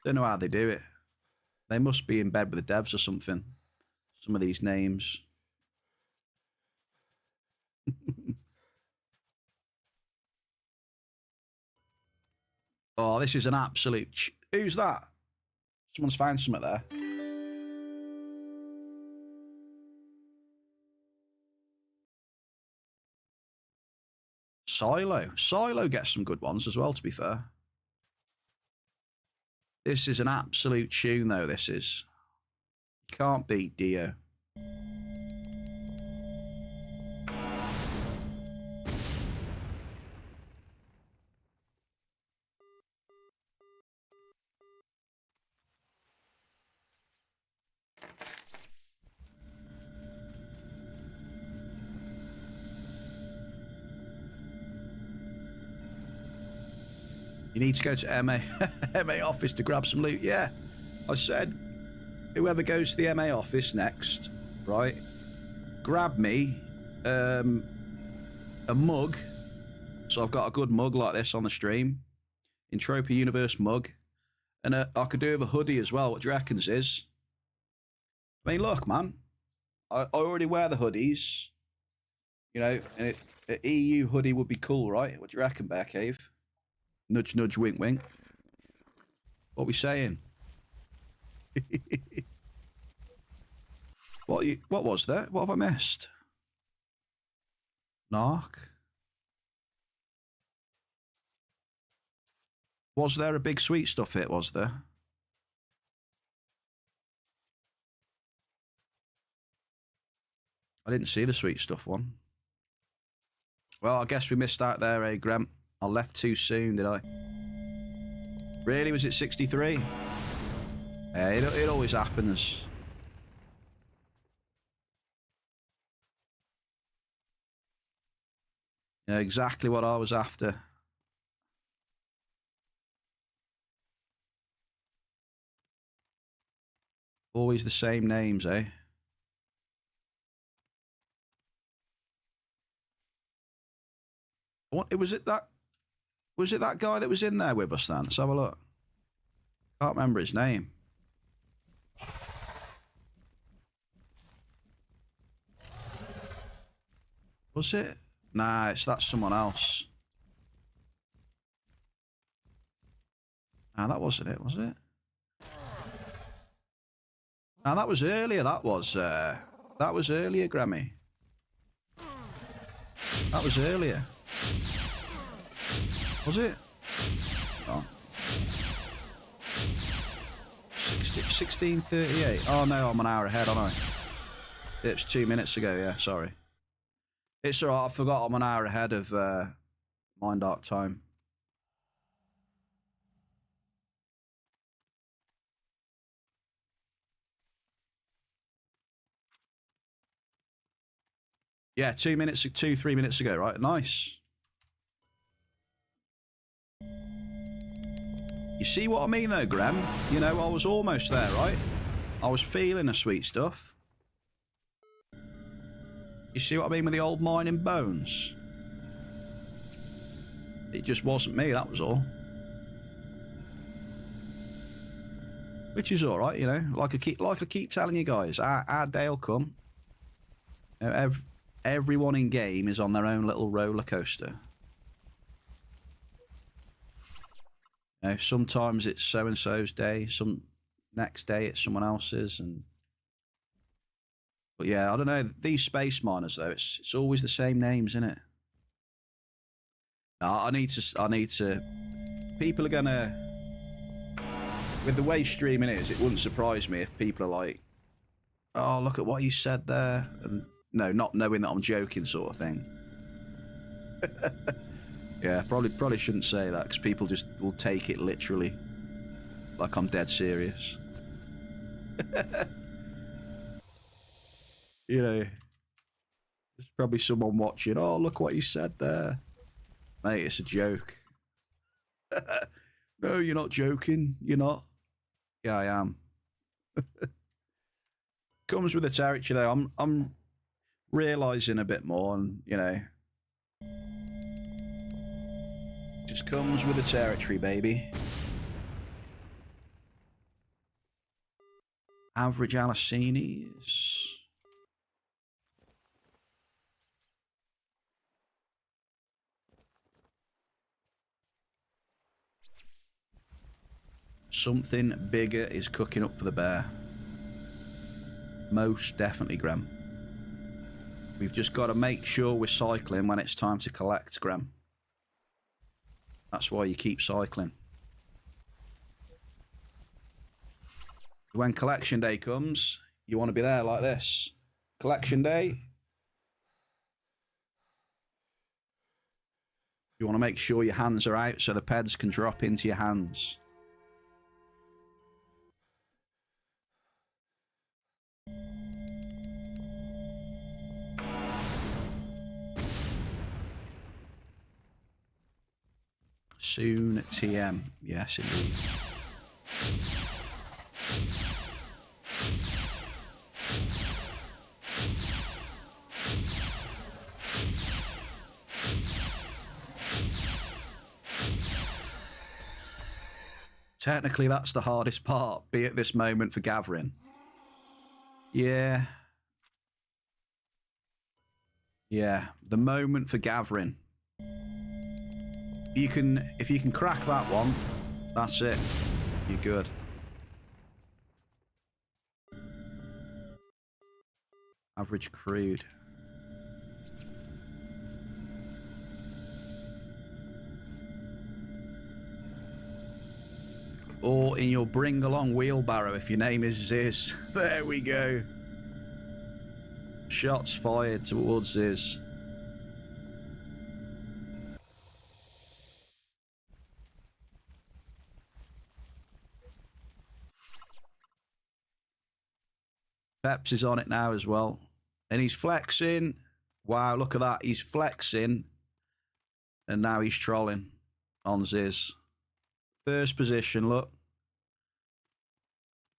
Don't know how they do it. They must be in bed with the devs or something. Some of these names. Oh, this is an absolute... Who's that? Someone's found something there. Silo. Silo gets some good ones as well, to be fair. This is an absolute tune, though, this is. Can't beat Dio. You need to go to MA office to grab some loot. Yeah, I said, whoever goes to the MA office next, right, grab me a mug. So I've got a good mug like this on the stream. Entropia Universe mug. And I could do with a hoodie as well. What do you reckon, Ziz? I mean, look, man. I already wear the hoodies. You know, and an EU hoodie would be cool, right? What do you reckon, Bear Cave? Nudge, nudge, wink, wink. What are we saying? What was that? What have I missed? Narc? Was there a big sweet stuff hit, was there? I didn't see the sweet stuff one. Well, I guess we missed out there, eh, Grant? I left too soon, did I? Really? Was it 63? Yeah, it always happens. Yeah, exactly what I was after. Always the same names, eh? Was it that guy that was in there with us then? Let's have a look. Can't remember his name. Was it? Nah, that's someone else. Nah, that wasn't it, was it? Nah, that was earlier. That was earlier, Grammy. That was earlier. Was it? Oh. 16:38. Oh no, I'm an hour ahead, aren't I? It was 2 minutes ago, yeah, sorry. It's all right. I forgot I'm an hour ahead of Mind Arc time. Yeah, 3 minutes ago, right? Nice. You see what I mean, though, Graham? You know, I was almost there, right? I was feeling the sweet stuff. You see what I mean with the old mining bones? It just wasn't me, that was all. Which is all right, you know. Like I keep telling you guys, our day will come. You know, everyone in game is on their own little roller coaster. You know, sometimes it's so and so's day. Some next day it's someone else's, but yeah, I don't know. These space miners though, it's always the same names, isn't it? No, I need to. People are gonna. With the way streaming is, it wouldn't surprise me if people are like, "Oh, look at what you said there," and no, not knowing that I'm joking, sort of thing. Yeah, probably shouldn't say that because people just will take it literally, like I'm dead serious. You know, there's probably someone watching. Oh, look what you said there, mate. It's a joke. No, you're not joking. You're not. Yeah, I am. Comes with the territory, though. I'm realizing a bit more, and you know, just comes with the territory, baby. Average Alicinis. Something bigger is cooking up for the bear. Most definitely, Graham. We've just got to make sure we're cycling when it's time to collect, Graham. That's why you keep cycling. When collection day comes, you want to be there like this. Collection day. You want to make sure your hands are out so the peds can drop into your hands. Soon TM. Yes, indeed. Technically, that's the hardest part, be at this moment for gathering. Yeah. Yeah, the moment for gathering. If you can crack that one, that's it. You're good. Average crude. Or in your bring along wheelbarrow if your name is Ziz. There we go. Shots fired towards Ziz. Peps is on it now as well. And he's flexing. Wow, look at that. He's flexing. And now he's trolling on Ziz. First position, look.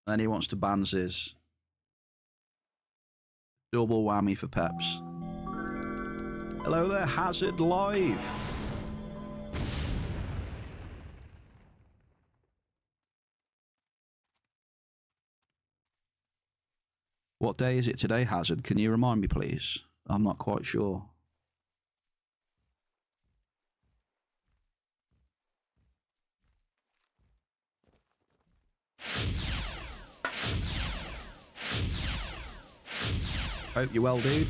And he wants to ban Ziz. Double whammy for Peps. Hello there, Hazard Live. What day is it today, Hazard? Can you remind me, please? I'm not quite sure. Hope you're well, dude.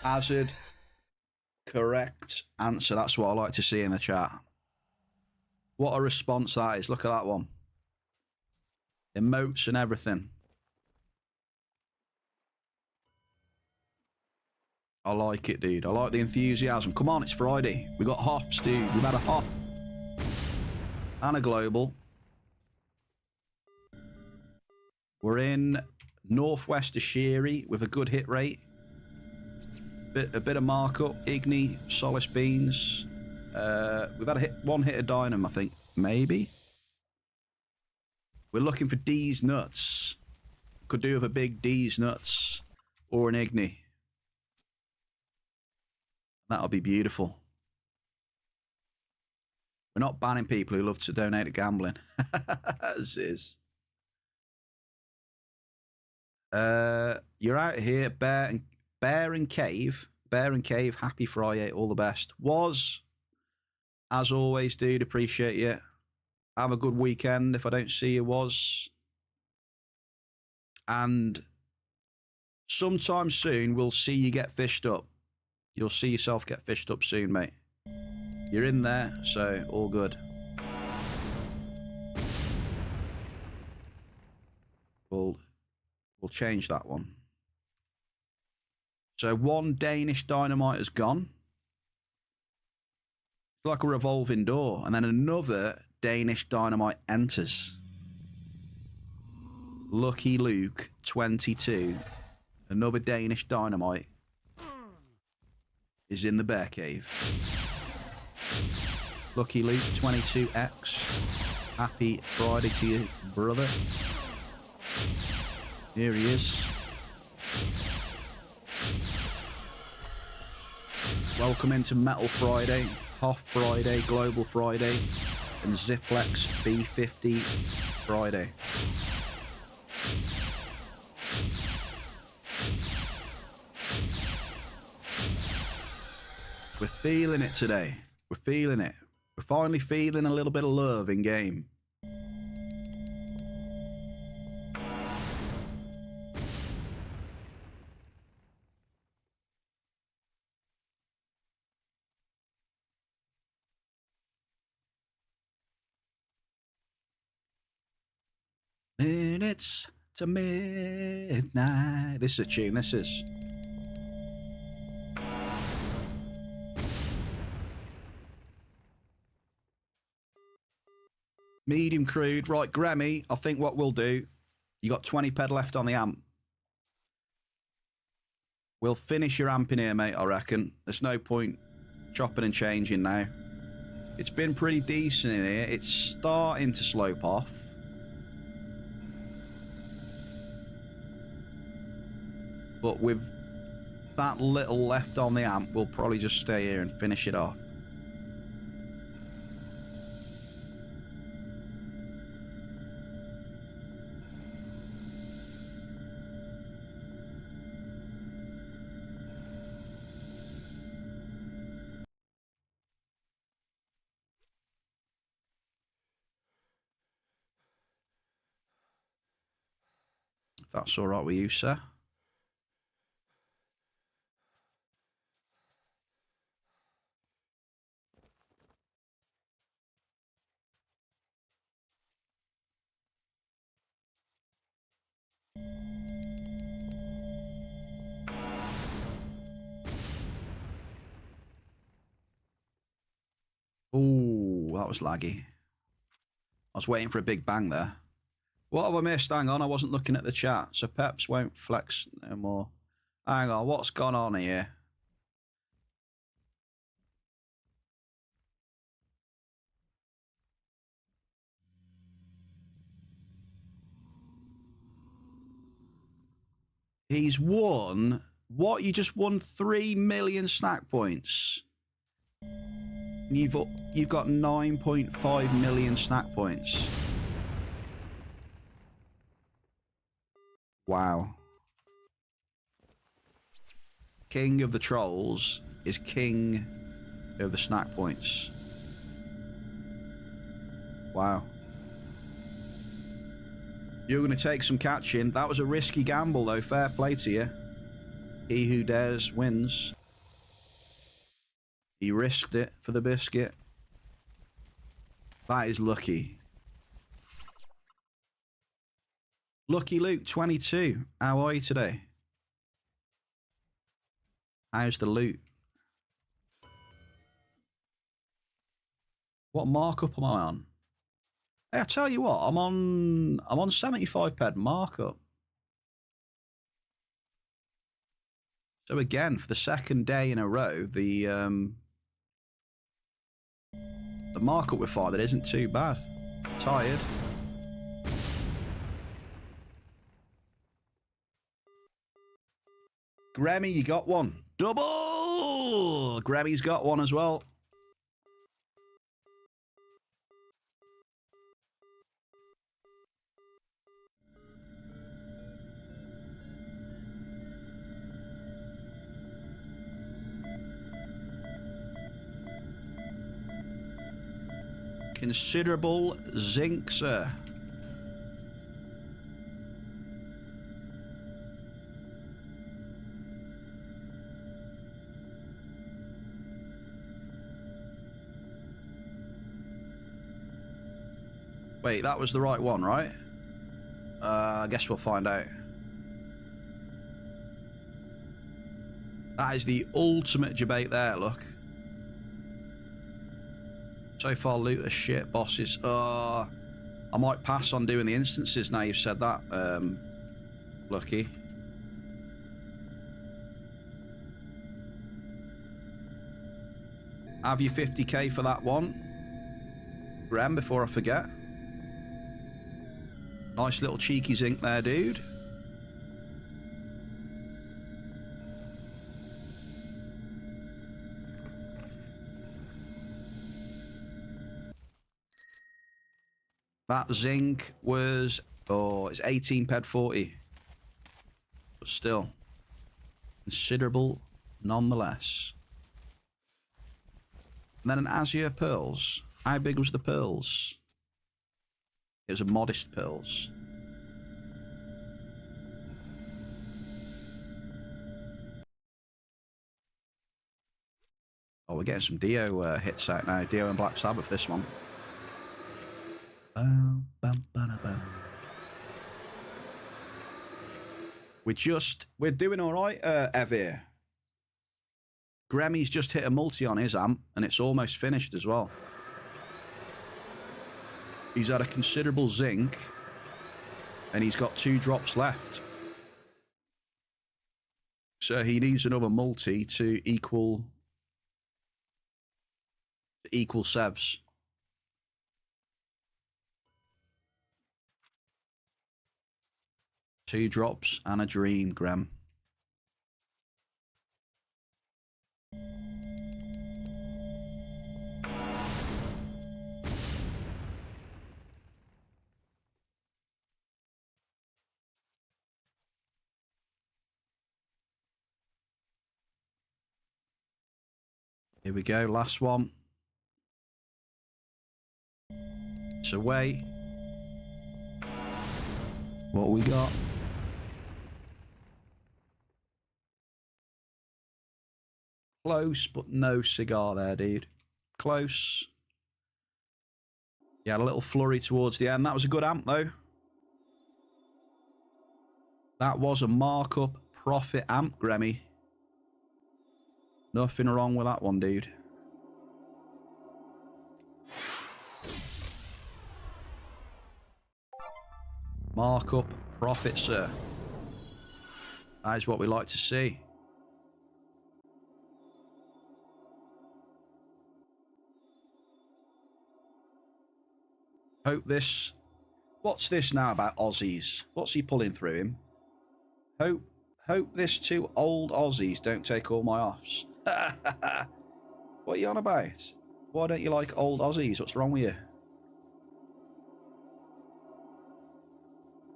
Hazard. Correct answer. That's what I like to see in the chat. What a response that is. Look at that one. Emotes and everything. I like it, dude. I like the enthusiasm. Come on, it's Friday. We got hops, dude. We've had a hop. And a global. We're in Northwest Ashiri with a good hit rate. A bit of markup. Igni, Solace Beans. We've had one hit of Dynam, I think. Maybe. We're looking for D's nuts. Could do with a big D's nuts. Or an Igni. That'll be beautiful. We're not banning people who love to donate to gambling. As is. You're out here, Bear and Cave. Bear and Cave, happy Friday, all the best. As always, dude, appreciate you. Have a good weekend if I don't see you, And sometime soon, we'll see you get fished up. You'll see yourself get fished up soon, mate. You're in there, so all good. We'll change that one. So one Danish dynamite has gone. It's like a revolving door. And then another Danish dynamite enters. Lucky Luke, 22. Another Danish dynamite is in the bear cave. Lucky Luke, 22X. Happy Friday to you, brother. Here he is. Welcome into Metal Friday, Hoff Friday, Global Friday, and ZIPLEX B50 Friday. We're feeling it today. We're feeling it. We're finally feeling a little bit of love in game. Minutes to midnight. This is a tune, this is. Medium crude. Right, Grammy, I think what we'll do, you got 20 ped left on the amp. We'll finish your amp in here, mate, I reckon. There's no point chopping and changing now. It's been pretty decent in here. It's starting to slope off. But with that little left on the amp, we'll probably just stay here and finish it off. If that's all right with you, sir. Oh, that was laggy. I was waiting for a big bang there. What have I missed? Hang on, I wasn't looking at the chat. So Peps won't flex no more. Hang on, what's gone on here? He's won... What? You just won 3 million snack points. You've got 9.5 million snack points. Wow. King of the trolls is king of the snack points. Wow. You're going to take some catching. That was a risky gamble, though. Fair play to you. He who dares wins. He risked it for the biscuit. That is lucky. Lucky Luke 22. How are you today? How's the loot? What markup am I on? Hey, I tell you what, I'm on 75 ped markup. So again, for the second day in a row, the markup we're finding isn't too bad. Tired. Grammy, you got one. Double! Grammy's got one as well. Considerable zinc, sir. Wait, that was the right one, right? I guess we'll find out. That is the ultimate debate there, look. So far, loot as shit, bosses. I might pass on doing the instances now you've said that, Lucky. Have you 50k for that one, Graham, before I forget? Nice little cheeky zinc there, dude. That zinc was, it's 18 ped 40. But still, considerable nonetheless. And then an azure pearls. How big was the pearls? It was a modest pearls. Oh, we're getting some Dio hits out now. Dio and Black Sabbath, this one. We're doing all right, Evir. Grammy's just hit a multi on his amp, and it's almost finished as well. He's had a considerable zinc, and he's got 2 drops left. So he needs another multi to equal Sevs. Two drops and a dream, Graham. Here we go, last one. It's away. What we got? Close, but no cigar there, dude. Close. Yeah, a little flurry towards the end. That was a good amp, though. That was a markup profit amp, Grammy. Nothing wrong with that one, dude. Markup profit, sir. That is what we like to see. Hope this... What's this now about Aussies? What's he pulling through him? Hope this 2 old Aussies don't take all my offs. What are you on about? Why don't you like old Aussies? What's wrong with you?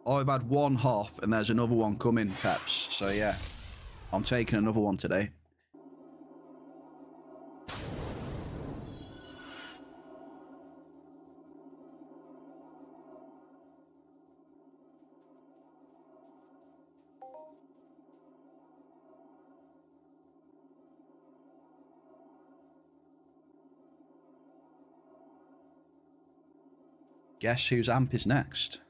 I've had 1 half and there's another one coming, Peps. So yeah, I'm taking another one today. Guess whose amp is next?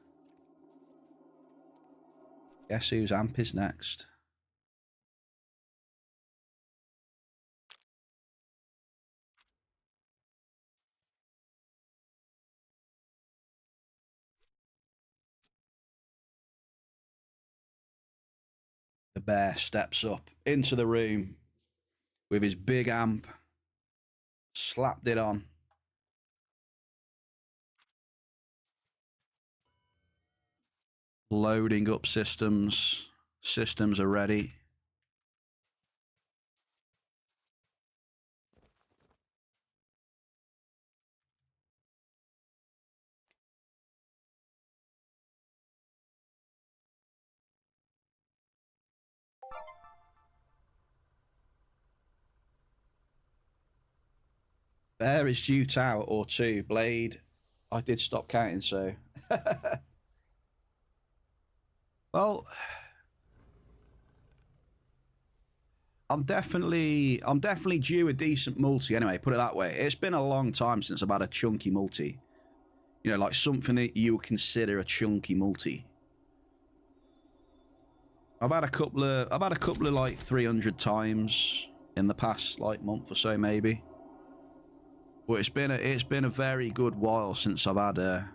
Guess whose amp is next? The bear steps up into the room with his big amp, slapped it on. Loading up systems. Systems are ready. Bear is due tower or two. Blade, I did stop counting, so. Well, I'm definitely due a decent multi anyway, put it that way. It's been a long time since I've had a chunky multi. You know, like something that you would consider a chunky multi. I've had a couple of like 300 times in the past like month or so maybe. But it's been a very good while since I've had a,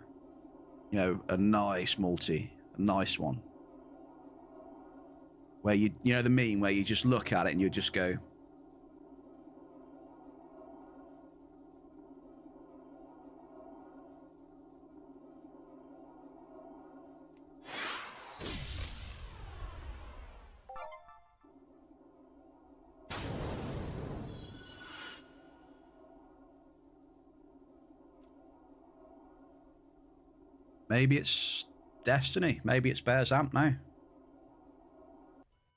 you know, a nice multi, a nice one. Where you know the meme where you just look at it and you just go. Maybe it's destiny. Maybe it's Bear's amp now.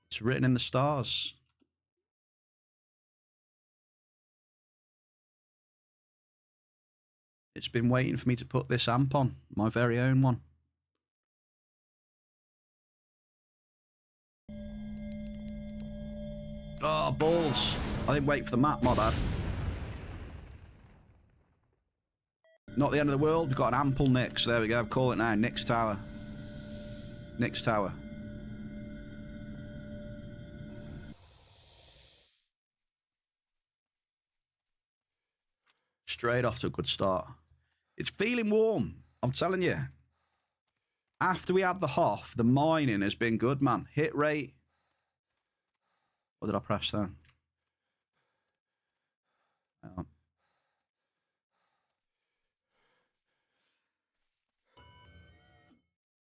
It's written in the stars. It's been waiting for me to put this amp on, my very own one. Oh, balls. I didn't wait for the map, my bad. Not the end of the world. We've got an ample Nix. There we go. Call it now. Nix Tower. Nix Tower. Straight off to a good start. It's feeling warm. I'm telling you. After we had the Hoff, the mining has been good, man. Hit rate. What did I press then? Hang on.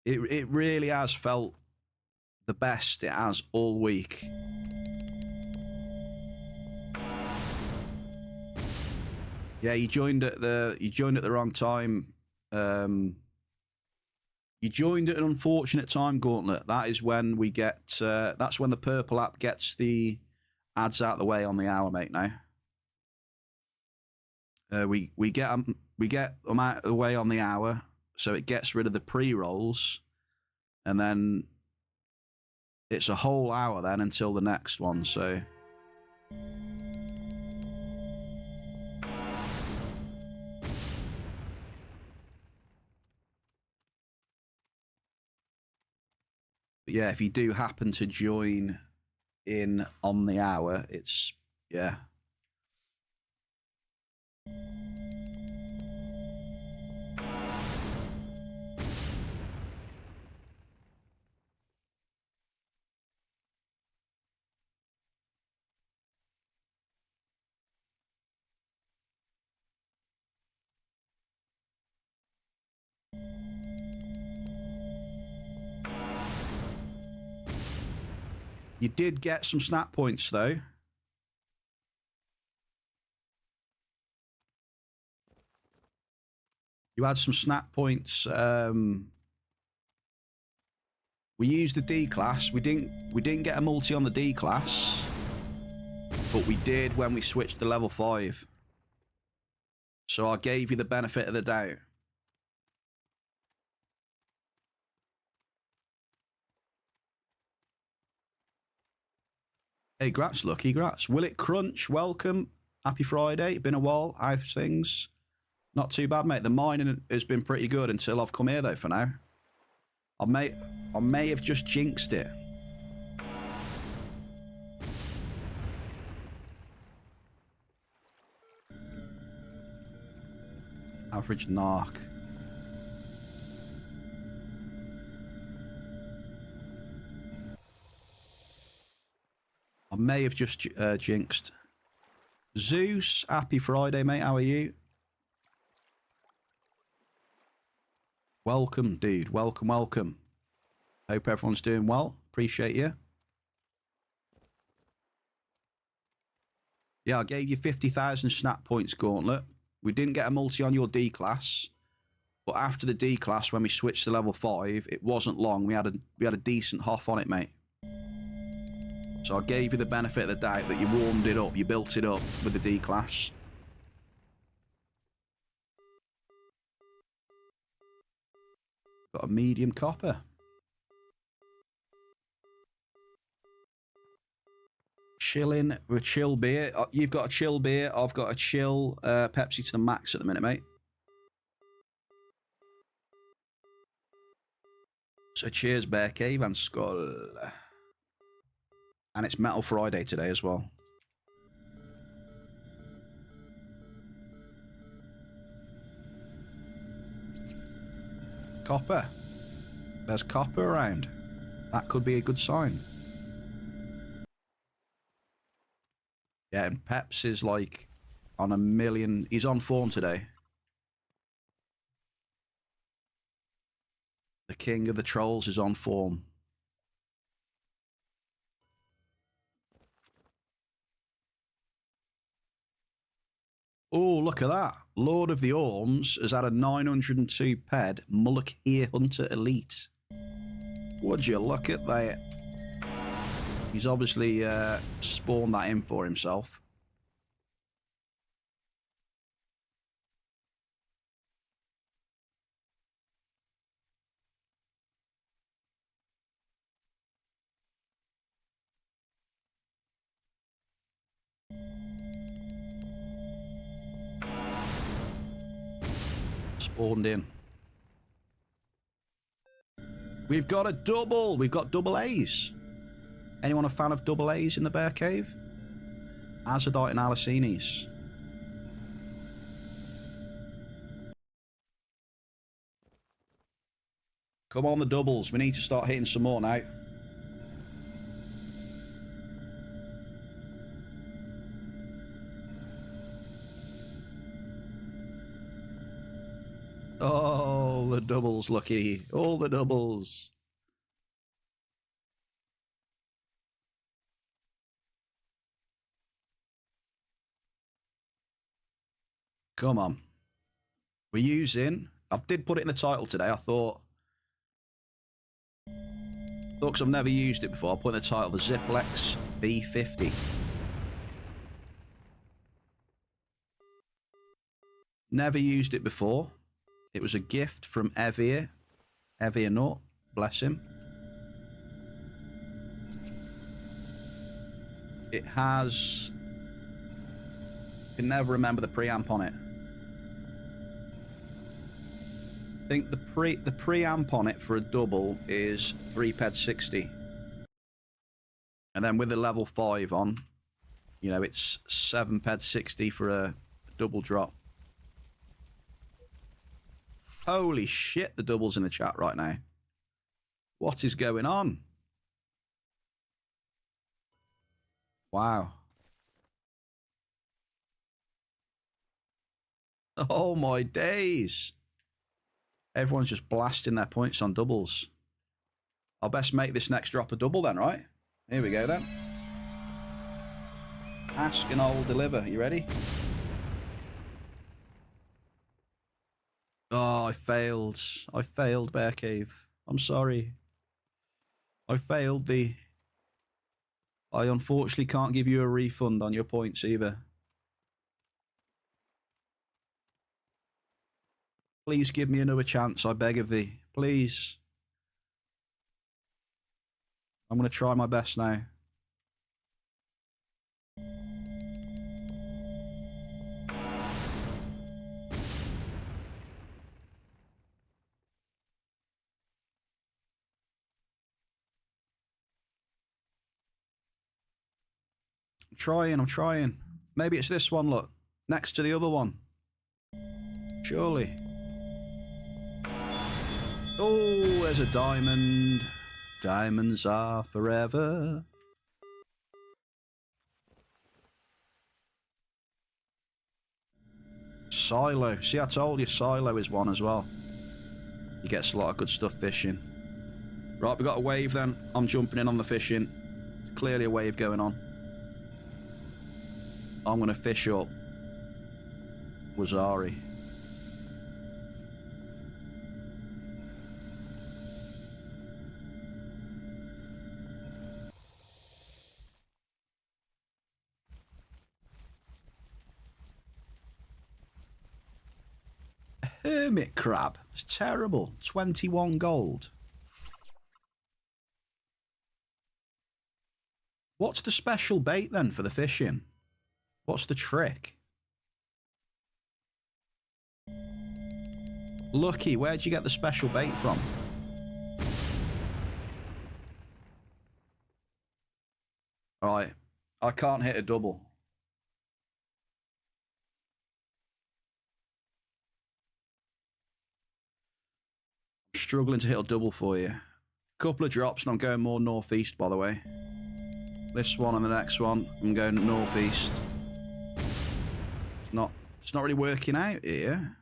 It really has felt the best it has all week. Yeah, you joined at the wrong time. You joined at an unfortunate time, Gauntlet. That is when we get. That's when the purple app gets the ads out the way on the hour, mate. Now. We get them out of the way on the hour, so it gets rid of the pre-rolls, and then it's a whole hour then until the next one. So. But yeah, if you do happen to join in on the hour, it's, yeah. You did get some snap points, though. You had some snap points. We used the D class. We didn't get a multi on the D class, but we did when we switched to level 5. So I gave you the benefit of the doubt. Hey, grats, Lucky, grats. Will it crunch? Welcome. Happy Friday. Been a while. How's things? Not too bad, mate. The mining has been pretty good until I've come here, though, for now. I may have just jinxed it. Average narc. I may have just jinxed. Zeus, happy Friday, mate. How are you? Welcome, dude. Welcome, welcome. Hope everyone's doing well. Appreciate you. Yeah, I gave you 50,000 snap points, Gauntlet. We didn't get a multi on your D class, but after the D class, when we switched to level 5, it wasn't long. We had a decent hoff on it, mate. So I gave you the benefit of the doubt that you warmed it up, you built it up with the D class. Got a medium copper. Chilling with chill beer. You've got a chill beer. I've got a chill Pepsi to the max at the minute, mate. So cheers, Bear Cave and Skull. And it's Metal Friday today as well. Copper. There's copper around. That could be a good sign. Yeah, and Peps is like on a million. He's on form today. The king of the trolls is on form. Oh, look at that. Lord of the Orms has had a 902 ped Mullock-Ear Hunter Elite. Would you look at that? He's obviously spawned that in for himself. Spawned in. We've got a double. We've got double A's. Anyone a fan of double A's in the Bear Cave? Azadite and Alicines. Come on, the doubles. We need to start hitting some more now. Oh, the doubles, Lucky. All the doubles. Come on. We're using... I did put it in the title today. I thought... because I've never used it before, I'll put in the title the ZIPLEX B50. Never used it before. It was a gift from Evir. Evir Nut. Bless him. It has... I can never remember the preamp on it. I think the preamp on it for a double is 3ped60. And then with the level 5 on, you know, it's 7ped60 for a double drop. Holy shit, the double's in the chat right now. What is going on? Wow. Oh my days. Everyone's just blasting their points on doubles. I'll best make this next drop a double then, right? Here we go then. Ask and I will deliver. You ready? Oh, I failed. I failed, Bear Cave. I'm sorry. I failed the... I unfortunately can't give you a refund on your points either. Please give me another chance, I beg of thee. Please. I'm going to try my best now. I'm trying. Maybe it's this one, look. Next to the other one. Surely. Oh, there's a diamond. Diamonds are forever. Silo. See, I told you Silo is one as well. He gets a lot of good stuff fishing. Right, we got a wave then. I'm jumping in on the fishing. There's clearly a wave going on. I'm going to fish up Wazari. Hermit crab. It's terrible. 21 gold. What's the special bait then for the fishing? What's the trick? Lucky, where'd you get the special bait from? Alright, I can't hit a double. I'm struggling to hit a double for you. Couple of drops and I'm going more northeast, by the way. This one and the next one, I'm going northeast. It's not really working out here.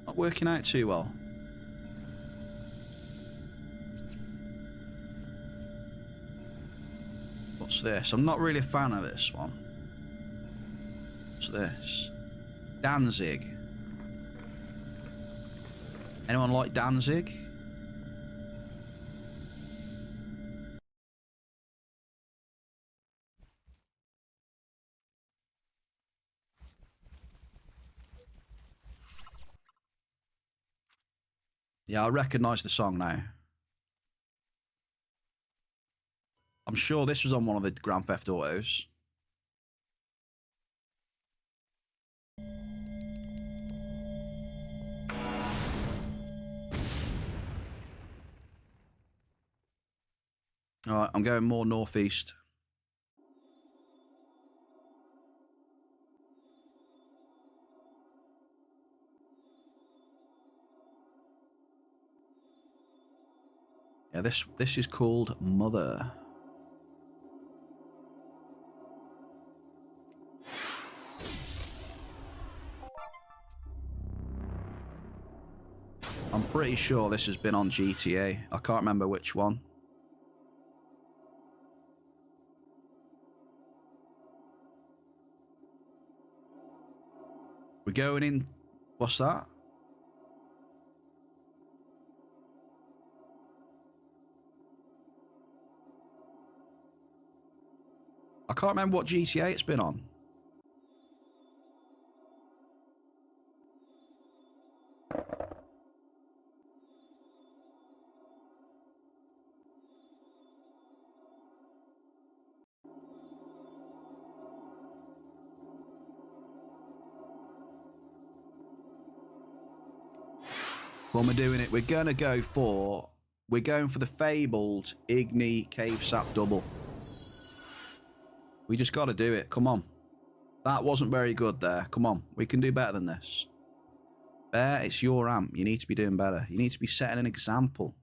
Not working out too well. What's this? I'm not really a fan of this one. What's this? Danzig. Anyone like Danzig? Yeah, I recognise the song now. I'm sure this was on one of the Grand Theft Autos. Alright, I'm going more northeast. Yeah, this is called Mother. I'm pretty sure this has been on GTA. I can't remember which one. We're going in... What's that? I can't remember what GTA it's been on. When we're doing it, we're going for the fabled Igni Cave Sap double. We just got to do it. Come on. That wasn't very good there. Come on. We can do better than this. Bear, it's your amp. You need to be doing better. You need to be setting an example.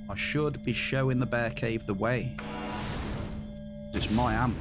I should be showing the bear cave the way. It's my amp.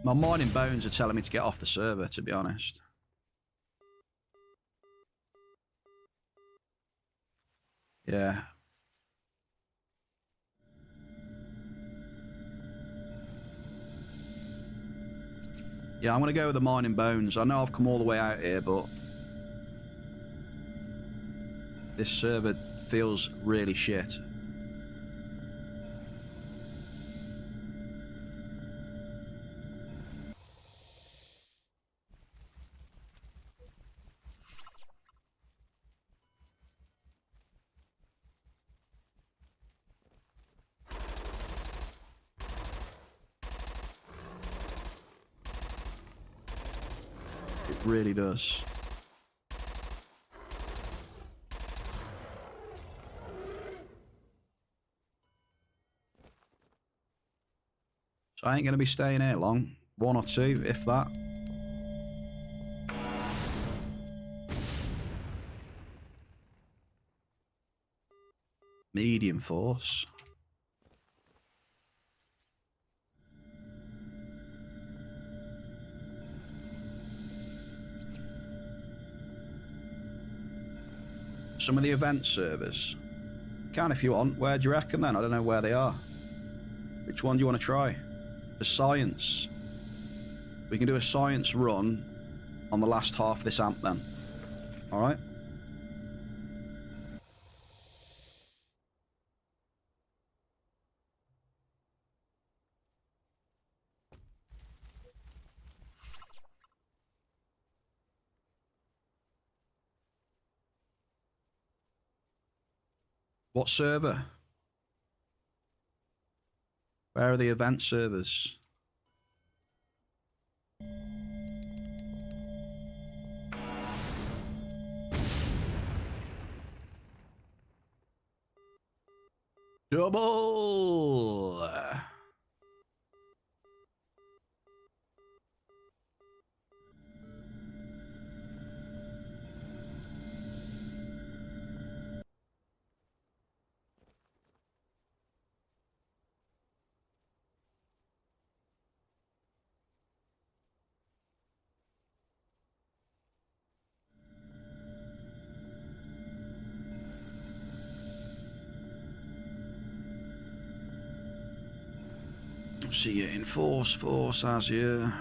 My mining bones are telling me to get off the server, to be honest. Yeah. Yeah, I'm going to go with the mining bones. I know I've come all the way out here, but this server feels really shit. It really does. So I ain't going to be staying here long. 1 or 2, if that. Medium force. Some of the event servers. Can if you want. Where do you reckon then? I don't know where they are. Which one do you want to try? For science. We can do a science run on the last half of this amp then. Alright? What server? Where are the event servers? Double! See you in force, as you.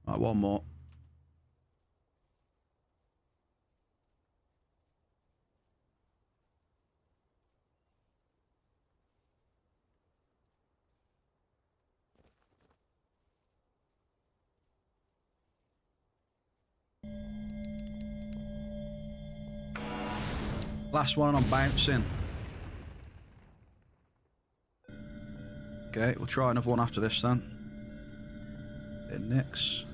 Right, one more. Last one, I'm bouncing. Okay, we'll try another one after this then. Hit Nix.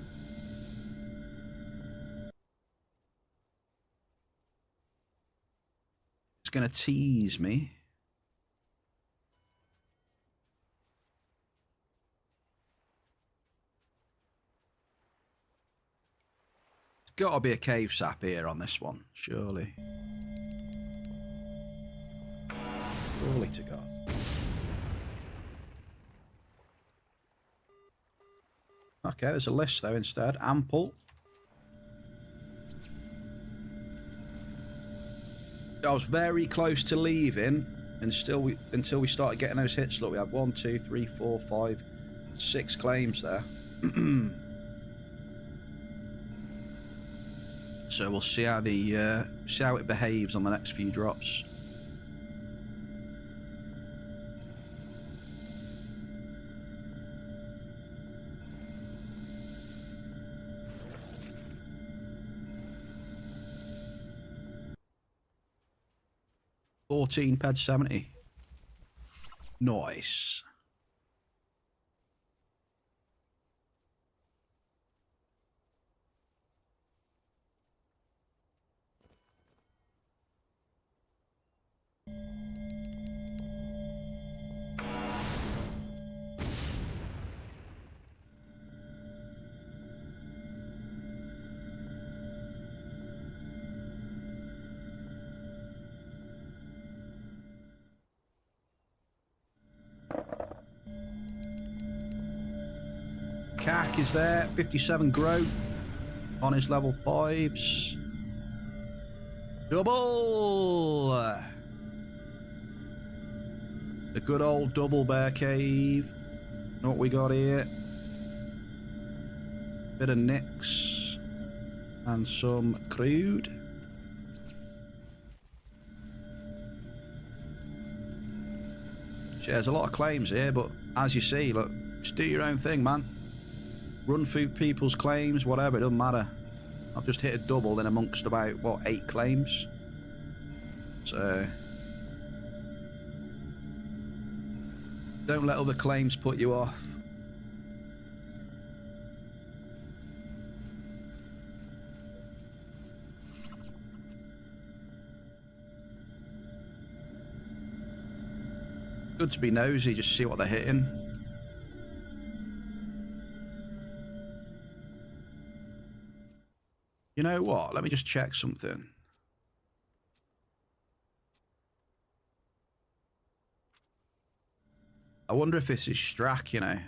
It's going to tease me. There's got to be a cave sap here on this one, surely. Surely to God. Okay, there's a list though instead. Ample. I was very close to leaving and until we started getting those hits. Look, we had 1, 2, 3, 4, 5, 6 claims there. So we'll see how it behaves on the next few drops. 14 ped 70. Nice. CAC is there, 57 growth on his level 5s. Double! The good old double bear cave. What we got here? Bit of nicks and some crude. So there's a lot of claims here, but as you see, look, just do your own thing, man. Run through people's claims, whatever, it doesn't matter. I've just hit a double then amongst about, what, 8 claims? So don't let other claims put you off. Good to be nosy, just see what they're hitting. You know what? Let me just check something. I wonder if this is Strack, you know.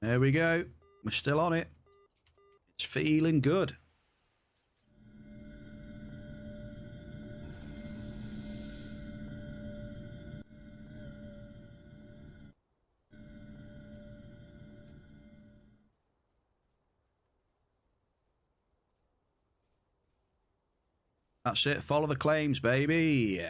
There we go. We're still on it. It's feeling good. That's it. Follow the claims, baby.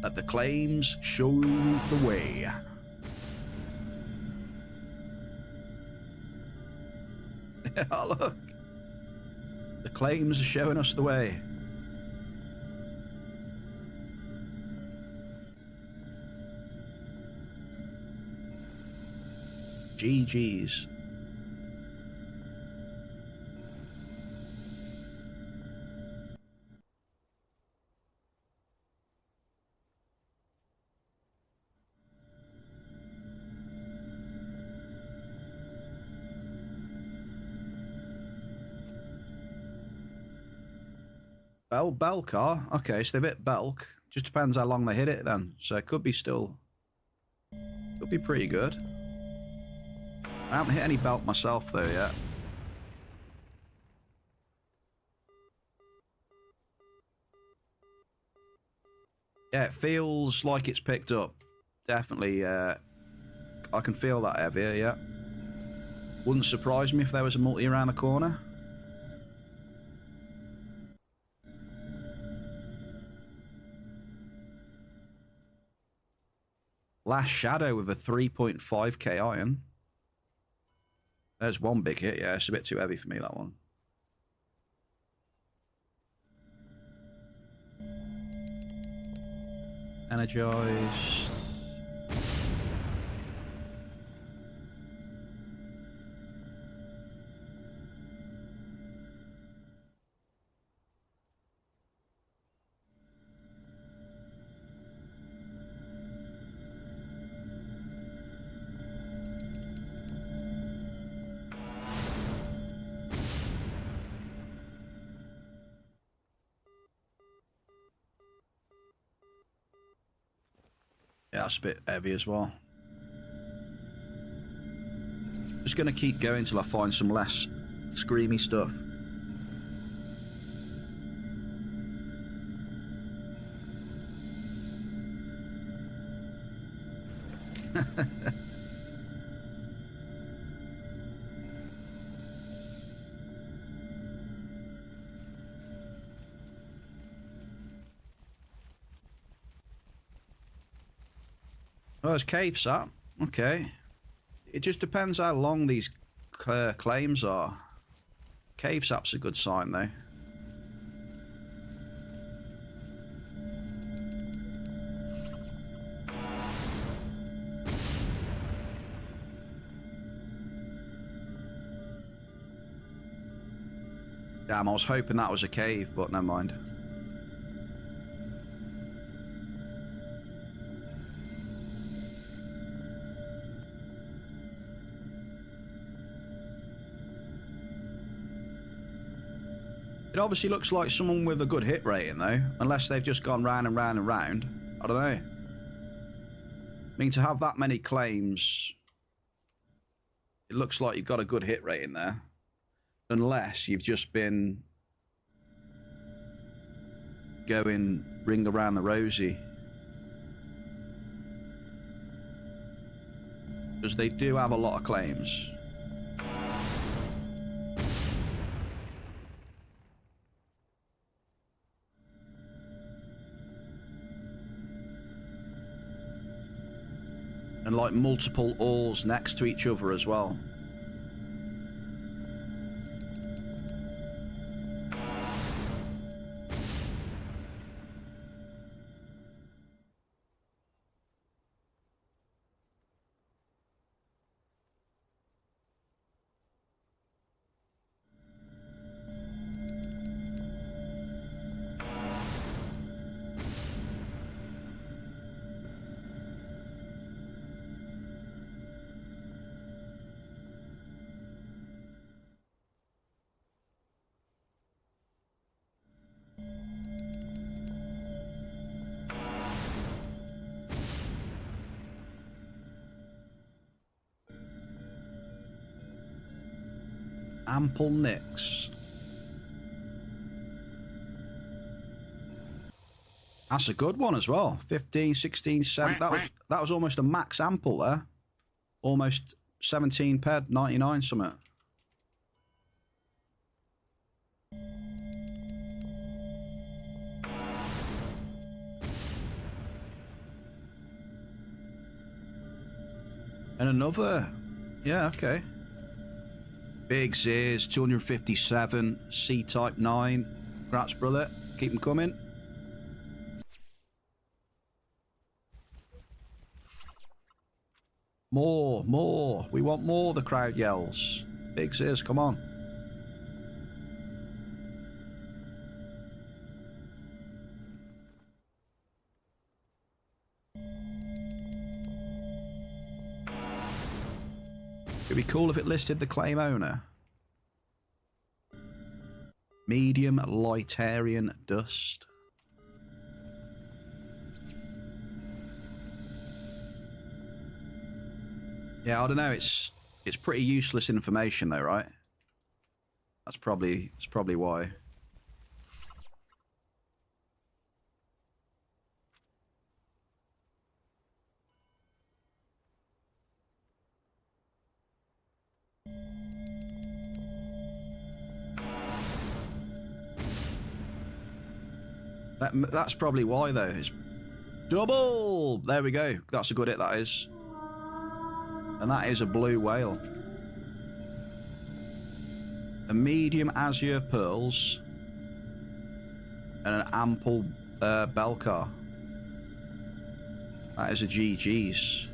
Let the claims show the way. Oh, look. The claims are showing us the way. GG's. Belk are? Okay, so they've hit Belk. Just depends how long they hit it then. So it could be still... Could be pretty good. I haven't hit any Belk myself though yet. Yeah, it feels like it's picked up. Definitely, I can feel that heavier, yeah. Wouldn't surprise me if there was a multi around the corner. Last Shadow with a 3.5k iron. There's one big hit, yeah. It's a bit too heavy for me, that one. Energized. Yeah, that's a bit heavy as well. Just going to keep going till I find some less screamy stuff. Oh, there's cave sap. Okay. It just depends how long these claims are. Cave sap's a good sign, though. Damn, I was hoping that was a cave, but never mind. It obviously looks like someone with a good hit rating, though. Unless they've just gone round and round and round. I don't know. I mean, to have that many claims, it looks like you've got a good hit rating there. Unless you've just been going ring around the rosy. Because they do have a lot of claims. And like multiple ores next to each other as well. Ample nicks. That's a good one as well. 15, 16, 7. That was almost a max ample there. Almost 17 ped, 99 something. And another. Yeah, okay. Big Ziz, 257, C-Type 9. Congrats, brother. Keep them coming. More, more. We want more, the crowd yells. Big Ziz, come on. It'd be cool if it listed the claim owner. Medium Lightarian Dust. Yeah, I don't know. It's pretty useless information though, right? That's probably why. That's probably why though. It's double. There we go. That's a good hit, that is. And that is a blue whale. A medium azure pearls. And an ample Belcar. That is a GG's.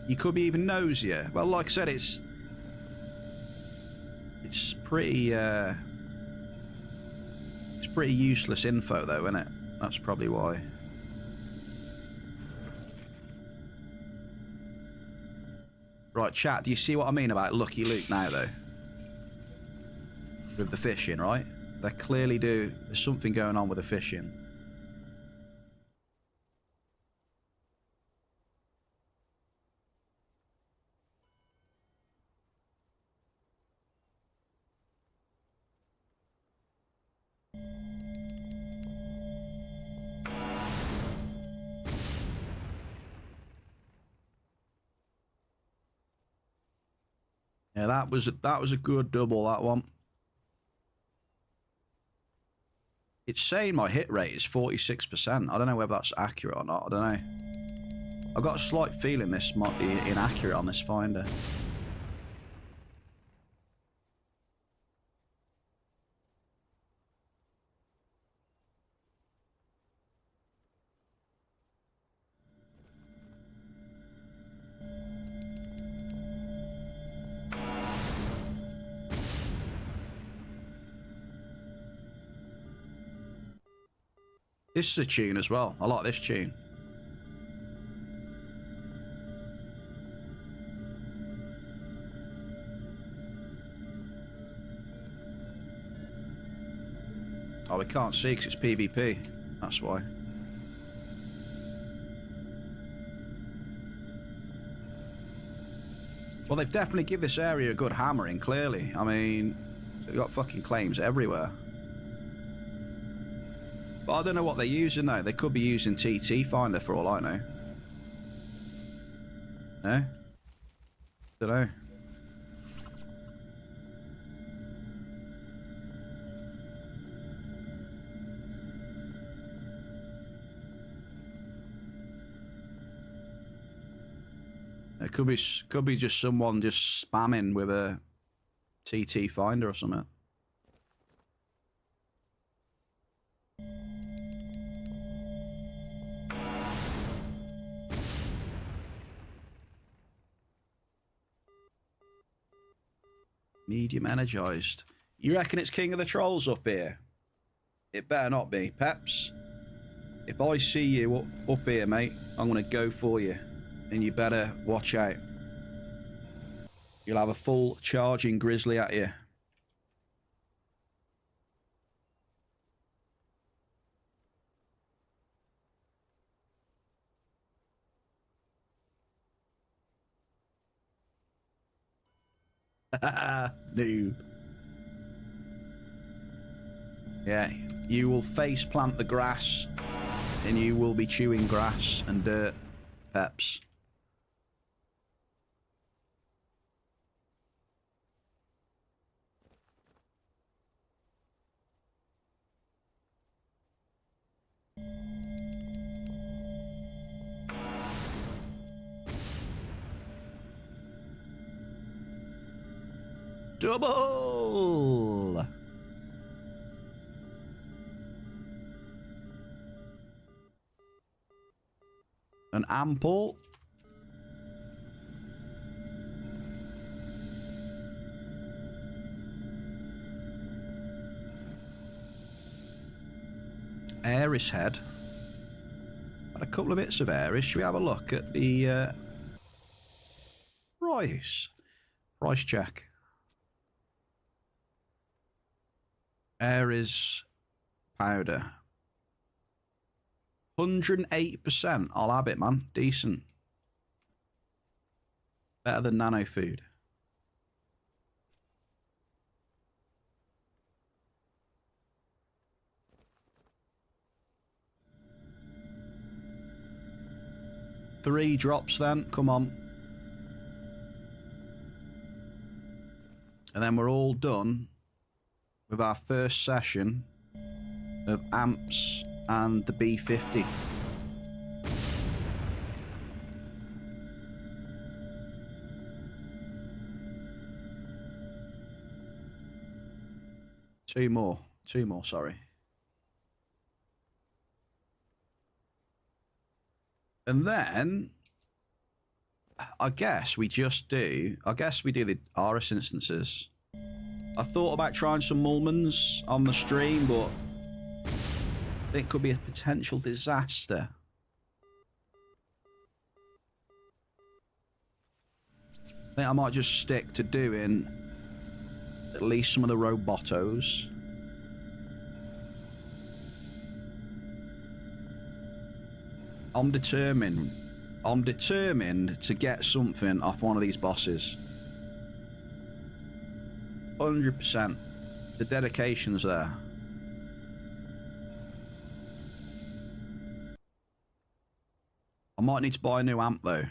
You could be even nosier. Well, like I said, it's pretty useless info though, isn't it? That's probably why. Right, chat, do you see what I mean about Lucky Luke now though? With the fishing, right? They clearly do. There's something going on with the fishing. Yeah, that was a good double, that one. It's saying my hit rate is 46%. I don't know whether that's accurate or not. I don't know. I've got a slight feeling this might be inaccurate on this finder. This is a tune as well. I like this tune. Oh, we can't see because it's PvP. That's why. Well, they've definitely give this area a good hammering, clearly. I mean, they've got fucking claims everywhere. But I don't know what they're using, though. They could be using TT Finder for all I know. No? Don't know. It could be just someone just spamming with a TT Finder or something. Medium energized. You reckon it's King of the Trolls up here? It better not be, Peps. If I see you up here, mate, I'm gonna go for you. And you better watch out. You'll have a full charging grizzly at you. Noob. Yeah, you will face plant the grass and you will be chewing grass and dirt, Peps. Double! An ample. ARIS head. Had a couple of bits of ARIS. Should we have a look at the price? Price check. ARIS powder. 108%. I'll have it, man. Decent. Better than nano food. Three drops then. Come on. And then we're all done with our first session of amps and the B50. Two more, sorry. And then I guess we do the ARIS instances. I thought about trying some Mulmans on the stream, but it could be a potential disaster. I think I might just stick to doing at least some of the Robotos. I'm determined to get something off one of these bosses. 100%. The dedication's there. I might need to buy a new amp though.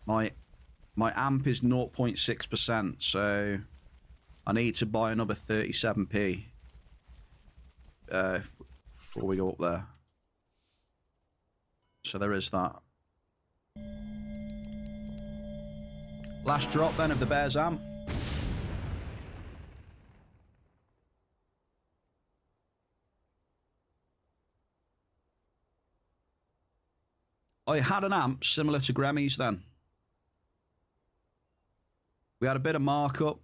My amp is 0.6%, so I need to buy another 37p before we go up there. So there is that. Last drop then of the Bears amp. I had an amp similar to Grammy's then. We had a bit of markup.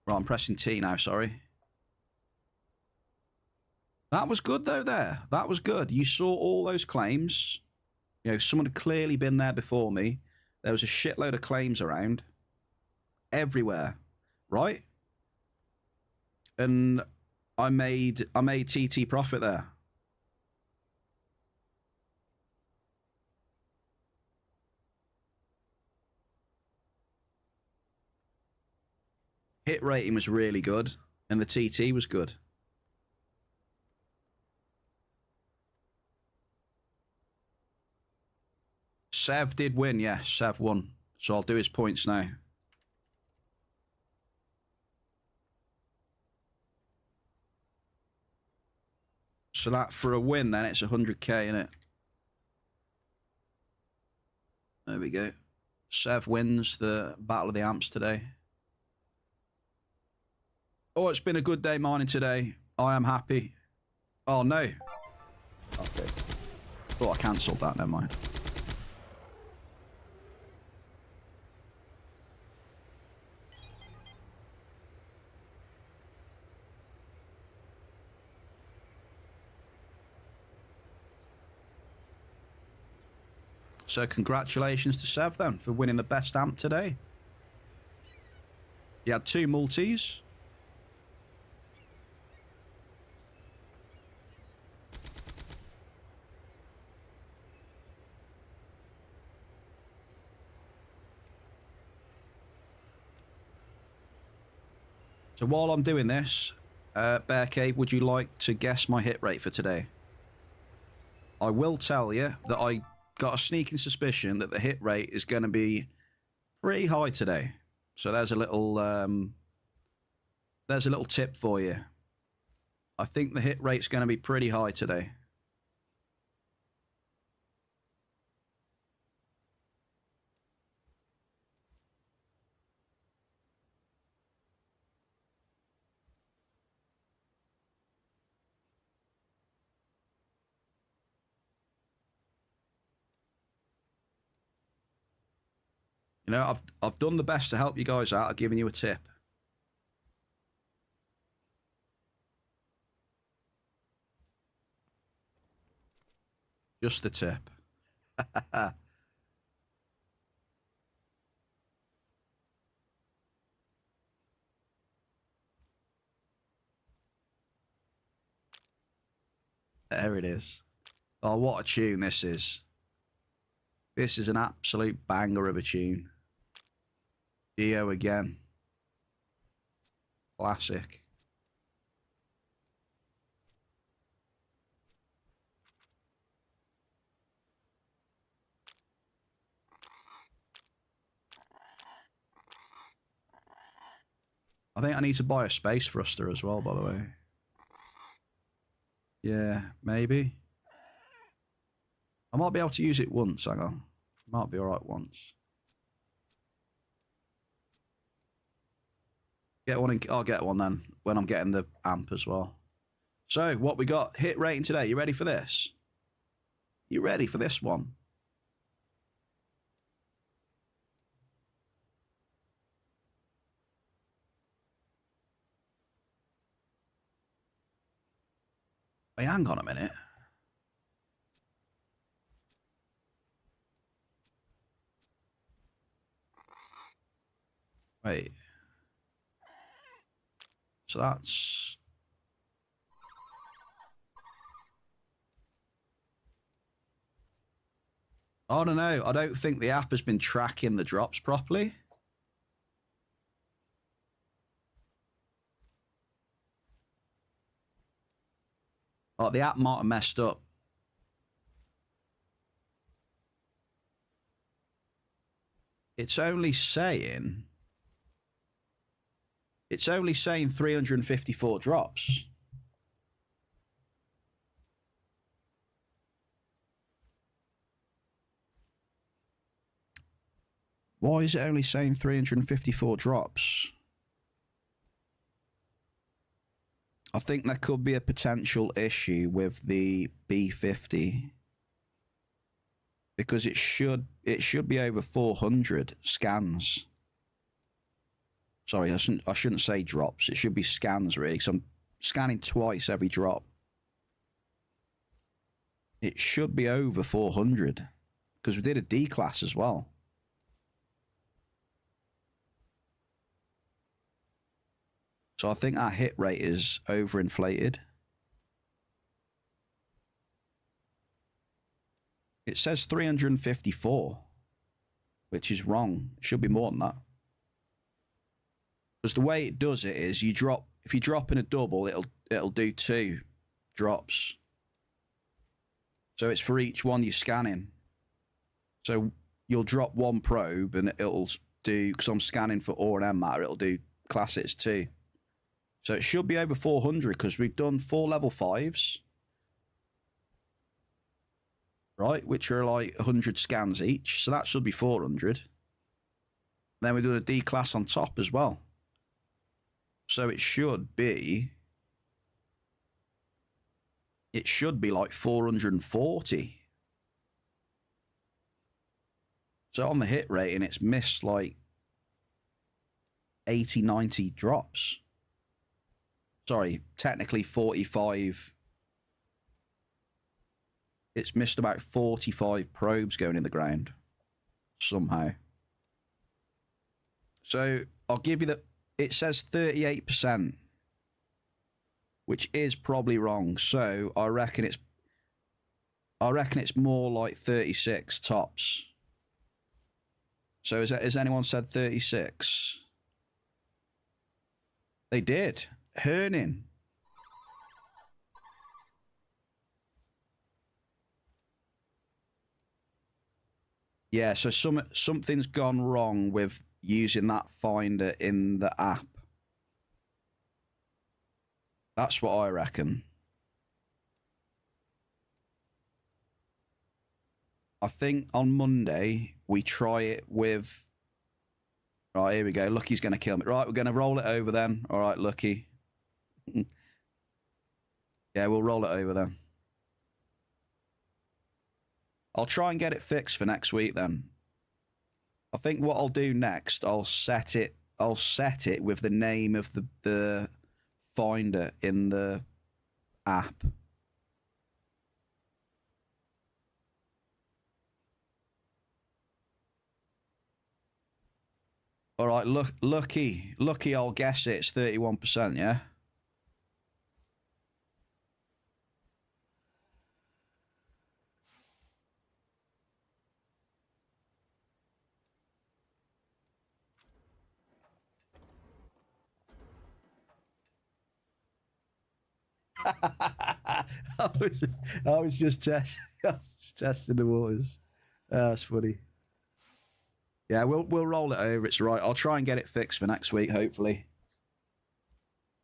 Right, I'm pressing T now, sorry. That was good though there. That was good. You saw all those claims. You know, someone had clearly been there before me. There was a shitload of claims around. Everywhere. Right? And I made TT profit there. Hit rating was really good, and the TT was good. Sev did win, yes. Sev won. So I'll do his points now. So that, for a win, then, it's 100k, innit? There we go. Sev wins the Battle of the Amps today. Oh, it's been a good day mining today. I am happy. Oh, no. Okay. Thought I cancelled that, never mind. So congratulations to Sev then for winning the best amp today. He had 2 multis. So while I'm doing this, Bear Cave, would you like to guess my hit rate for today? I will tell you that I got a sneaking suspicion that the hit rate is going to be pretty high today. So there's a little tip for you. I think the hit rate's going to be pretty high today. You know, I've done the best to help you guys out. I've given you a tip. Just a tip. There it is. Oh, what a tune this is. This is an absolute banger of a tune. Dio again. Classic. I think I need to buy a space thruster as well, by the way. Yeah, maybe. I might be able to use it once, hang on. Might be alright once. Get one I'll get one then, when I'm getting the amp as well. So, what we got? Hit rating today. You ready for this? You ready for this one? Wait, hang on a minute. Wait. So that's... I don't know. I don't think the app has been tracking the drops properly. Oh, the app might have messed up. It's only saying... It's only saying 354 drops. Why is it only saying 354 drops? I think there could be a potential issue with the B50 because it should be over 400 scans. Sorry, I shouldn't say drops. It should be scans really. So I'm scanning twice every drop. It should be over 400 because we did a D class as well. So I think our hit rate is overinflated. It says 354, which is wrong. It should be more than that. Because the way it does it is if you drop in a double, it'll do 2 drops. So it's for each one you're scanning. So you'll drop 1 probe and it'll do, because I'm scanning for ore and M matter, it'll do classics too. So it should be over 400 because we've done 4 level 5s. Right, which are like 100 scans each. So that should be 400. Then we're doing a D class on top as well. So it should be like 440. So on the hit rating, it's missed like 80, 90 drops. Sorry, technically 45. It's missed about 45 probes going in the ground somehow. So I'll give you that. It says 38%, which is probably wrong. So I reckon it's more like 36 tops. So has anyone said 36? They did. Herning. Yeah, so something's gone wrong with using that finder in the app. That's what I reckon. I think on Monday we try it with... Right, here we go. Lucky's going to kill me. Right, we're going to roll it over then. All right, Lucky. Yeah, we'll roll it over then. I'll try and get it fixed for next week then. I think what I'll do next, I'll set it with the name of the finder in the app. All right, Lucky, I'll guess it's 31%, yeah? I was just testing the waters. That's funny. Yeah, we'll roll it over. It's right. I'll try and get it fixed for next week, hopefully.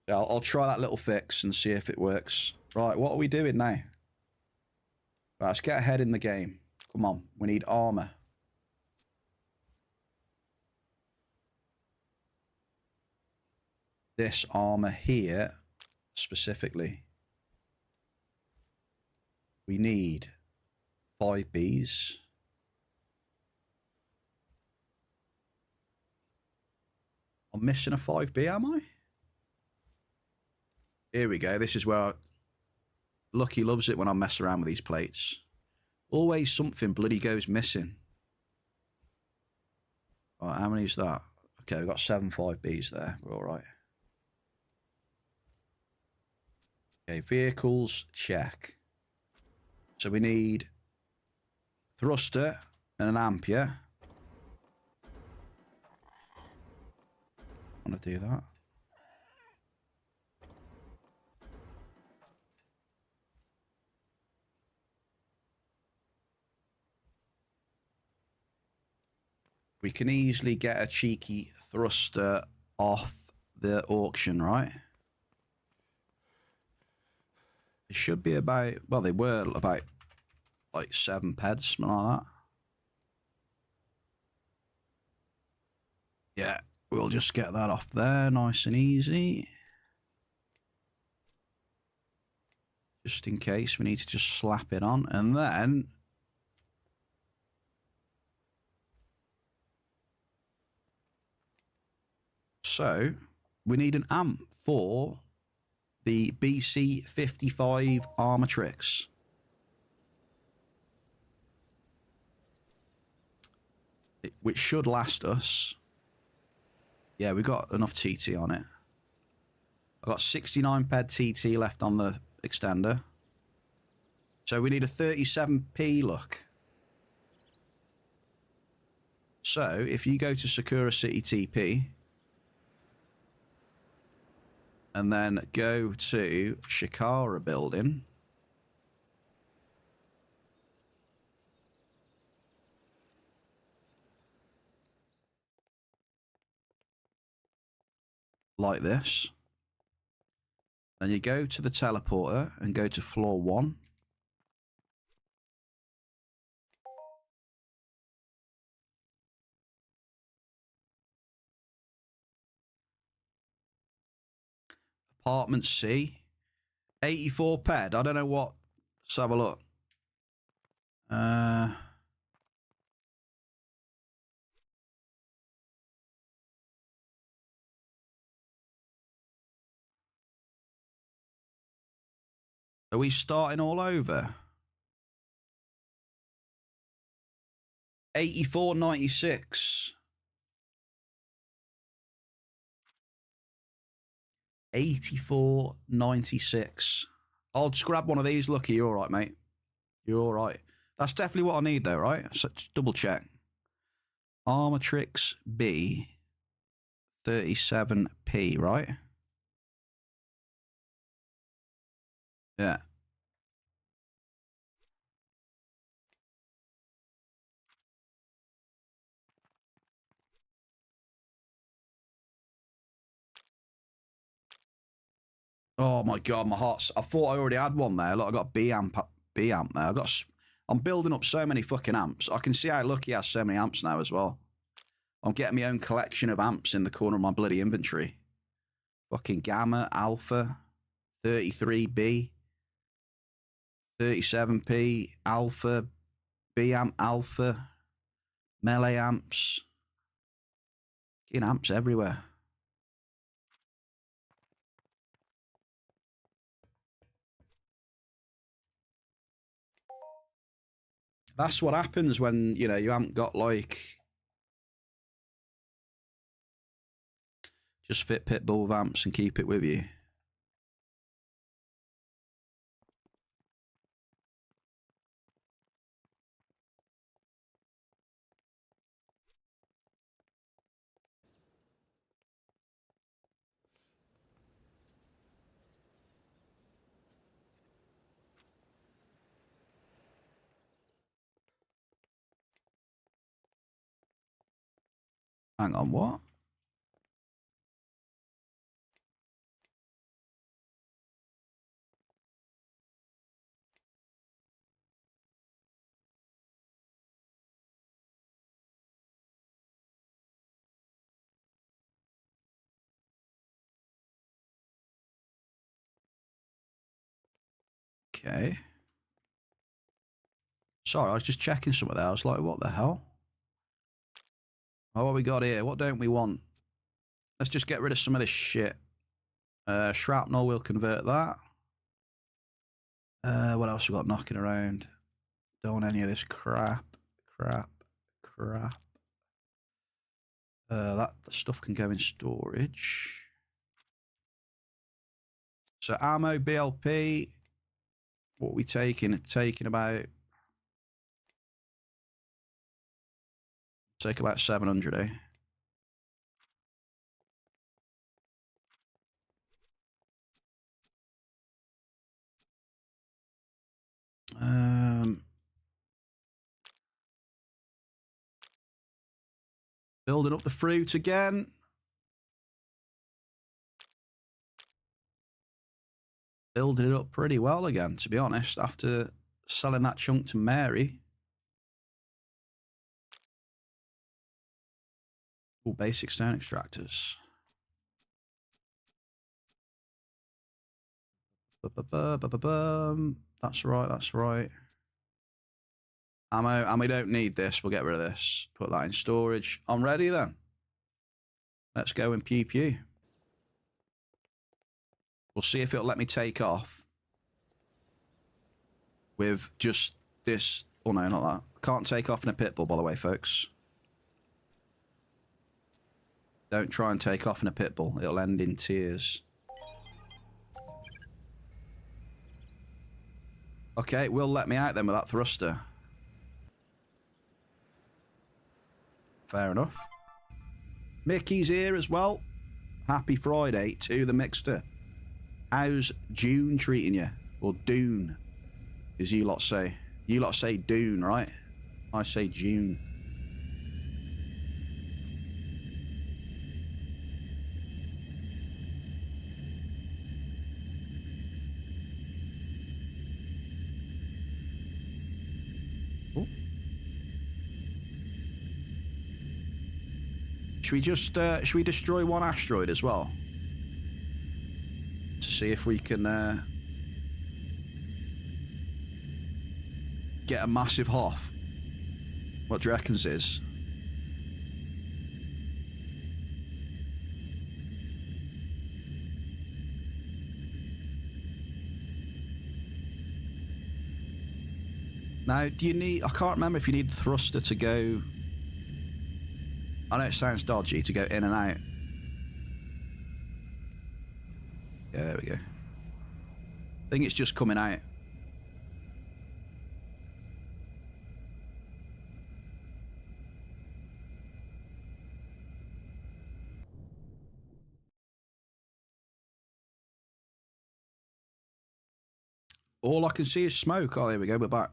Yeah, I'll try that little fix and see if it works. Right, what are we doing now? Right, let's get ahead in the game. Come on, we need armor. This armor here, specifically. We need 5 Bs. I'm missing a 5B, am I? Here we go. This is where Lucky loves it when I mess around with these plates. Always something bloody goes missing. All right, how many is that? Okay, we've got 7 5Bs there. We're all right. Okay, vehicles, check. So we need thruster and an ampere. I want to do that. We can easily get a cheeky thruster off the auction, right? It should be about, well, they were about like 7 peds, something like that. Yeah, we'll just get that off there, nice and easy. Just in case we need to just slap it on. And then so we need an amp for the BC55 Armatrix. Which should last us. Yeah, we got enough TT on it. I've got 69 ped TT left on the extender. So we need a 37p look. So if you go to Sakura City TP and then go to Shikara building, like this, then you go to the teleporter and go to floor 1. Apartment C, 84 ped. I don't know what. Let's have a look. Are we starting all over? 84.96. 84.96. I'll just grab one of these. Lucky, you're all right, mate. You're all right. That's definitely what I need, though, right? So just double check. Armatrix B, 37p, right? Yeah. Oh my god, my heart's. I thought I already had one there. Look, I got B amp there. I'm building up so many fucking amps. I can see how Lucky has so many amps now as well. I'm getting my own collection of amps in the corner of my bloody inventory. Fucking Gamma, Alpha, 33B, 37P, Alpha, B amp, Alpha, melee amps. Fucking amps everywhere. That's what happens when, you know, you haven't got like just fit pitbull of amps and keep it with you. Hang on, what? Okay. Sorry, I was just checking some of that. I was like, what the hell? Oh, what we got here? What don't we want? Let's just get rid of some of this shit. Shrapnel, we'll convert that. What else we got knocking around? Don't want any of this crap. That stuff can go in storage. So ammo, BLP. What are we taking? Taking about... Take about 700, eh? Building up the fruit again. building it up pretty well again, to be honest, after selling that chunk to Mary. Oh, basic stone extractors. That's right, that's right. Ammo, and we don't need this. We'll get rid of this. Put that in storage. I'm ready then. Let's go and pew pew. We'll see if it'll let me take off with just this. Oh no, not that. Can't take off in a pitbull, by the way, folks. Don't try and take off in a pitbull. It'll end in tears. Okay, it will let me out then with that thruster. Fair enough. Mickey's here as well. Happy Friday to the Mixter. How's June treating you? Or Dune, as you lot say. You lot say Dune, right? I say June. Should we just should we destroy one asteroid as well to see if we can get a massive Hoff? What do you reckon, Ziz? Now, do you need? I can't remember if you need the thruster to go. I know it sounds dodgy to go in and out. Yeah, there we go. I think it's just coming out. All I can see is smoke. Oh, there we go. We're back.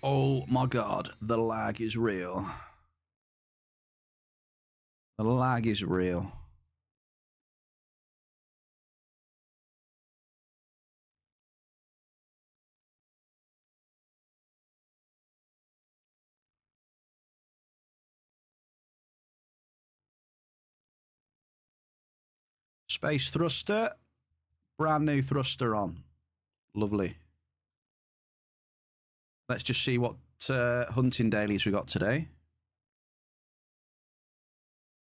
Oh my God, the lag is real. The lag is real. Space thruster. Brand new thruster on. Lovely. Let's just see what hunting dailies we got today.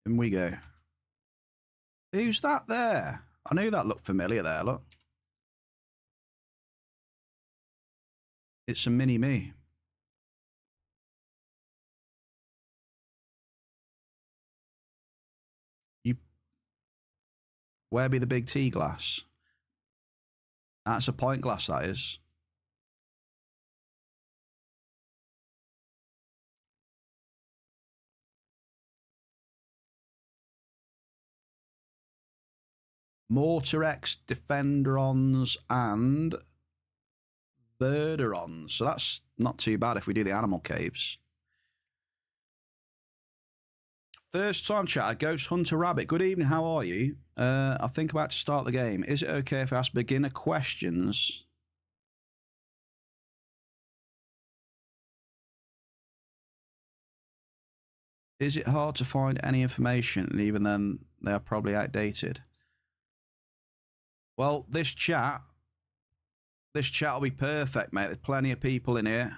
In we go. Who's that there? I knew that looked familiar there, look. It's a mini-me. Where be the big tea glass? That's a pint glass, that is. Mortarex, Defenderons, and Birderons. So that's not too bad if we do the animal caves. First time chatter, Ghost Hunter Rabbit. Good evening, how are you? I think about to start the game. Is it okay if I ask beginner questions? Is it hard to find any information, and even then they are probably outdated? Well, this chat will be perfect, mate. There's plenty of people in here.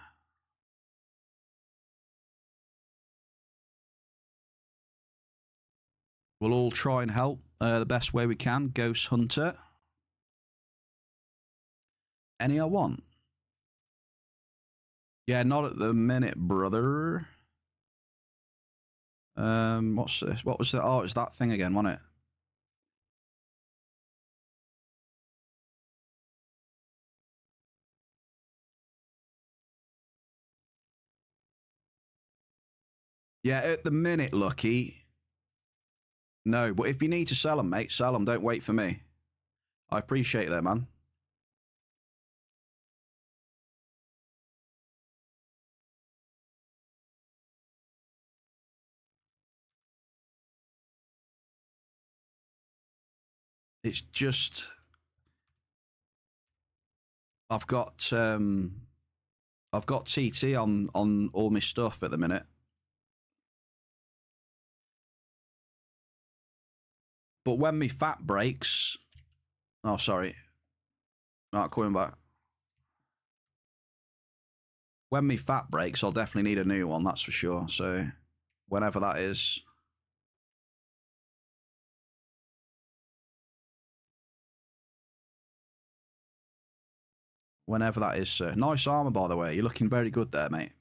We'll all try and help the best way we can. Ghost Hunter. Any I want? Yeah, not at the minute, brother. What's this? What was that? Oh, it's that thing again, wasn't it? Yeah, at the minute, Lucky. No, but if you need to sell them, mate, sell them. Don't wait for me. I appreciate that, man. It's just I've got TT on all my stuff at the minute. But when my fat breaks, oh sorry, not coming back. When my fat breaks, I'll definitely need a new one. That's for sure. So whenever that is. Whenever that is, sir. Nice armor, by the way. You're looking very good there, mate.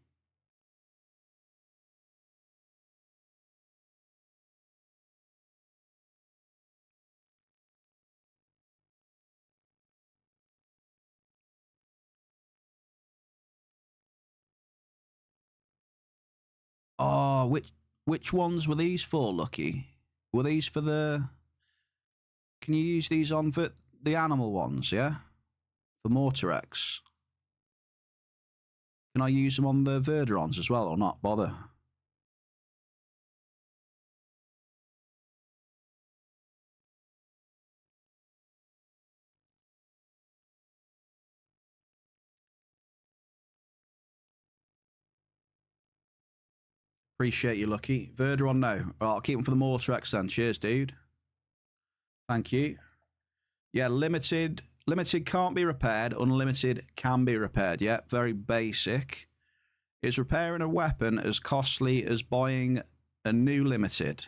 Oh, which ones were these for, Lucky? Were these for the... Can you use these on for the animal ones, yeah? For Mortarex? Can I use them on the Verderons as well, or not bother? Appreciate you, Lucky. Verderon, no. Right, I'll keep them for the Mortarex then. Cheers, dude. Thank you. Yeah, limited can't be repaired. Unlimited can be repaired. Yeah, very basic. Is repairing a weapon as costly as buying a new limited?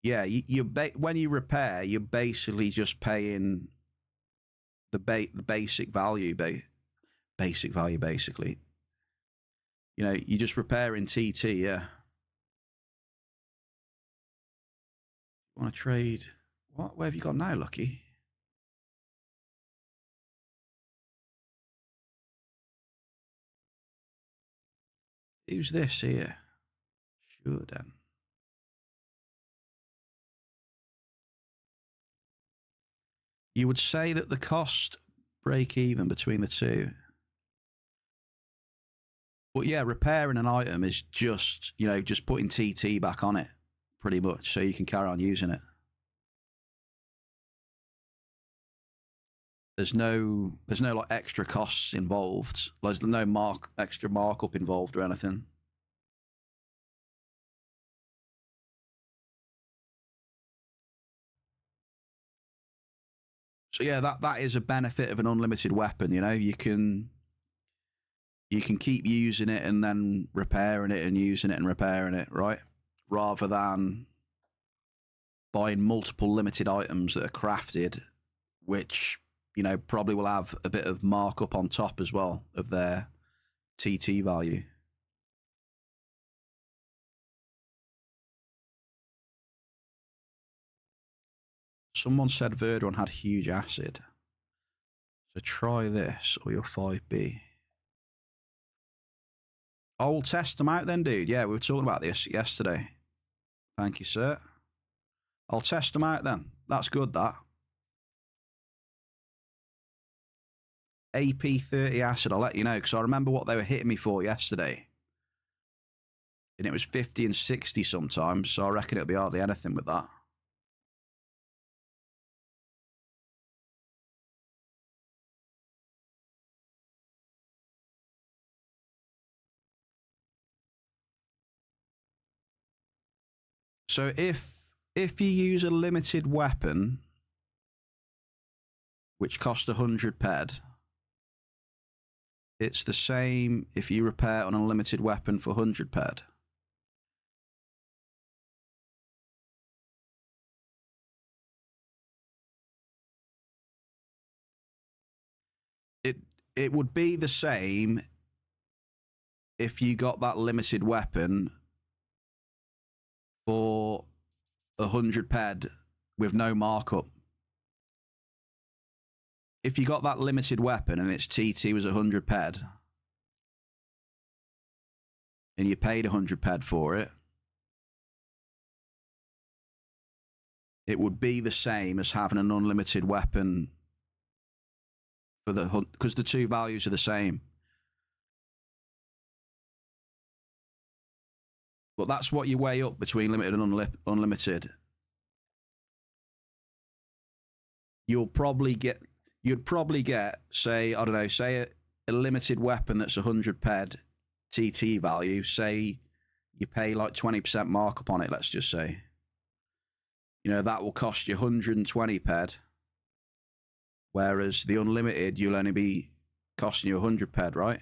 Yeah, when you repair, you're basically just paying the basic value, basic value, basically. You know, you just repairing TT, yeah. Want to trade? What? Where have you got now, Lucky? Who's this here? Sure, then. You would say that the cost break even between the two. But yeah, repairing an item is just, you know, just putting TT back on it, pretty much, so you can carry on using it. There's no like extra costs involved. There's no extra markup involved or anything. So yeah, that is a benefit of an unlimited weapon. You know, you can keep using it and then repairing it and using it and repairing it, right? Rather than buying multiple limited items that are crafted, which, you know, probably will have a bit of markup on top as well of their TT value. Someone said Verderon had huge acid. So try this or your 5B. I'll test them out then, dude. Yeah, we were talking about this yesterday. Thank you, sir. I'll test them out then. That's good, that. AP30 acid, I'll let you know, because I remember what they were hitting me for yesterday. And it was 50 and 60 sometimes, so I reckon it'll be hardly anything with that. So if you use a limited weapon, which costs 100 ped, it's the same if you repair on a limited weapon for 100 ped. It would be the same if you got that limited weapon for 100 ped with no markup. If you got that limited weapon and its TT was 100 ped and you paid 100 ped for it, it would be the same as having an unlimited weapon for because the two values are the same. But that's what you weigh up between limited and unlimited. You'd probably get, say, I don't know, say a limited weapon that's 100 ped TT value. Say you pay like 20% markup on it, let's just say. You know, that will cost you 120 ped. Whereas the unlimited, you'll only be costing you 100 ped, right?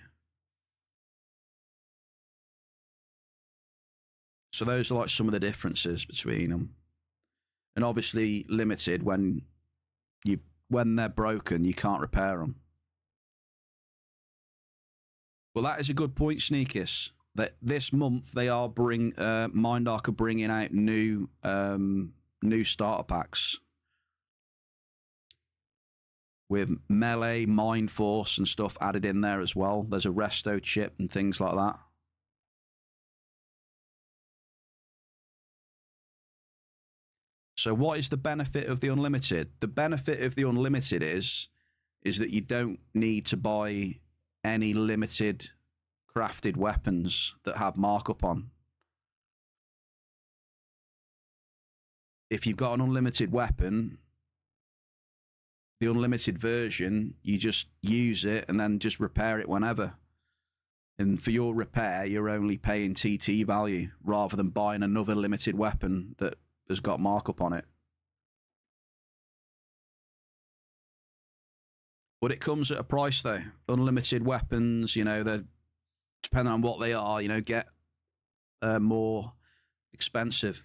So those are like some of the differences between them. And obviously limited, when they're broken, you can't repair them. Well, that is a good point, Sneakers. That this month they are Mindark are bringing out new starter packs with melee, mind force, and stuff added in there as well. There's a resto chip and things like that. So what is the benefit of the unlimited? The benefit of the unlimited is that you don't need to buy any limited crafted weapons that have markup on. If you've got an unlimited weapon, the unlimited version, you just use it and then just repair it whenever. And for your repair, you're only paying TT value rather than buying another limited weapon that has got markup on it. But it comes at a price, though. Unlimited weapons, you know, they're, depending on what they are, you know, get more expensive.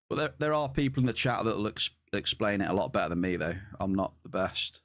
But there are people in the chat that will explain it a lot better than me, though. I'm not the best.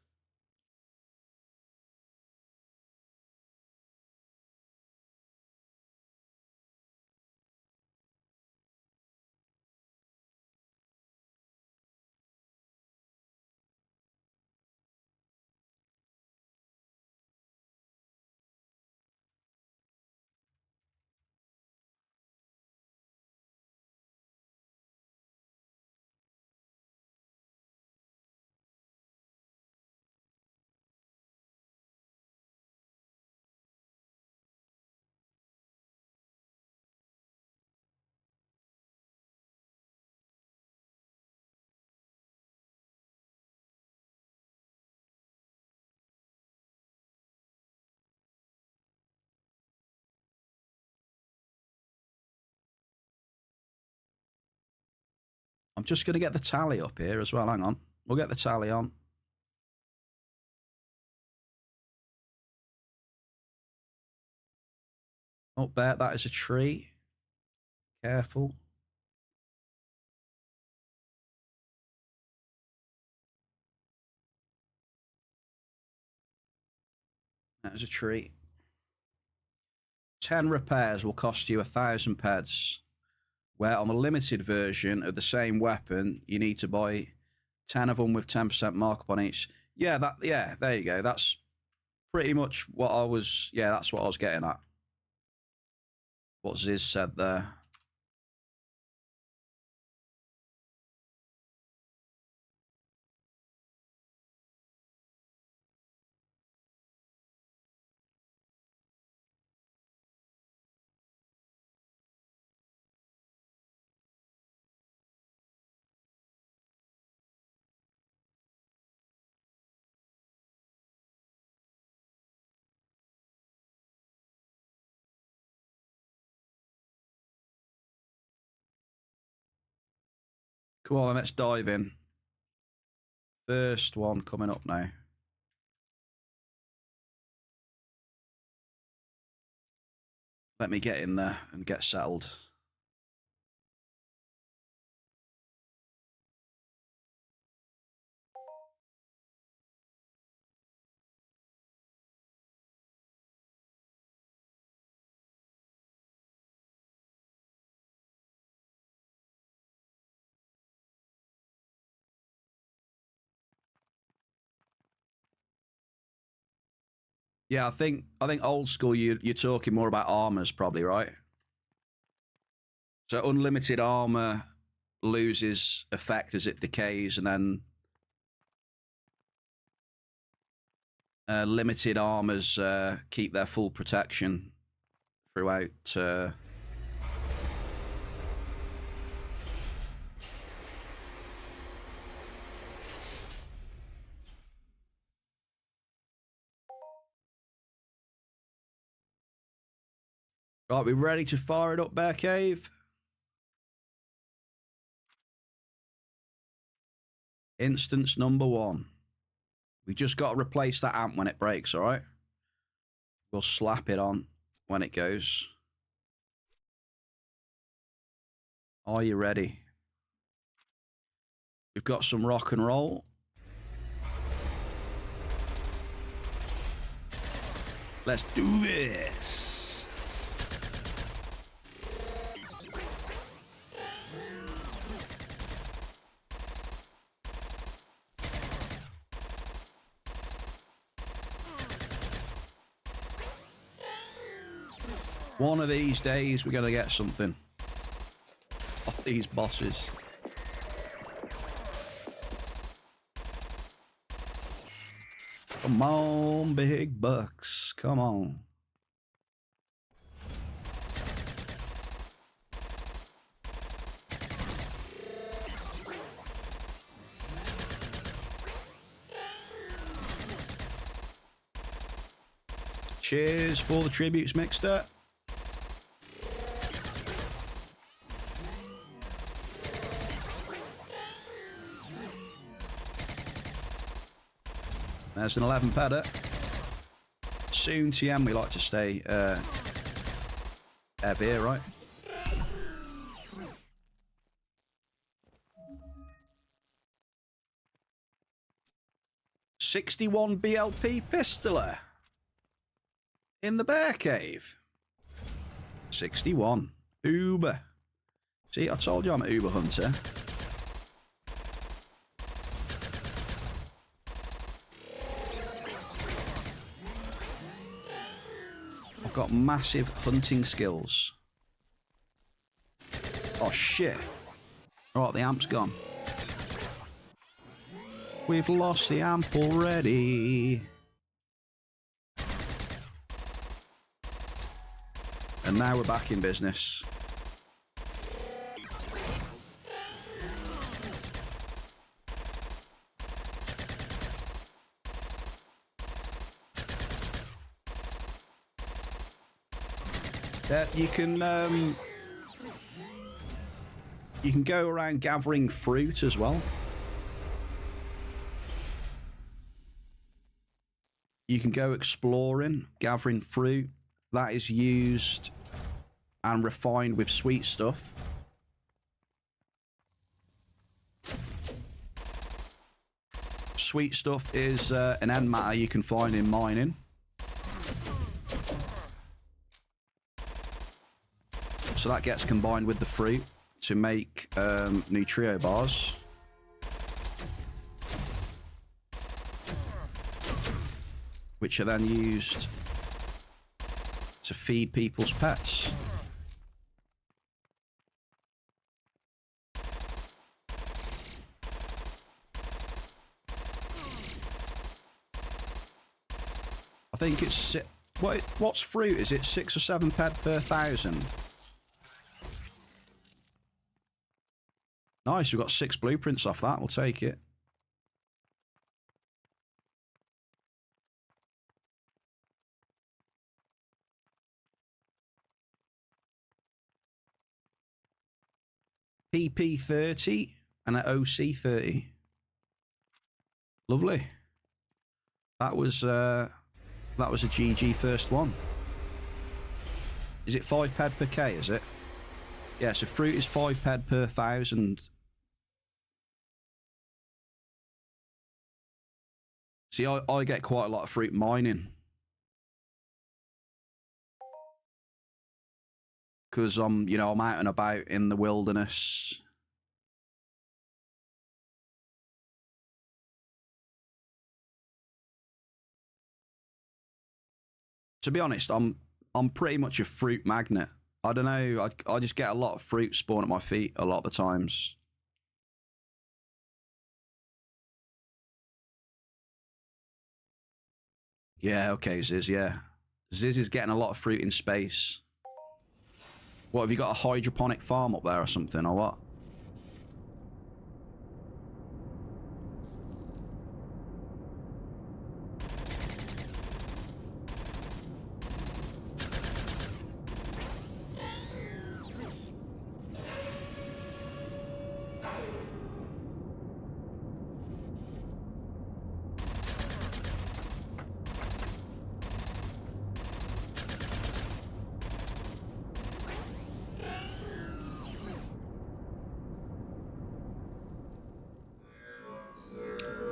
I'm just going to get the tally up here as well. Hang on. We'll get the tally on. Oh, Bear, that is a tree. Careful. That is a tree. 10 repairs will cost you 1,000 peds. Where on the limited version of the same weapon, you need to buy 10 of them with 10% markup on each. Yeah, there you go. That's pretty much what I was, that's what I was getting at. What Ziz said there. Come on, let's dive in. First one coming up now. Let me get in there and get settled. Yeah, I think old school. You're talking more about armors, probably, right? So unlimited armor loses effect as it decays, and then limited armors keep their full protection throughout. Right, we ready to fire it up, Bear Cave? Instance number 1. We just got to replace that amp when it breaks, all right? We'll slap it on when it goes. Are you ready? We've got some rock and roll. Let's do this. One of these days, we're going to get something off these bosses. Come on, big bucks. Come on. Cheers for the tributes, Mixter. There's an 11 padder. Soon TM, we like to stay heavy, right? '61 BLP pistoler in the Bear Cave. 61 Uber. See, I told you I'm an Uber hunter. I've got massive hunting skills. Oh shit. Right, the amp's gone. We've lost the amp already. And now we're back in business. You can go around gathering fruit as well. You can go exploring, gathering fruit. That is used and refined with sweet stuff. Sweet stuff is an end matter you can find in mining. So that gets combined with the fruit to make Nutrio bars. Which are then used to feed people's pets. I think it's... What's fruit? Is it 6 or 7 ped per 1,000? Nice, we've got 6 blueprints off that. We'll take it. PP 30 and an OC 30. Lovely. That was a GG first one. Is it 5 ped per K, is it? Yeah, so fruit is 5 ped per 1,000. See, I get quite a lot of fruit mining. Because I'm out and about in the wilderness. To be honest, I'm pretty much a fruit magnet. I don't know. I just get a lot of fruit spawn at my feet a lot of the times. Yeah, okay, Ziz, yeah. Ziz is getting a lot of fruit in space. What, have you got a hydroponic farm up there or something, or what?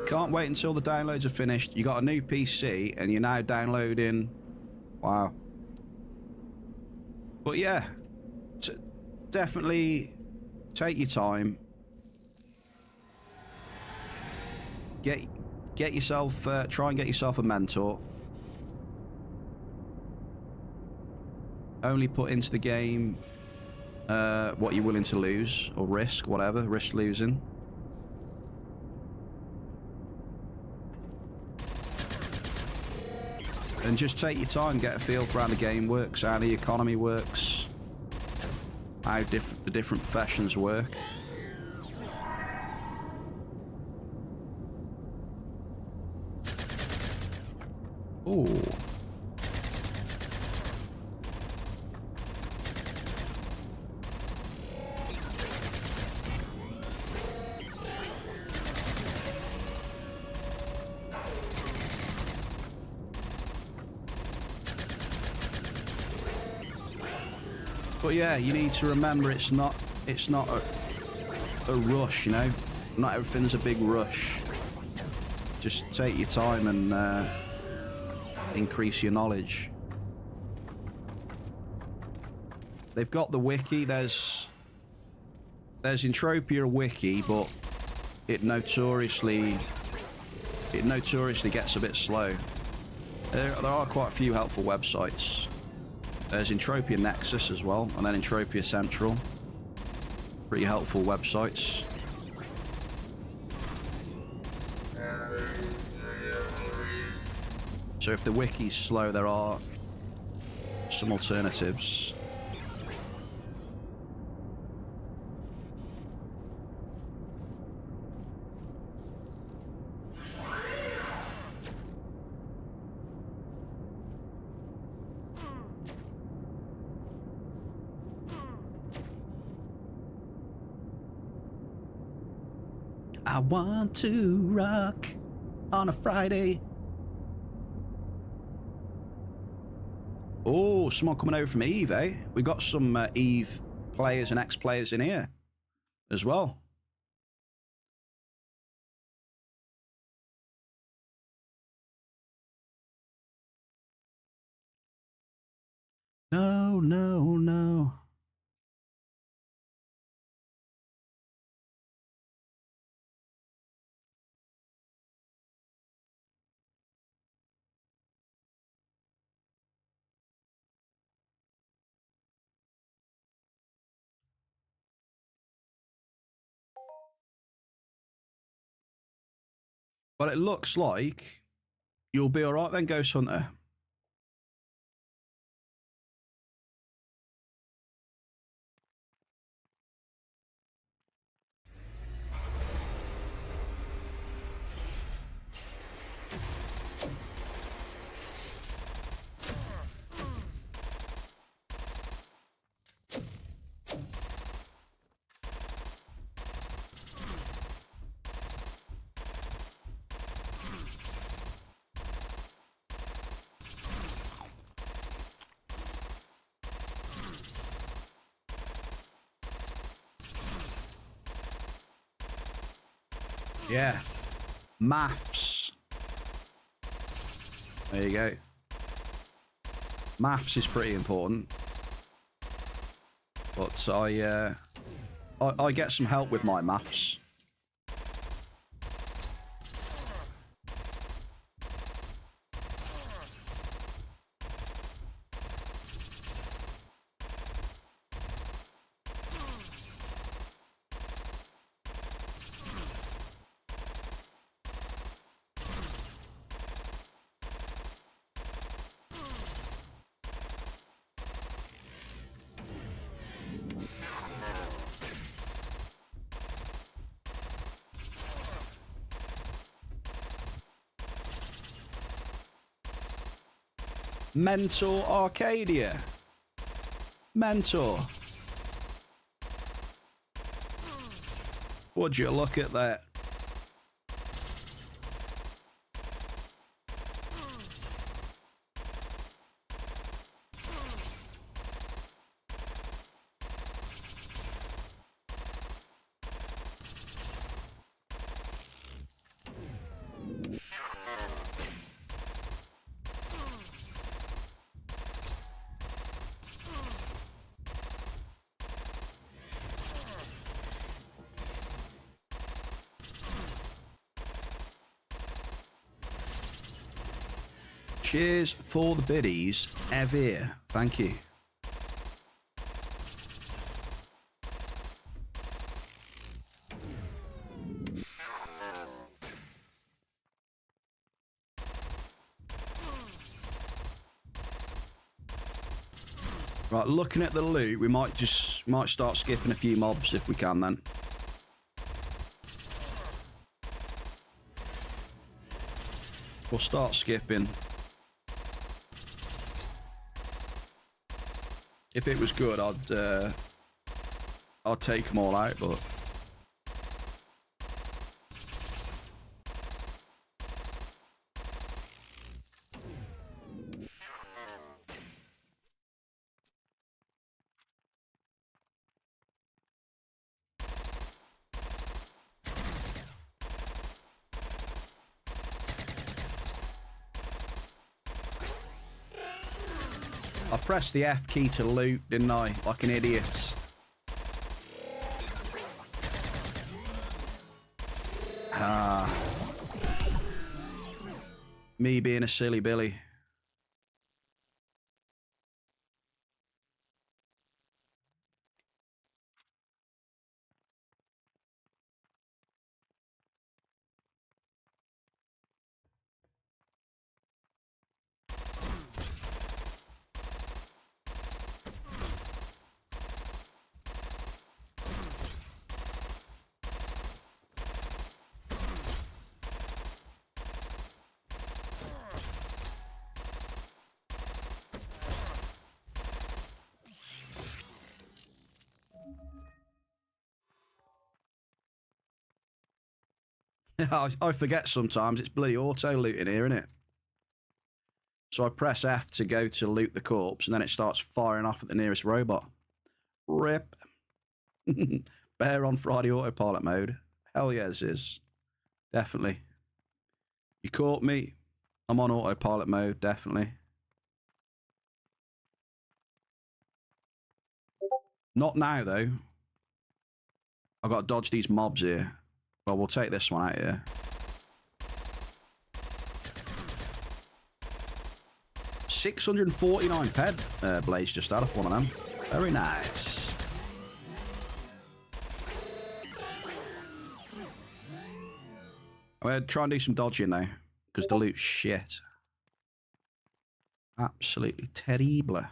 Can't wait until the downloads are finished. You got a new PC and you're now downloading. Wow. But yeah, definitely take your time. Get yourself, try and get yourself a mentor. Only put into the game what you're willing to lose or risk, whatever, risk losing. And just take your time, get a feel for how the game works, how the economy works, how the different professions work. Ooh. But yeah, you need to remember it's not a rush, you know? Not everything's a big rush. Just take your time and increase your knowledge. They've got the wiki, there's Entropia wiki, but it notoriously gets a bit slow. There are quite a few helpful websites. There's Entropia Nexus as well, and then Entropia Central. Pretty helpful websites. So if the wiki's slow, there are some alternatives. I want to rock on a Friday. Oh, someone coming over from Eve, eh? We got some Eve players and ex-players in here as well. No, no, no. Well, it looks like you'll be all right then, Ghost Hunter. Yeah. Maths. There you go. Maths is pretty important. But I get some help with my maths. Mentor Arcadia. Mentor. Would you look at that? Cheers for the biddies, Evir. Thank you. Right, looking at the loot, we might start skipping a few mobs if we can then. We'll start skipping. If it was good, I'd take them all out, but I pressed the F key to loot, didn't I? Like an idiot. Ah. Me being a silly Billy. I forget sometimes it's bloody auto looting here, isn't it? So I press F to go to loot the corpse, and then it starts firing off at the nearest robot. Rip. Bear on Friday autopilot mode. Hell yes, is. Definitely. You caught me. I'm on autopilot mode, definitely. Not now, though. I've got to dodge these mobs here. Well, we'll take this one out here. £649 ped. Blaze just out of one of them. Very nice. I'm going to try and do some dodging now, because the loot's shit. Absolutely terrible.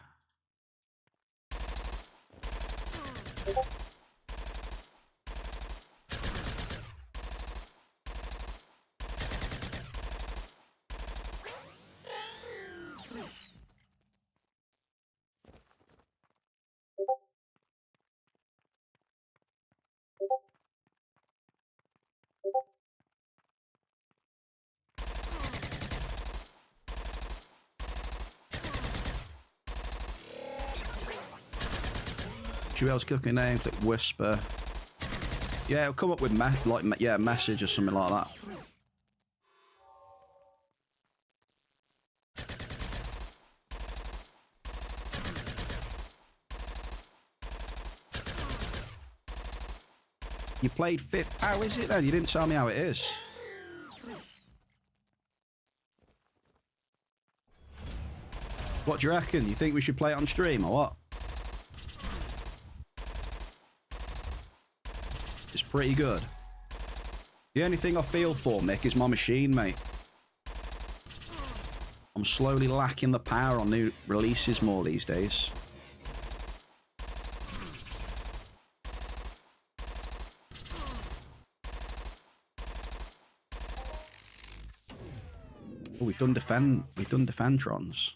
Jewel's cooking name, click whisper. Yeah, it'll come up with message or something like that. You played fifth. How is it then? You didn't tell me how it is. What do you reckon? You think we should play it on stream or what? It's pretty good. The only thing I feel for, Mick, is my machine, mate. I'm slowly lacking the power on new releases more these days. Oh, we've done Defentrons.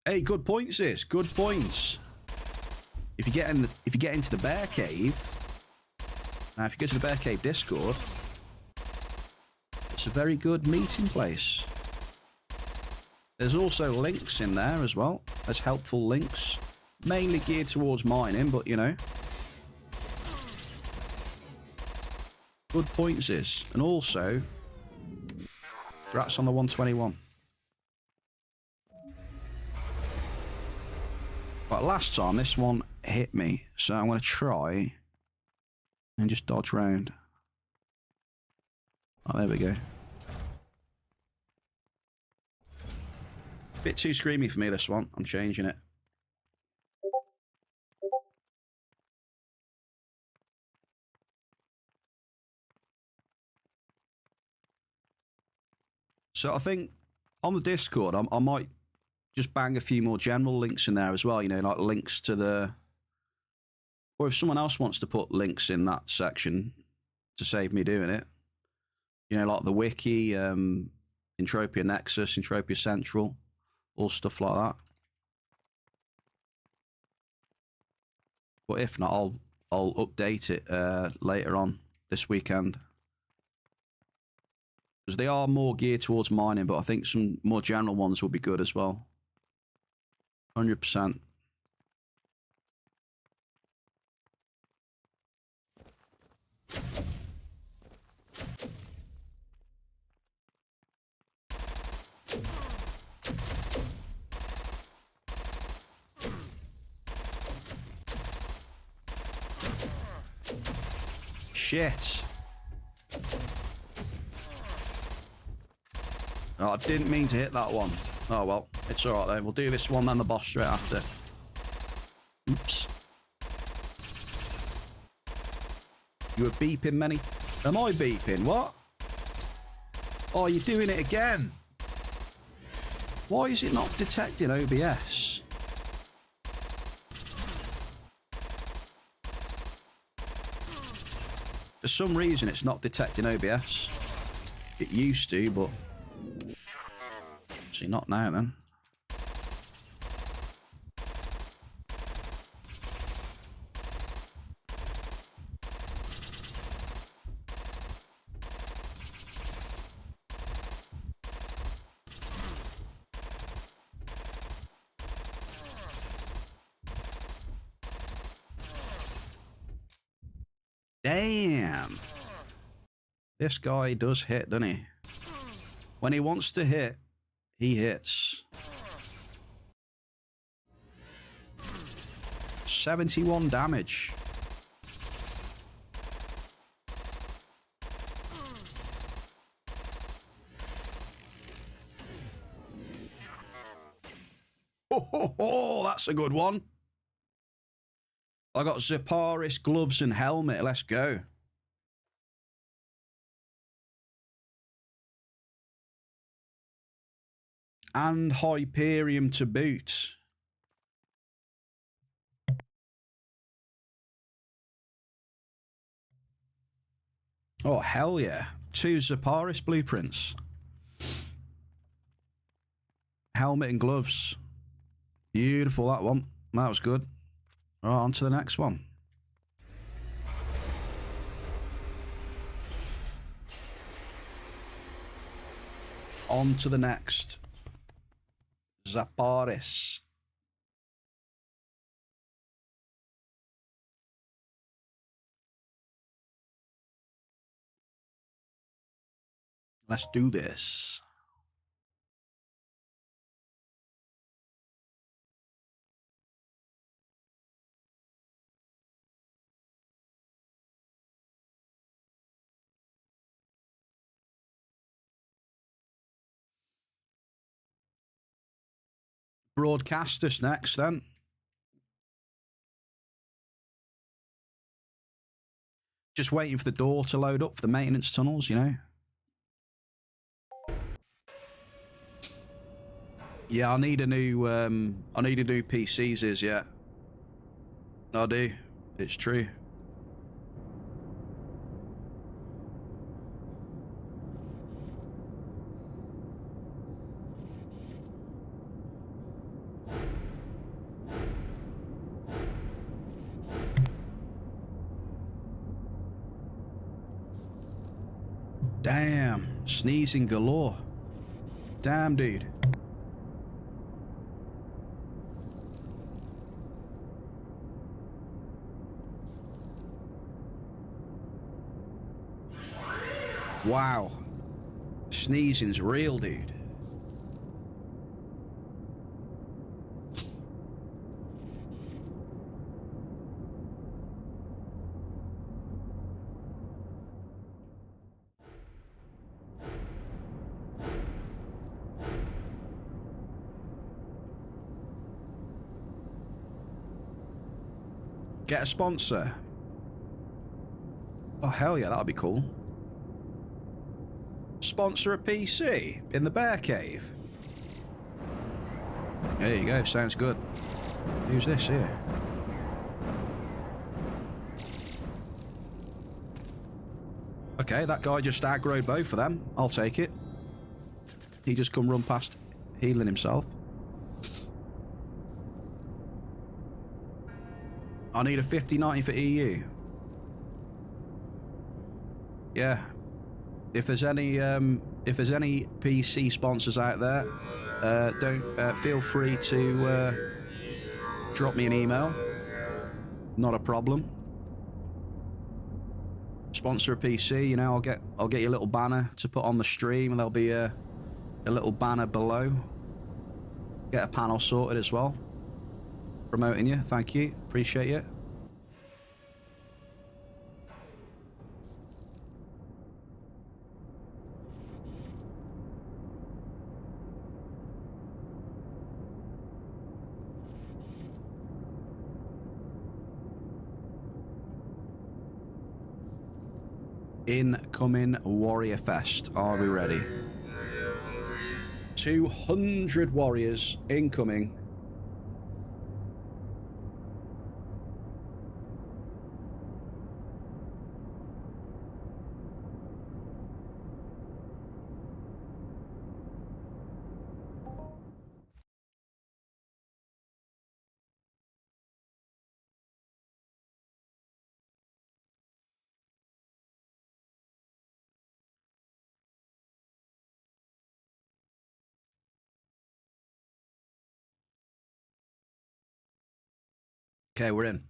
Hey, good points, sis. Good points. If you get into the Bear Cave, now if you go to the Bear Cave Discord, it's a very good meeting place. There's also links in there as well. There's helpful links, mainly geared towards mining, but you know. Good points, sis. And also, congrats on the 121. But last time, this one hit me. So I'm going to try and just dodge round. Oh, there we go. Bit too screamy for me, this one. I'm changing it. So I think on the Discord, I might just bang a few more general links in there as well. You know, like links to the... Or if someone else wants to put links in that section to save me doing it. You know, like the wiki, Entropia Nexus, Entropia Central, all stuff like that. But if not, I'll update it later on this weekend. Because they are more geared towards mining, but I think some more general ones will be good as well. 100%. Shit. Oh, I didn't mean to hit that one. Oh well, it's alright then. We'll do this one then the boss straight after. Oops. You were beeping many... Am I beeping? What?
Oh, you're doing it again.
Why is it not detecting OBS? For some reason, it's not detecting OBS. It used to, but... See, not now then. Damn. This guy does hit, doesn't he? When he wants to hit, he hits. 71 damage. Oh, that's a good one. I got ZIPLEX gloves and helmet. Let's go. And Hyperium to boot. Oh, hell yeah. 2 ZIPLEX blueprints. Helmet and gloves. Beautiful, that one. That was good. Right, on to the next one. On to the next. ZIPLEX. Let's do this. Broadcast us next then. Just waiting for the door to load up for the maintenance tunnels, you know. Yeah, I need a new PCs, yeah. I do. It's true. Damn. Sneezing galore. Damn, dude. Wow. Sneezing's real, dude. Get a sponsor. Oh, hell yeah, that'd be cool. Sponsor a PC in the Bear Cave. There you go, sounds good. Who's this here? Okay, that guy just aggroed both of them. I'll take it. He just come run past healing himself. I need a 50/90 for EU. Yeah. If there's any PC sponsors out there, don't feel free to drop me an email. Not a problem. Sponsor a PC, you know, I'll get you a little banner to put on the stream, and there'll be a little banner below. Get a panel sorted as well. Promoting you, thank you, appreciate it. Incoming Warrior Fest. Are we ready? 200 warriors incoming. Okay, we're in.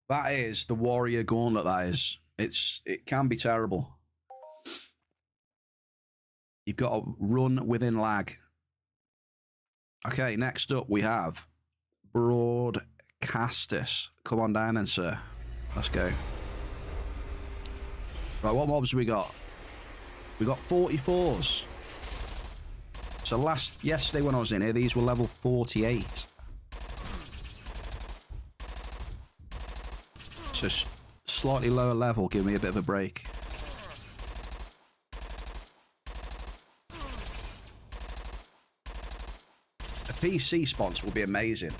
That is the warrior gauntlet, that is. It can be terrible. You've got to run within lag. Okay, next up we have Broadcasters. Come on down then, sir. Let's go. Right, what mobs we got? We got 44s. So yesterday when I was in here, these were level 48. So slightly lower level, give me a bit of a break. A PC sponsor will be amazing.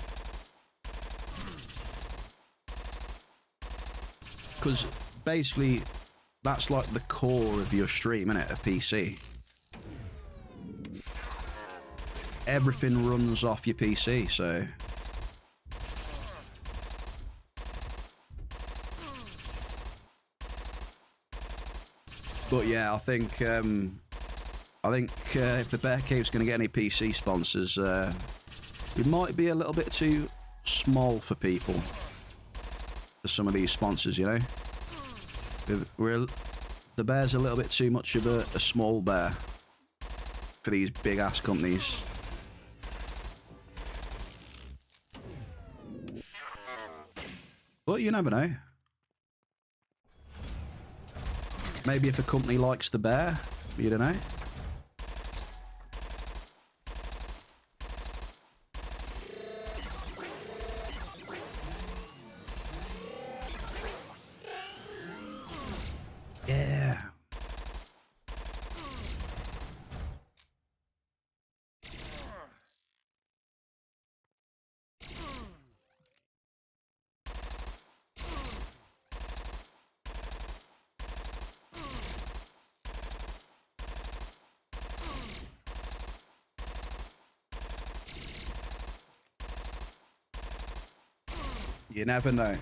Because basically, that's like the core of your stream, isn't it? A PC. Everything runs off your PC, so... But yeah, I think if the Bear Cave's going to get any PC sponsors, it might be a little bit too small for people. For some of these sponsors, you know, the Bear's a little bit too much of a small bear for these big ass companies. But you never know. Maybe if a company likes the Bear, you don't know. Yeah. You never know.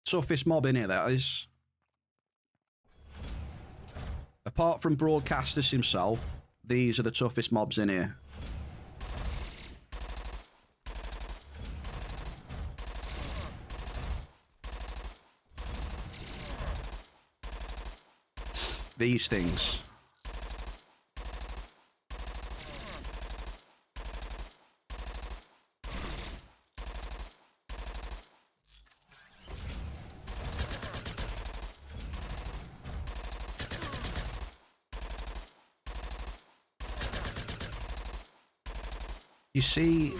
Toughest mob in here, that is. Apart from Broadcasters himself, these are the toughest mobs in here. These things. You see,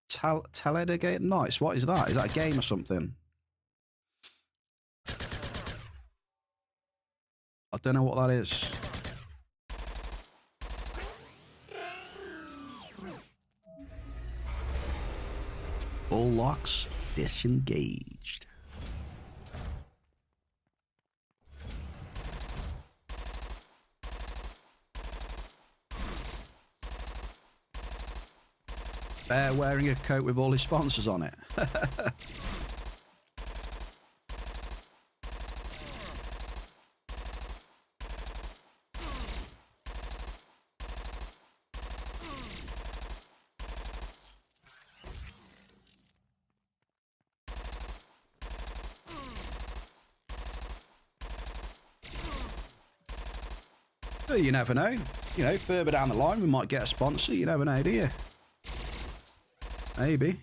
Teledegate Nights. What is that? Is that a game or something? I don't know what that is. All locks disengaged. Bear wearing a coat with all his sponsors on it. You never know. You know, further down the line, we might get a sponsor. You never know, do you? Maybe.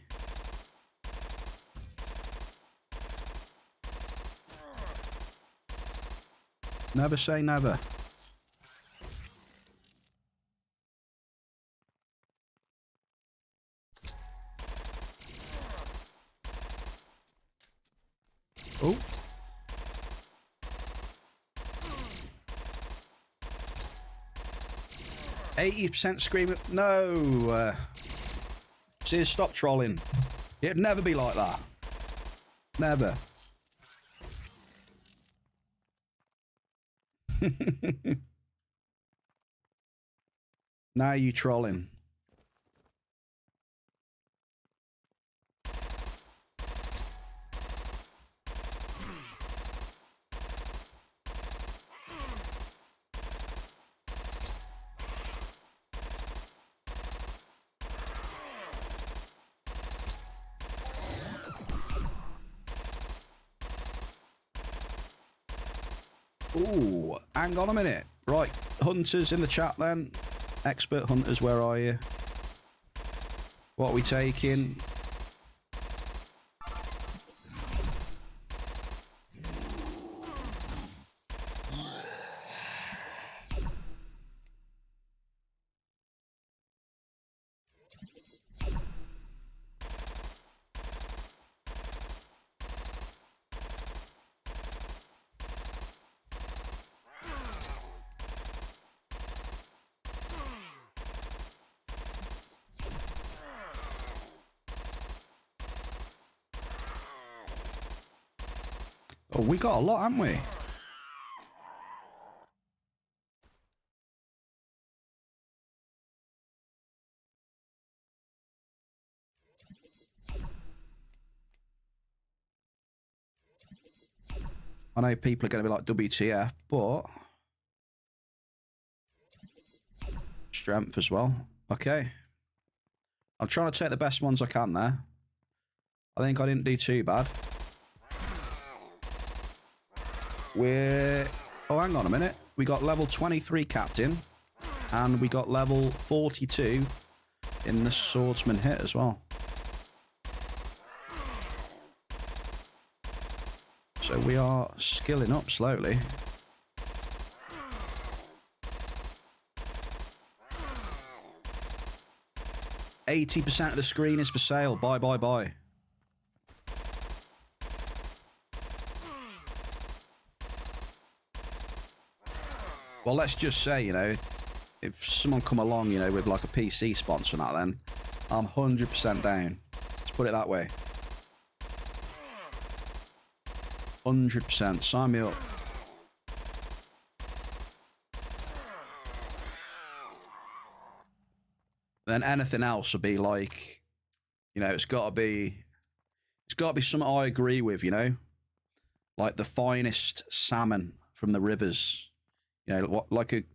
Never say never. Oh. 80% screaming. No. See, stop trolling. It'd never be like that. Never. Now you trolling. Ooh, hang on a minute. Right, hunters in the chat then. Expert hunters, where are you? What are we taking? Oh, we got a lot, haven't we? I know people are going to be like, WTF, but strength as well. Okay. I'm trying to take the best ones I can there. I think I didn't do too bad. Oh, hang on a minute. We got level 23 captain, and we got level 42 in the swordsman hit as well. So we are skilling up slowly. %80 of the screen is for sale. Buy, buy, buy. Well, let's just say, you know, if someone come along, you know, with like a PC sponsor and that, then I'm 100% down. Let's put it that way. 100%. Sign me up. Then anything else will be like, you know, it's got to be It's got to be something I agree with, you know? Like the finest salmon from the rivers. You know, what, like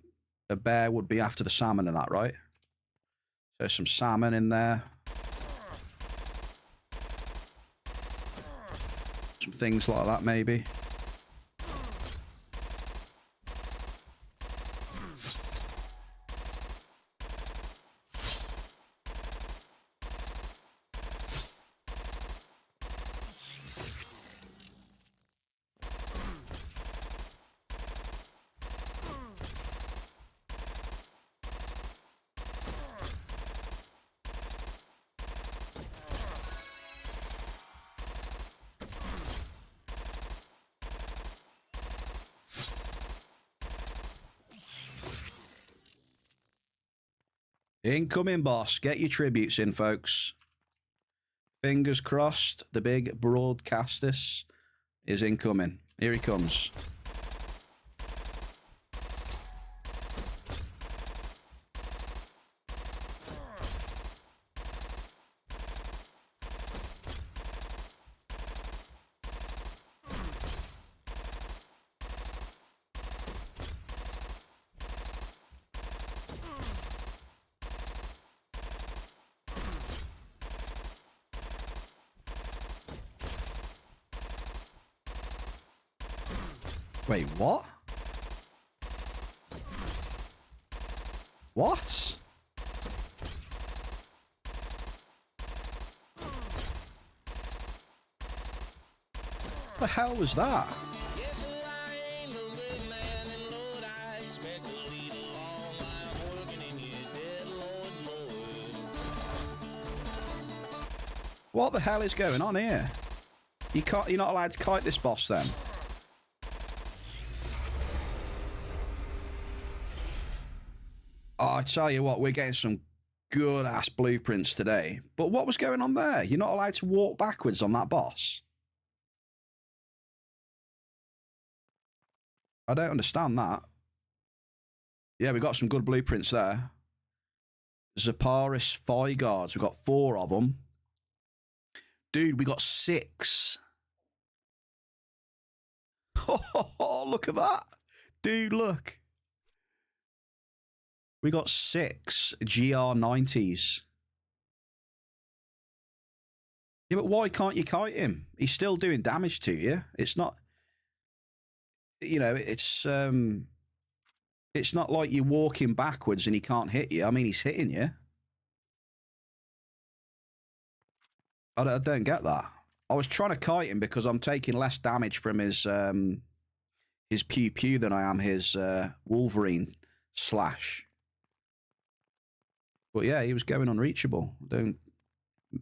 a bear would be after the salmon and that, right? So some salmon in there. Some things like that, maybe. Incoming, boss. Get your tributes in, folks. Fingers crossed. The big broadcastus is incoming. Here he comes. Wait, what? What? What the hell was that? What the hell is going on here? You're not allowed to kite this boss then. Oh, I tell you what, we're getting some good ass blueprints today. But what was going on there? You're not allowed to walk backwards on that boss. I don't understand that. Yeah, we got some good blueprints there. Zaparis Phi Guards. We got 4 of them. Dude, we got 6. Oh, look at that. Dude, look. We got 6 GR90s. Yeah, but why can't you kite him? He's still doing damage to you. It's not, you know, it's not like you're walking backwards and he can't hit you. I mean, he's hitting you. I don't get that. I was trying to kite him because I'm taking less damage from his pew pew than I am his Wolverine slash. But yeah, he was going unreachable.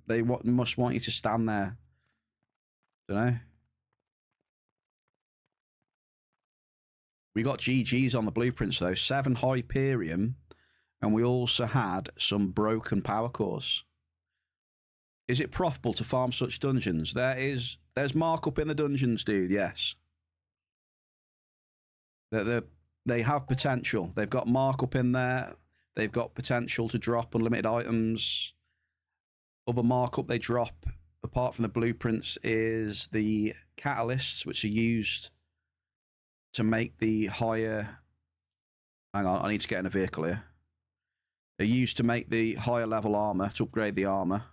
They must want you to stand there. Don't know. We got GGs on the blueprints though. 7 Hyperion, and we also had some broken power cores. Is it profitable to farm such dungeons? There's markup in the dungeons, dude. Yes. They have potential. They've got markup in there. They've got potential to drop unlimited items. Other markup they drop, apart from the blueprints, is the catalysts, which are used to make the higher... Hang on, I need to get in a vehicle here. They're used to make the higher level armor, to upgrade the armor.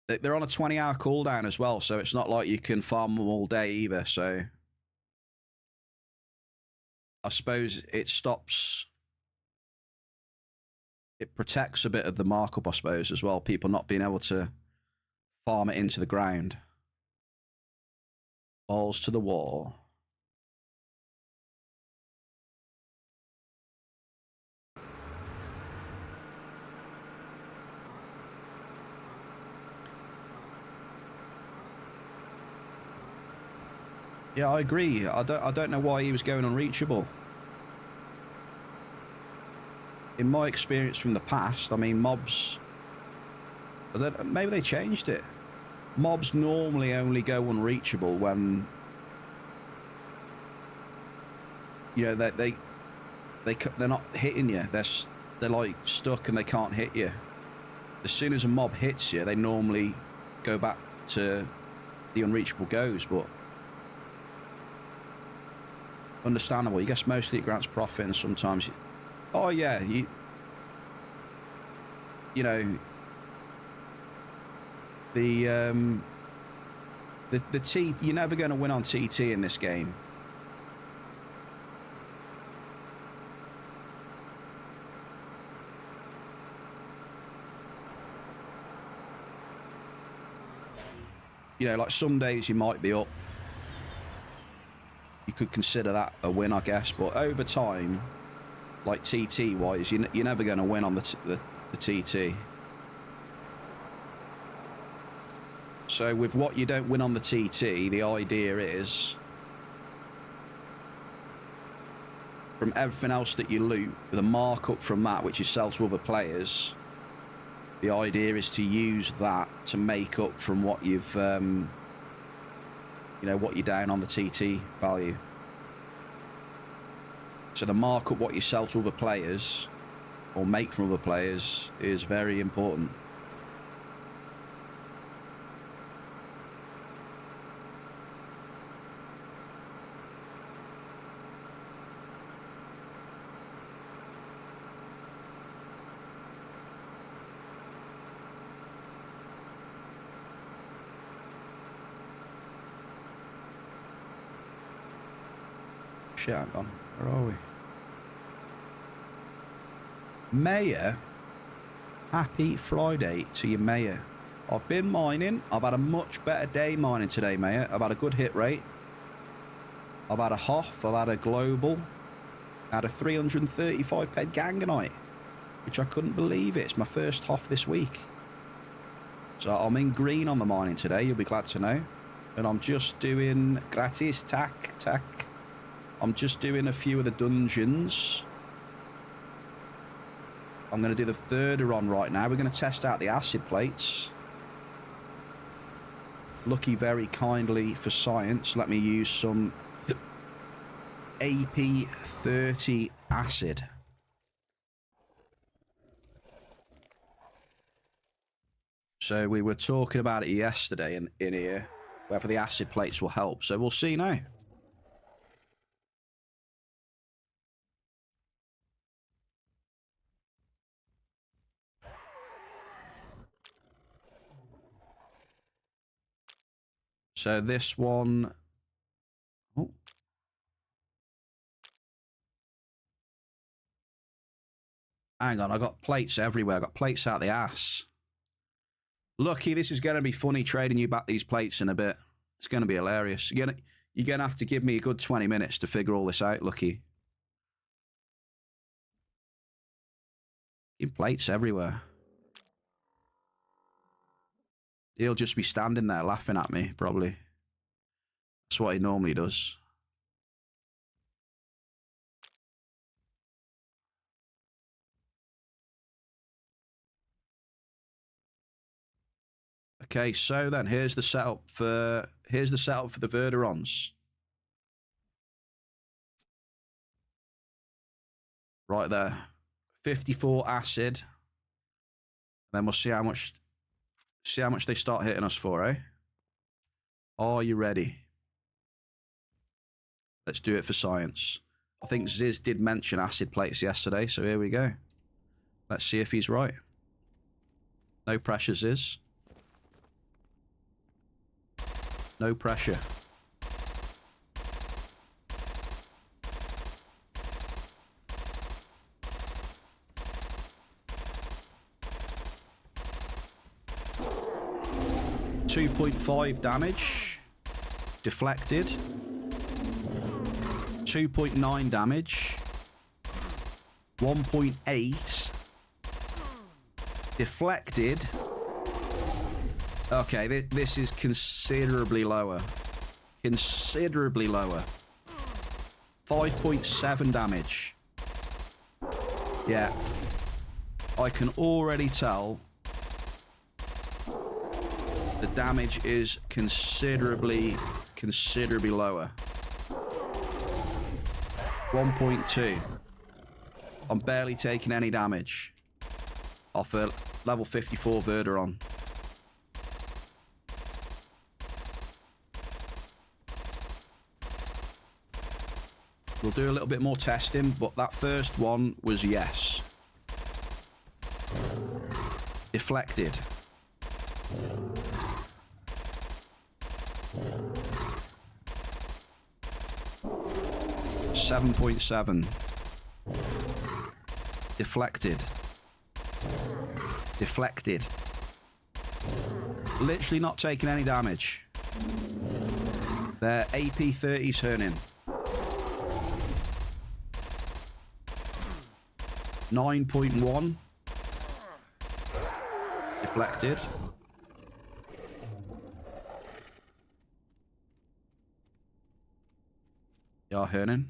They're on a 20-hour cooldown as well, so it's not like you can farm them all day either, so... I suppose it stops... It protects a bit of the markup, I suppose, as well. People not being able to farm it into the ground. Balls to the wall. Yeah, I agree. I don't know why he was going unreachable. In my experience from the past, I mean, mobs... Maybe they changed it. Mobs normally only go unreachable when... You know, they they're not hitting you. They're like stuck and they can't hit you. As soon as a mob hits you, they normally go back to the unreachable goes, but understandable. You guess mostly it grants profit, and sometimes oh yeah, you know, the T, you're never going to win on TT in this game. You know, like some days you might be up. You could consider that a win, I guess. But over time, like TT wise, you're never going to win on the TT. So with what you don't win on the TT, the idea is from everything else that you loot, the markup from that, which you sell to other players, the idea is to use that to make up from what you've, you know, what you're down on the TT value. So the markup, what you sell to other players or make from other players, is very important. Shit, hang on. Where are we? Mayor, happy Friday to you, Mayor. I've been mining. I've had a much better day mining today, Mayor. I've had a good hit rate. I've had a Hoff. I've had a Global. I had a 335 ped Ganganite, which I couldn't believe it. It's my first Hoff this week. So I'm in green on the mining today, you'll be glad to know. And I'm just doing gratis, tac. I'm just doing a few of the dungeons. I'm going to do the third run right now. We're going to test out the acid plates. Lucky very kindly for science, let me use some AP30 acid. So we were talking about it yesterday in here, whether the acid plates will help. So we'll see now. So this one, oh. Hang on, I got plates everywhere. I got plates out the ass. Lucky, this is going to be funny trading you back these plates in a bit. It's going to be hilarious. You're going to have to give me a good 20 minutes to figure all this out, Lucky. Plates everywhere. He'll just be standing there laughing at me, probably. That's what he normally does. Okay, so then here's the setup for the Verderons. Right there. 54 acid. Then we'll see how much they start hitting us for, eh? Are you ready? Let's do it for science. I think Ziz did mention acid plates yesterday, so here we go. Let's see if he's right. No pressure, Ziz. No pressure. .5 damage. Deflected. 2.9 damage. 1.8. Deflected. Okay, this is considerably lower. Considerably lower. 5.7 damage. Yeah. I can already tell the damage is considerably lower. 1.2. I'm barely taking any damage off a level 54 Verderon. We'll do a little bit more testing, but that first one was yes. Deflected. $7.7. Deflected. Deflected. Literally not taking any damage. Their AP30's turning. 9.1. Deflected. Yeah, Hernan.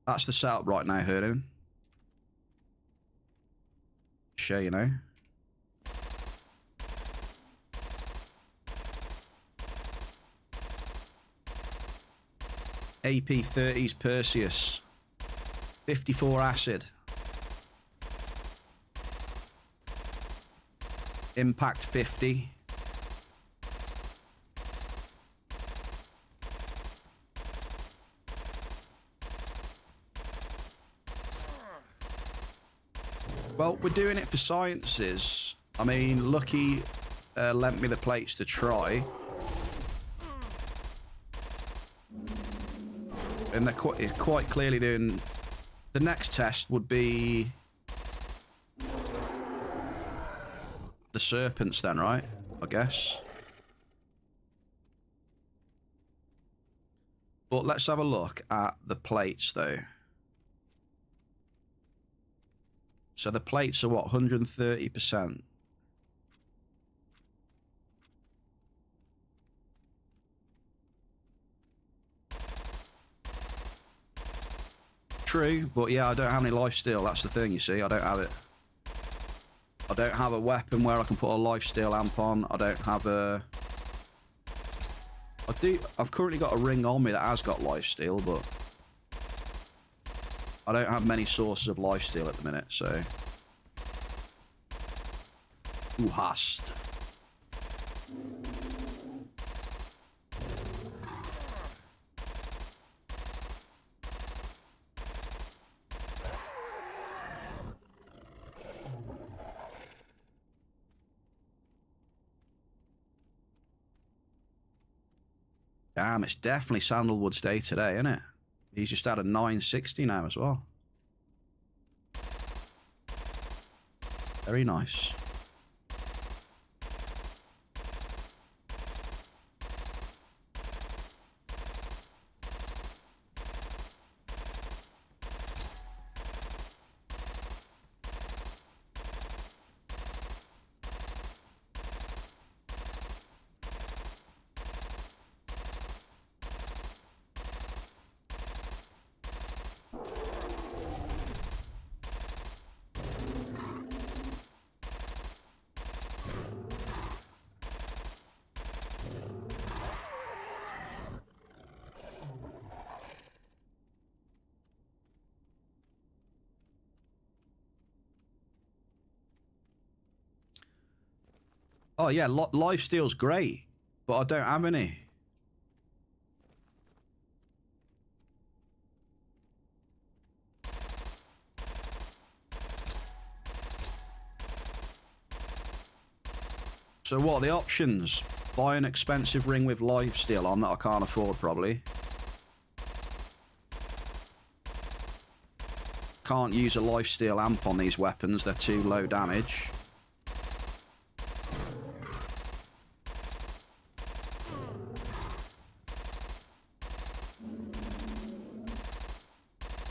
That's the setup right now, Hernan. Sure, you know. AP30's Perseus. 54 acid. Impact 50. Well, we're doing it for sciences. I mean, Lucky lent me the plates to try. And they're quite clearly doing... The next test would be... the serpents then, right? I guess. But let's have a look at the plates, though. So the plates are what, 130%? True, but yeah, I don't have any lifesteal. That's the thing, you see. I don't have it. I don't have a weapon where I can put a lifesteal amp on. I don't have a... I've currently got a ring on me that has got lifesteal, but... I don't have many sources of lifesteal at the minute, so... Ooh, hast. Damn, it's definitely Sandalwood's day today, isn't it? He's just had a 960 now as well. Very nice. Oh yeah, lifesteal's great, but I don't have any. So what are the options? Buy an expensive ring with lifesteal on that I can't afford, probably. Can't use a lifesteal amp on these weapons, they're too low damage.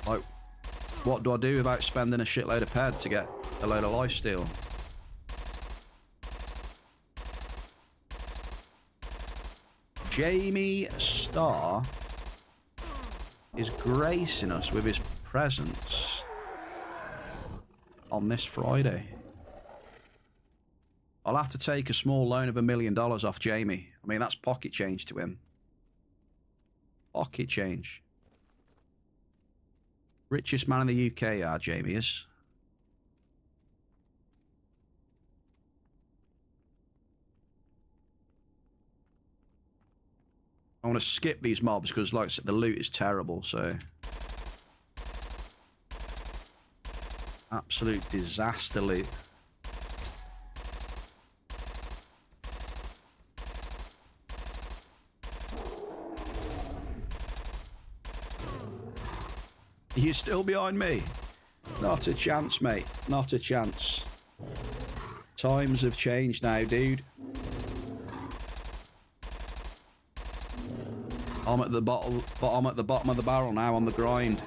Like, what do I do without spending a shitload of ped to get a load of lifesteal? Jamie Starr is gracing us with his presence on this Friday. I'll have to take a small loan of $1 million off Jamie. I mean, that's pocket change to him. Pocket change. Richest man in the UK, Jamie is. I want to skip these mobs because, like I said, the loot is terrible, so... Absolute disaster loot. Are you still behind me? Not a chance, mate. Not a chance. Times have changed now, dude. I'm at the bottom of the barrel now on the grind.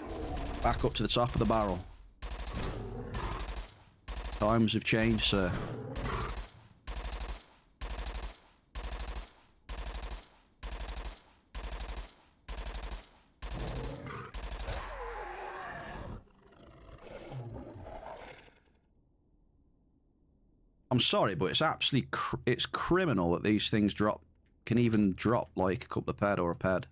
Back up to the top of the barrel. Times have changed, sir. I'm sorry, but it's absolutely it's criminal that these things can even drop like a couple of ped or a ped.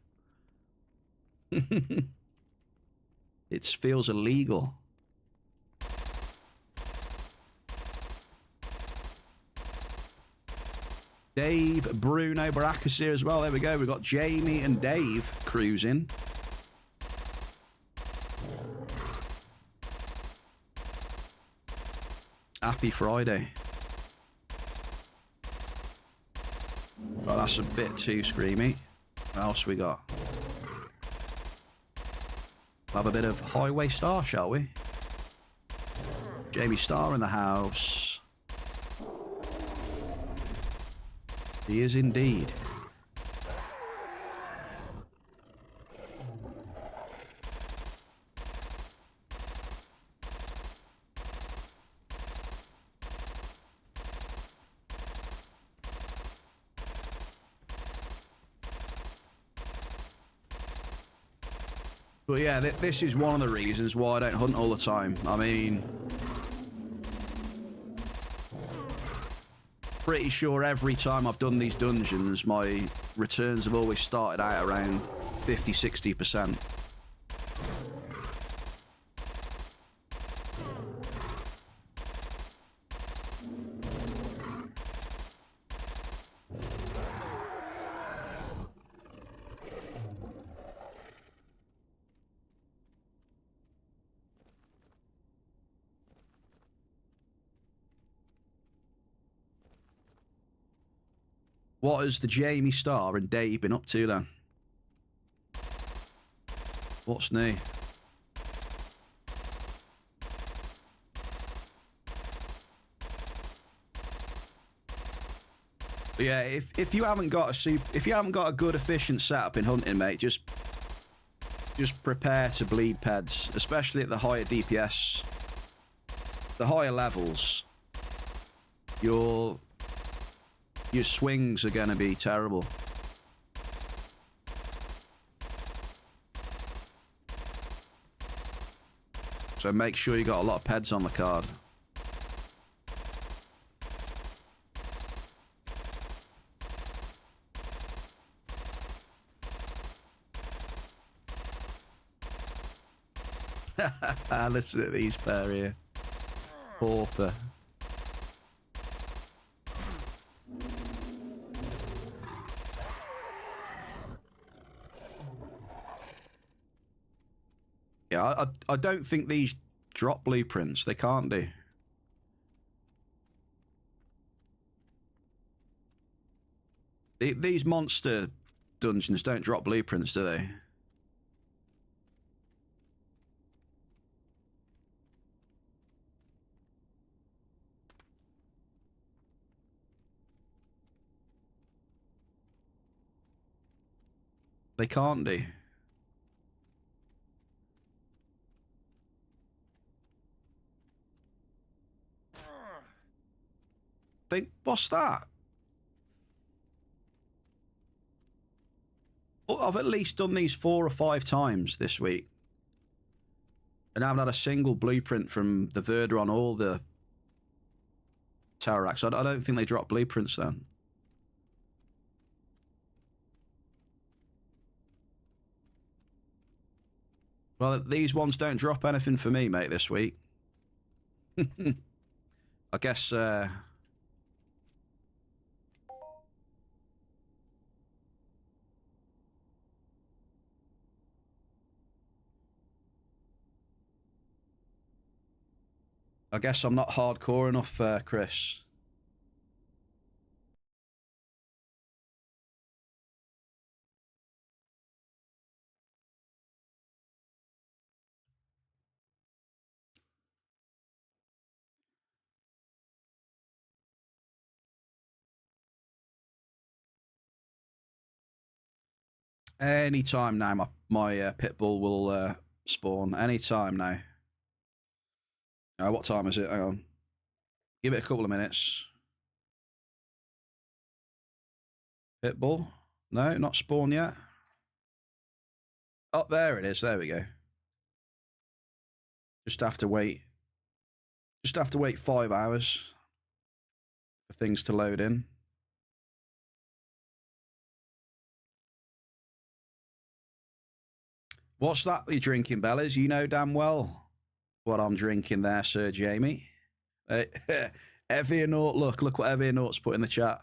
It feels illegal. Dave, Bruno, Baracus here as well. There we go. We've got Jamie and Dave cruising. Happy Friday. Oh, that's a bit too screamy. What else we got? Have a bit of Highway Star, shall we? Jamie Star in the house. He is indeed. But yeah, this is one of the reasons why I don't hunt all the time. I mean, pretty sure every time I've done these dungeons, my returns have always started out around 50–60%. What has the Jamie Star and Dave been up to then? What's new? But yeah, if you haven't got a good efficient setup in hunting, mate, just prepare to bleed peds, especially at the higher DPS, the higher levels. Your swings are going to be terrible. So make sure you got a lot of peds on the card. Listen at these pair here. Pauper. Yeah, I don't think these drop blueprints. They can't do. These monster dungeons don't drop blueprints, do they? They can't do. What's that? Well, I've at least done these 4 or 5 times this week. And I haven't had a single blueprint from the Verderon or the Terrarax. I don't think they drop blueprints then. Well, these ones don't drop anything for me, mate, this week. I guess... I guess I'm not hardcore enough, Chris. Anytime now, my pit bull will spawn. Anytime now. What time is it? Hang on. Give it a couple of minutes. Pit bull? No, not spawn yet. Oh, there it is. There we go. Just have to wait. Just have to wait 5 hours for things to load in. What's that you're drinking, Bellas? You know damn well what I'm drinking there, Sir Jamie. Evernaut, look what Evernaut's put in the chat.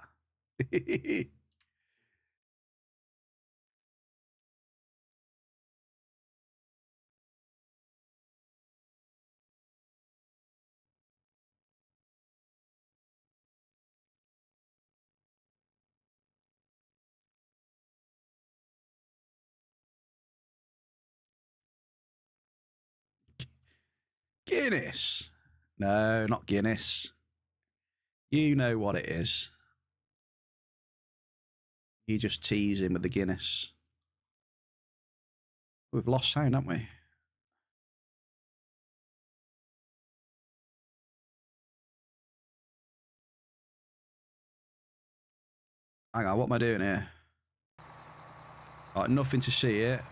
Guinness. No, not Guinness. You know what it is. You just tease him with the Guinness. We've lost sound, haven't we? Hang on, what am I doing here? Right, nothing to see here.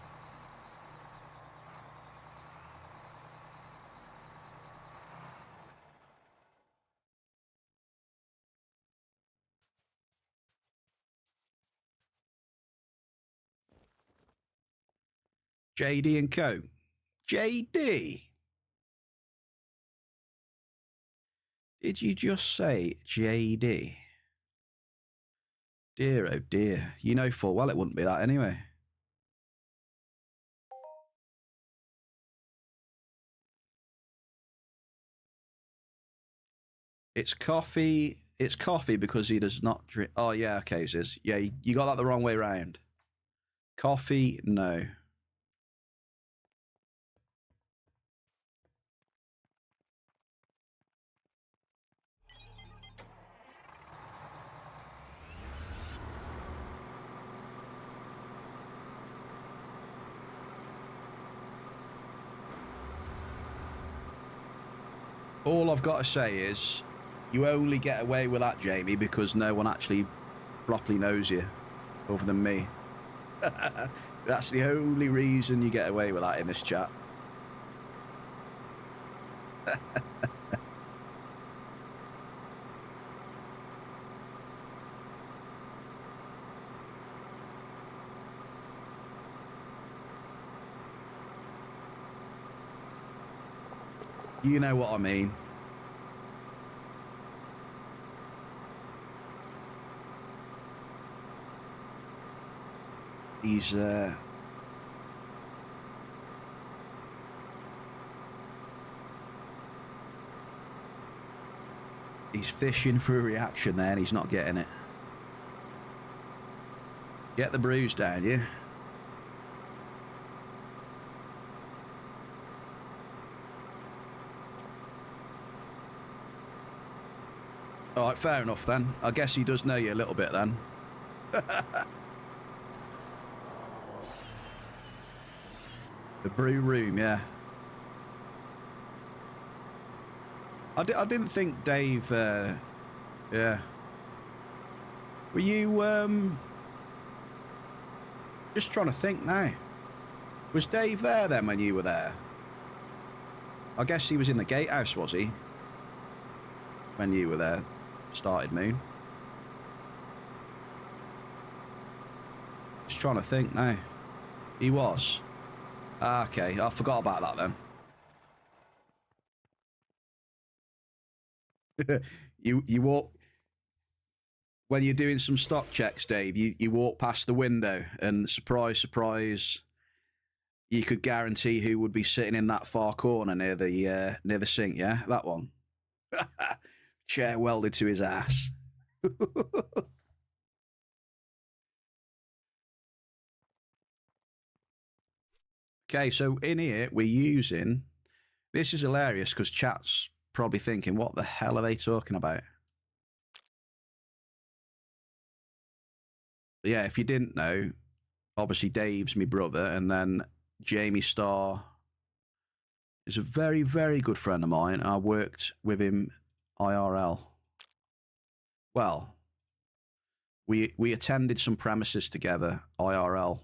JD and Co. JD? Did you just say JD? Dear, oh dear. You know full well it wouldn't be that anyway. It's coffee. It's coffee because he does not drink. Oh, yeah, okay, it is. Yeah, you got that the wrong way round. Coffee, no. All I've got to say is you only get away with that, Jamie, because no one actually properly knows you other than me. That's the only reason you get away with that in this chat. You know what I mean. He's fishing for a reaction there and he's not getting it. Get the bruise down, yeah? All right, fair enough then. I guess he does know you a little bit then. The brew room, yeah. I didn't think Dave, yeah. Were you, just trying to think now. Was Dave there then when you were there? I guess he was in the gatehouse, was he? When you were there, started Moon. Just trying to think now. He was. Okay, I forgot about that then. you walk when you're doing some stock checks, Dave. You walk past the window, and surprise, surprise, you could guarantee who would be sitting in that far corner near the sink. Yeah, that one. Chair welded to his ass. Okay, so in here we're using. This is hilarious because chat's probably thinking, what the hell are they talking about? Yeah, if you didn't know, obviously Dave's my brother, and then Jamie Starr is a very, very good friend of mine. I worked with him IRL. Well, we attended some premises together, IRL.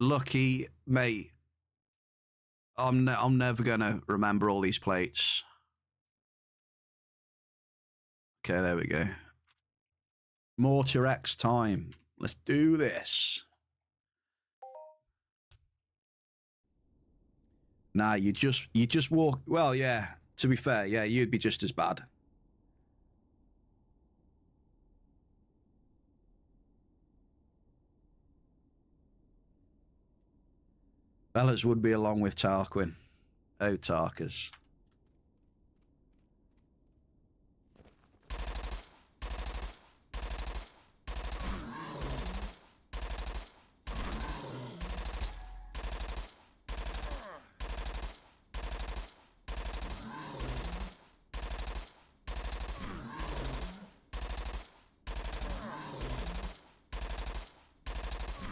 Lucky, mate. I'm never gonna remember all these plates. Okay, there we go. Mortar X time. Let's do this. Nah, you just walk. Well, yeah. To be fair, yeah, you'd be just as bad. Fellas would be along with Tarquin. Oh, Tarkers.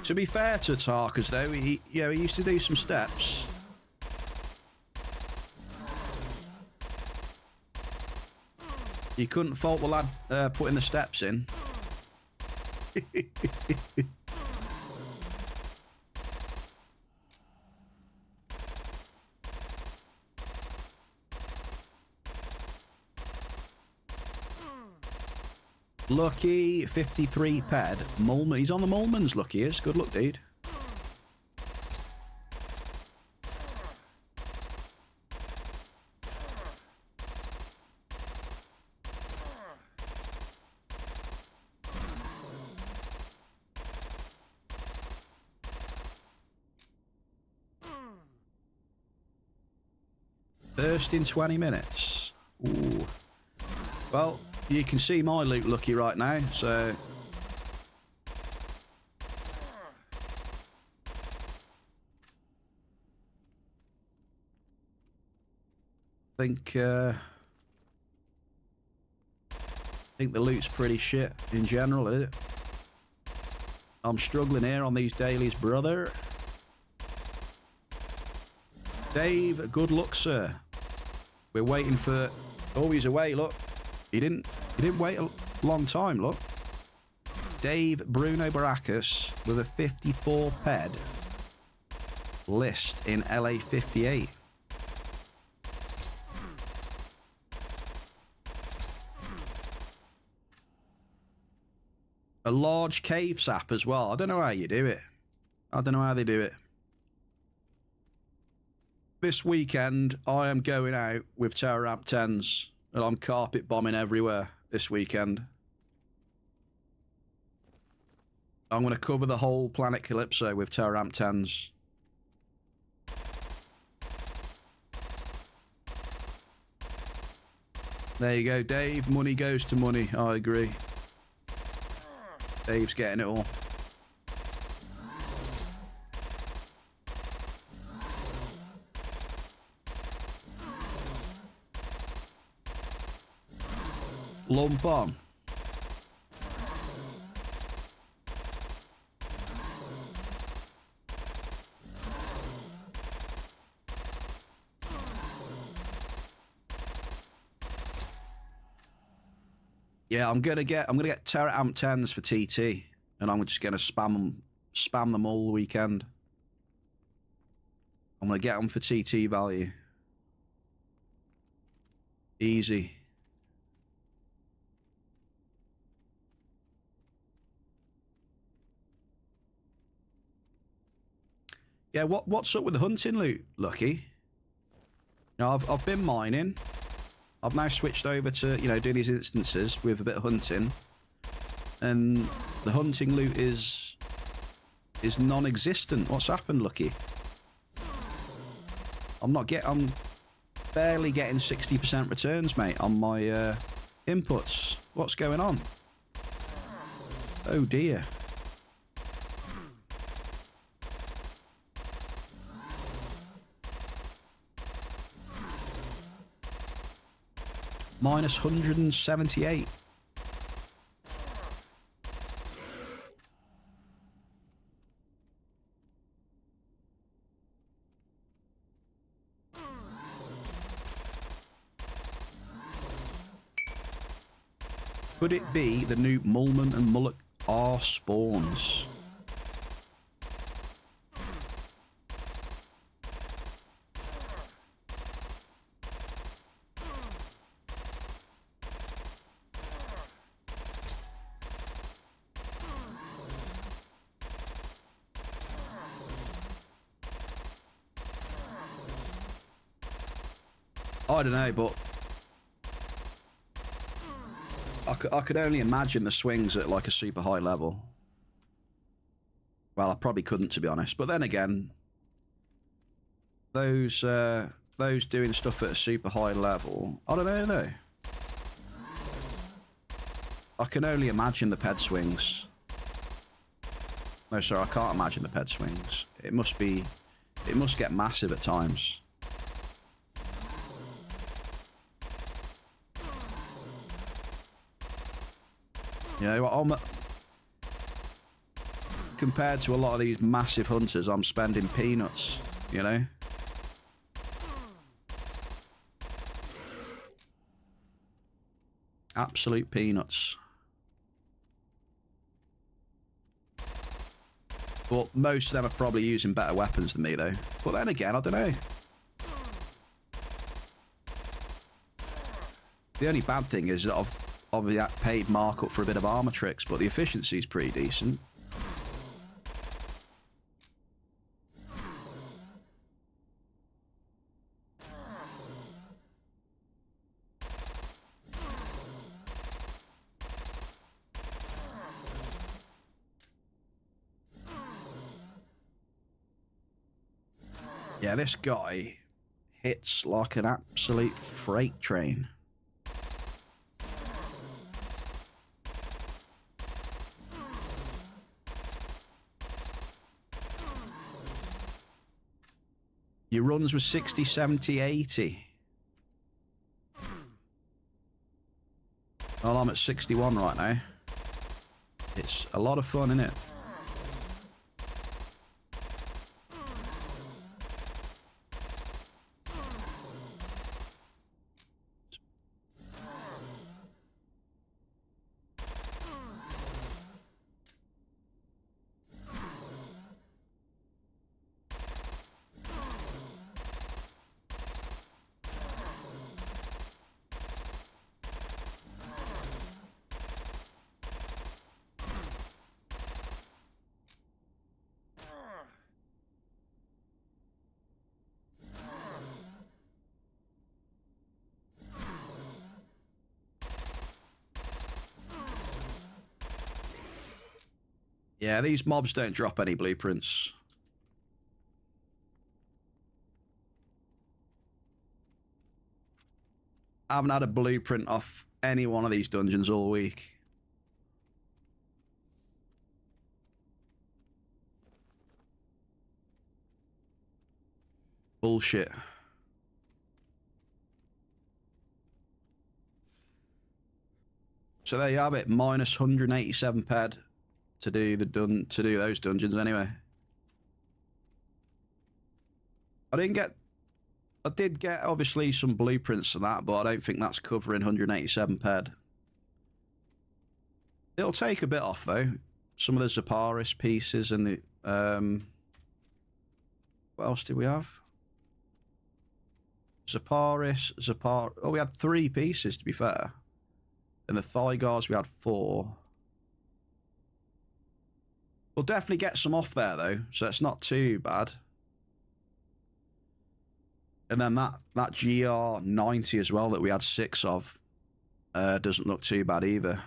To be fair to Tarkers, though, he used to do some steps. You couldn't fault the lad putting the steps in. Lucky 53 ped. Mulman. He's on the Mulmans, Lucky is. Good luck, dude. First in 20 minutes. Ooh. Well, you can see my loot, Lucky, right now, so... I think the loot's pretty shit in general, is it? I'm struggling here on these dailies, brother. Dave, good luck, sir. We're waiting for... Oh, he's away, look. He didn't wait a long time, look. Dave Bruno Baracus with a 54 ped list in LA 58. A large cave sap as well. I don't know how you do it. I don't know how they do it. This weekend, I am going out with Terror Ramp 10s, and I'm carpet bombing everywhere this weekend. I'm going to cover the whole planet Calypso with Terror Ramp 10s. There you go, Dave. Money goes to money. I agree. Dave's getting it all. Lump on. Yeah, I'm gonna get Terra Amp 10s for TT, and I'm just gonna spam them all the weekend. I'm gonna get them for TT value. Easy. Yeah, what's up with the hunting loot, Lucky? Now, I've been mining. I've now switched over to, you know, doing these instances with a bit of hunting. And the hunting loot is non-existent. What's happened, Lucky? I'm barely getting 60% returns, mate, on my inputs. What's going on? Oh dear. Minus 178. Could it be the new Mulman and Mullock are spawns? I don't know, but I could only imagine the swings at like a super high level. Well, I probably couldn't, to be honest. But then again, those doing stuff at a super high level, I don't know though. I can only imagine the ped swings. No, sorry, I can't imagine the ped swings. It must get massive at times. You know, compared to a lot of these massive hunters, I'm spending peanuts, you know? Absolute peanuts. Well, most of them are probably using better weapons than me, though. But then again, I don't know. The only bad thing is that I've obviously paid markup for a bit of armor tricks, but the efficiency is pretty decent. Yeah, this guy hits like an absolute freight train. Your runs were 60, 70, 80. Well, I'm at 61 right now. It's a lot of fun, isn't it? Yeah, these mobs don't drop any blueprints. I haven't had a blueprint off any one of these dungeons all week. Bullshit. So there you have it, minus 187 ped to do those dungeons anyway. I did get obviously some blueprints for that, but I don't think that's covering 187 ped. It'll take a bit off though. Some of the ARIS pieces and the what else do we have? Zaparis, Oh, we had 3 pieces, to be fair. And the Thygars, we had 4. We'll definitely get some off there, though, so it's not too bad. And then that GR90 as well that we had 6 of doesn't look too bad either.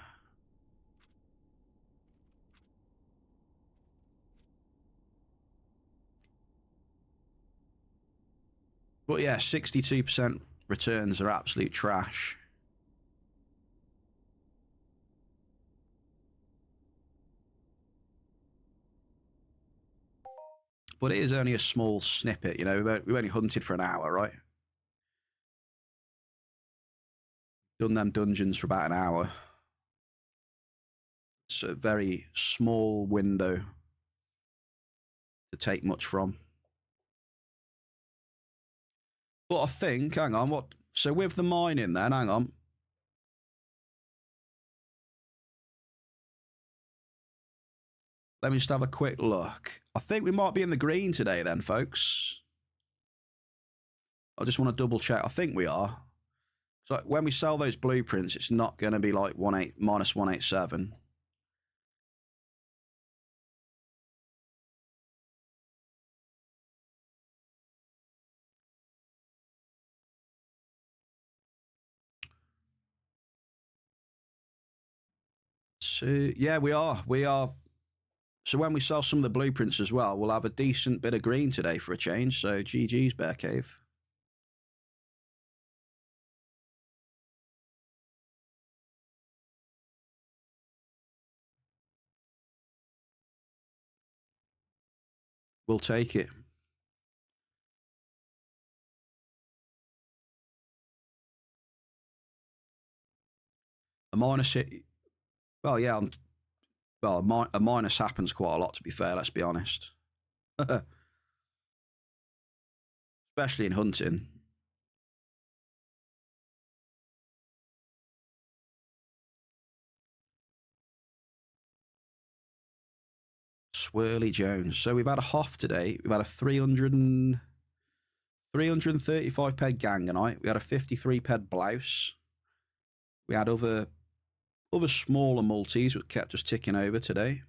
But yeah, 62% returns are absolute trash. But it is only a small snippet, you know. We've only hunted for an hour, right? Done them dungeons for about an hour. It's a very small window to take much from. But I think, hang on, what? So with the mining then, hang on. Let me just have a quick look. I think we might be in the green today then, folks. I just want to double check. I think we are. So when we sell those blueprints, it's not going to be like minus 187. So yeah, we are. We are. So when we sell some of the blueprints as well, we'll have a decent bit of green today for a change. So GG's, Bear Cave. We'll take it. A minus hit. Well, yeah. Well, a minus happens quite a lot, to be fair. Let's be honest. Especially in hunting. Swirly Jones. So we've had a Hoff today. We've had a 335 ped Ganganite. We had a 53 ped Blouse. We had other smaller multis that kept us ticking over today.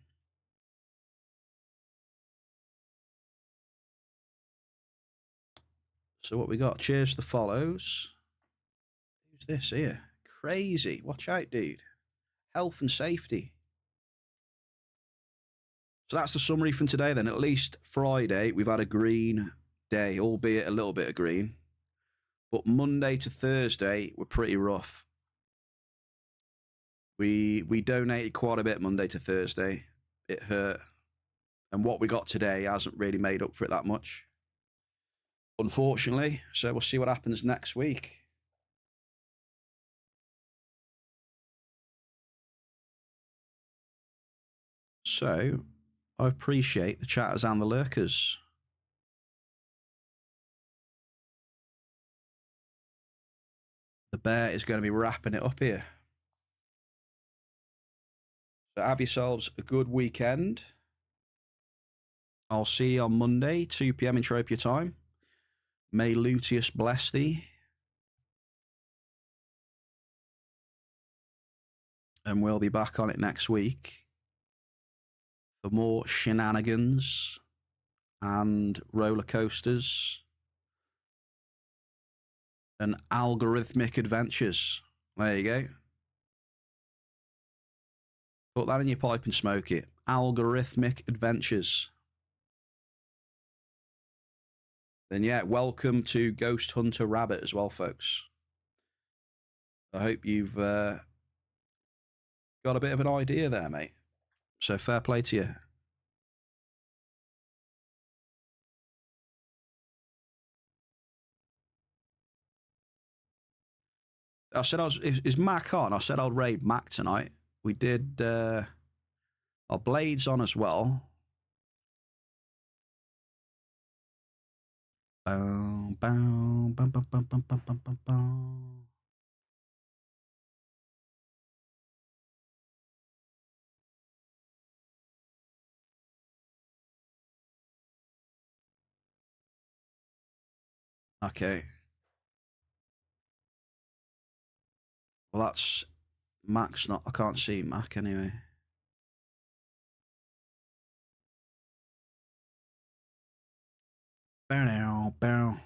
So what we got? Cheers to the follows. Who's this here? Crazy. Watch out, dude. Health and safety. So that's the summary from today then. At least Friday, we've had a green day, albeit a little bit of green. But Monday to Thursday were pretty rough. We donated quite a bit Monday to Thursday. It hurt. And what we got today hasn't really made up for it that much, unfortunately. So we'll see what happens next week. So I appreciate the chatters and the lurkers. The bear is going to be wrapping it up here. So have yourselves a good weekend. I'll see you on Monday, 2 p.m. Entropia time. May Luteus bless thee. And we'll be back on it next week for more shenanigans and roller coasters and algorithmic adventures. There you go. Put that in your pipe and smoke it. Algorithmic adventures. Then yeah, welcome to Ghost Hunter Rabbit as well, folks. I hope you've got a bit of an idea there, mate. So fair play to you. I said is Mac on? I said I'll raid Mac tonight. We did our Blades on as well. Bow, bow, bum, bum, bum, bum, bum, bum, bum. Okay. Well, that's Mac's not. I can't see Mac anyway. Bow.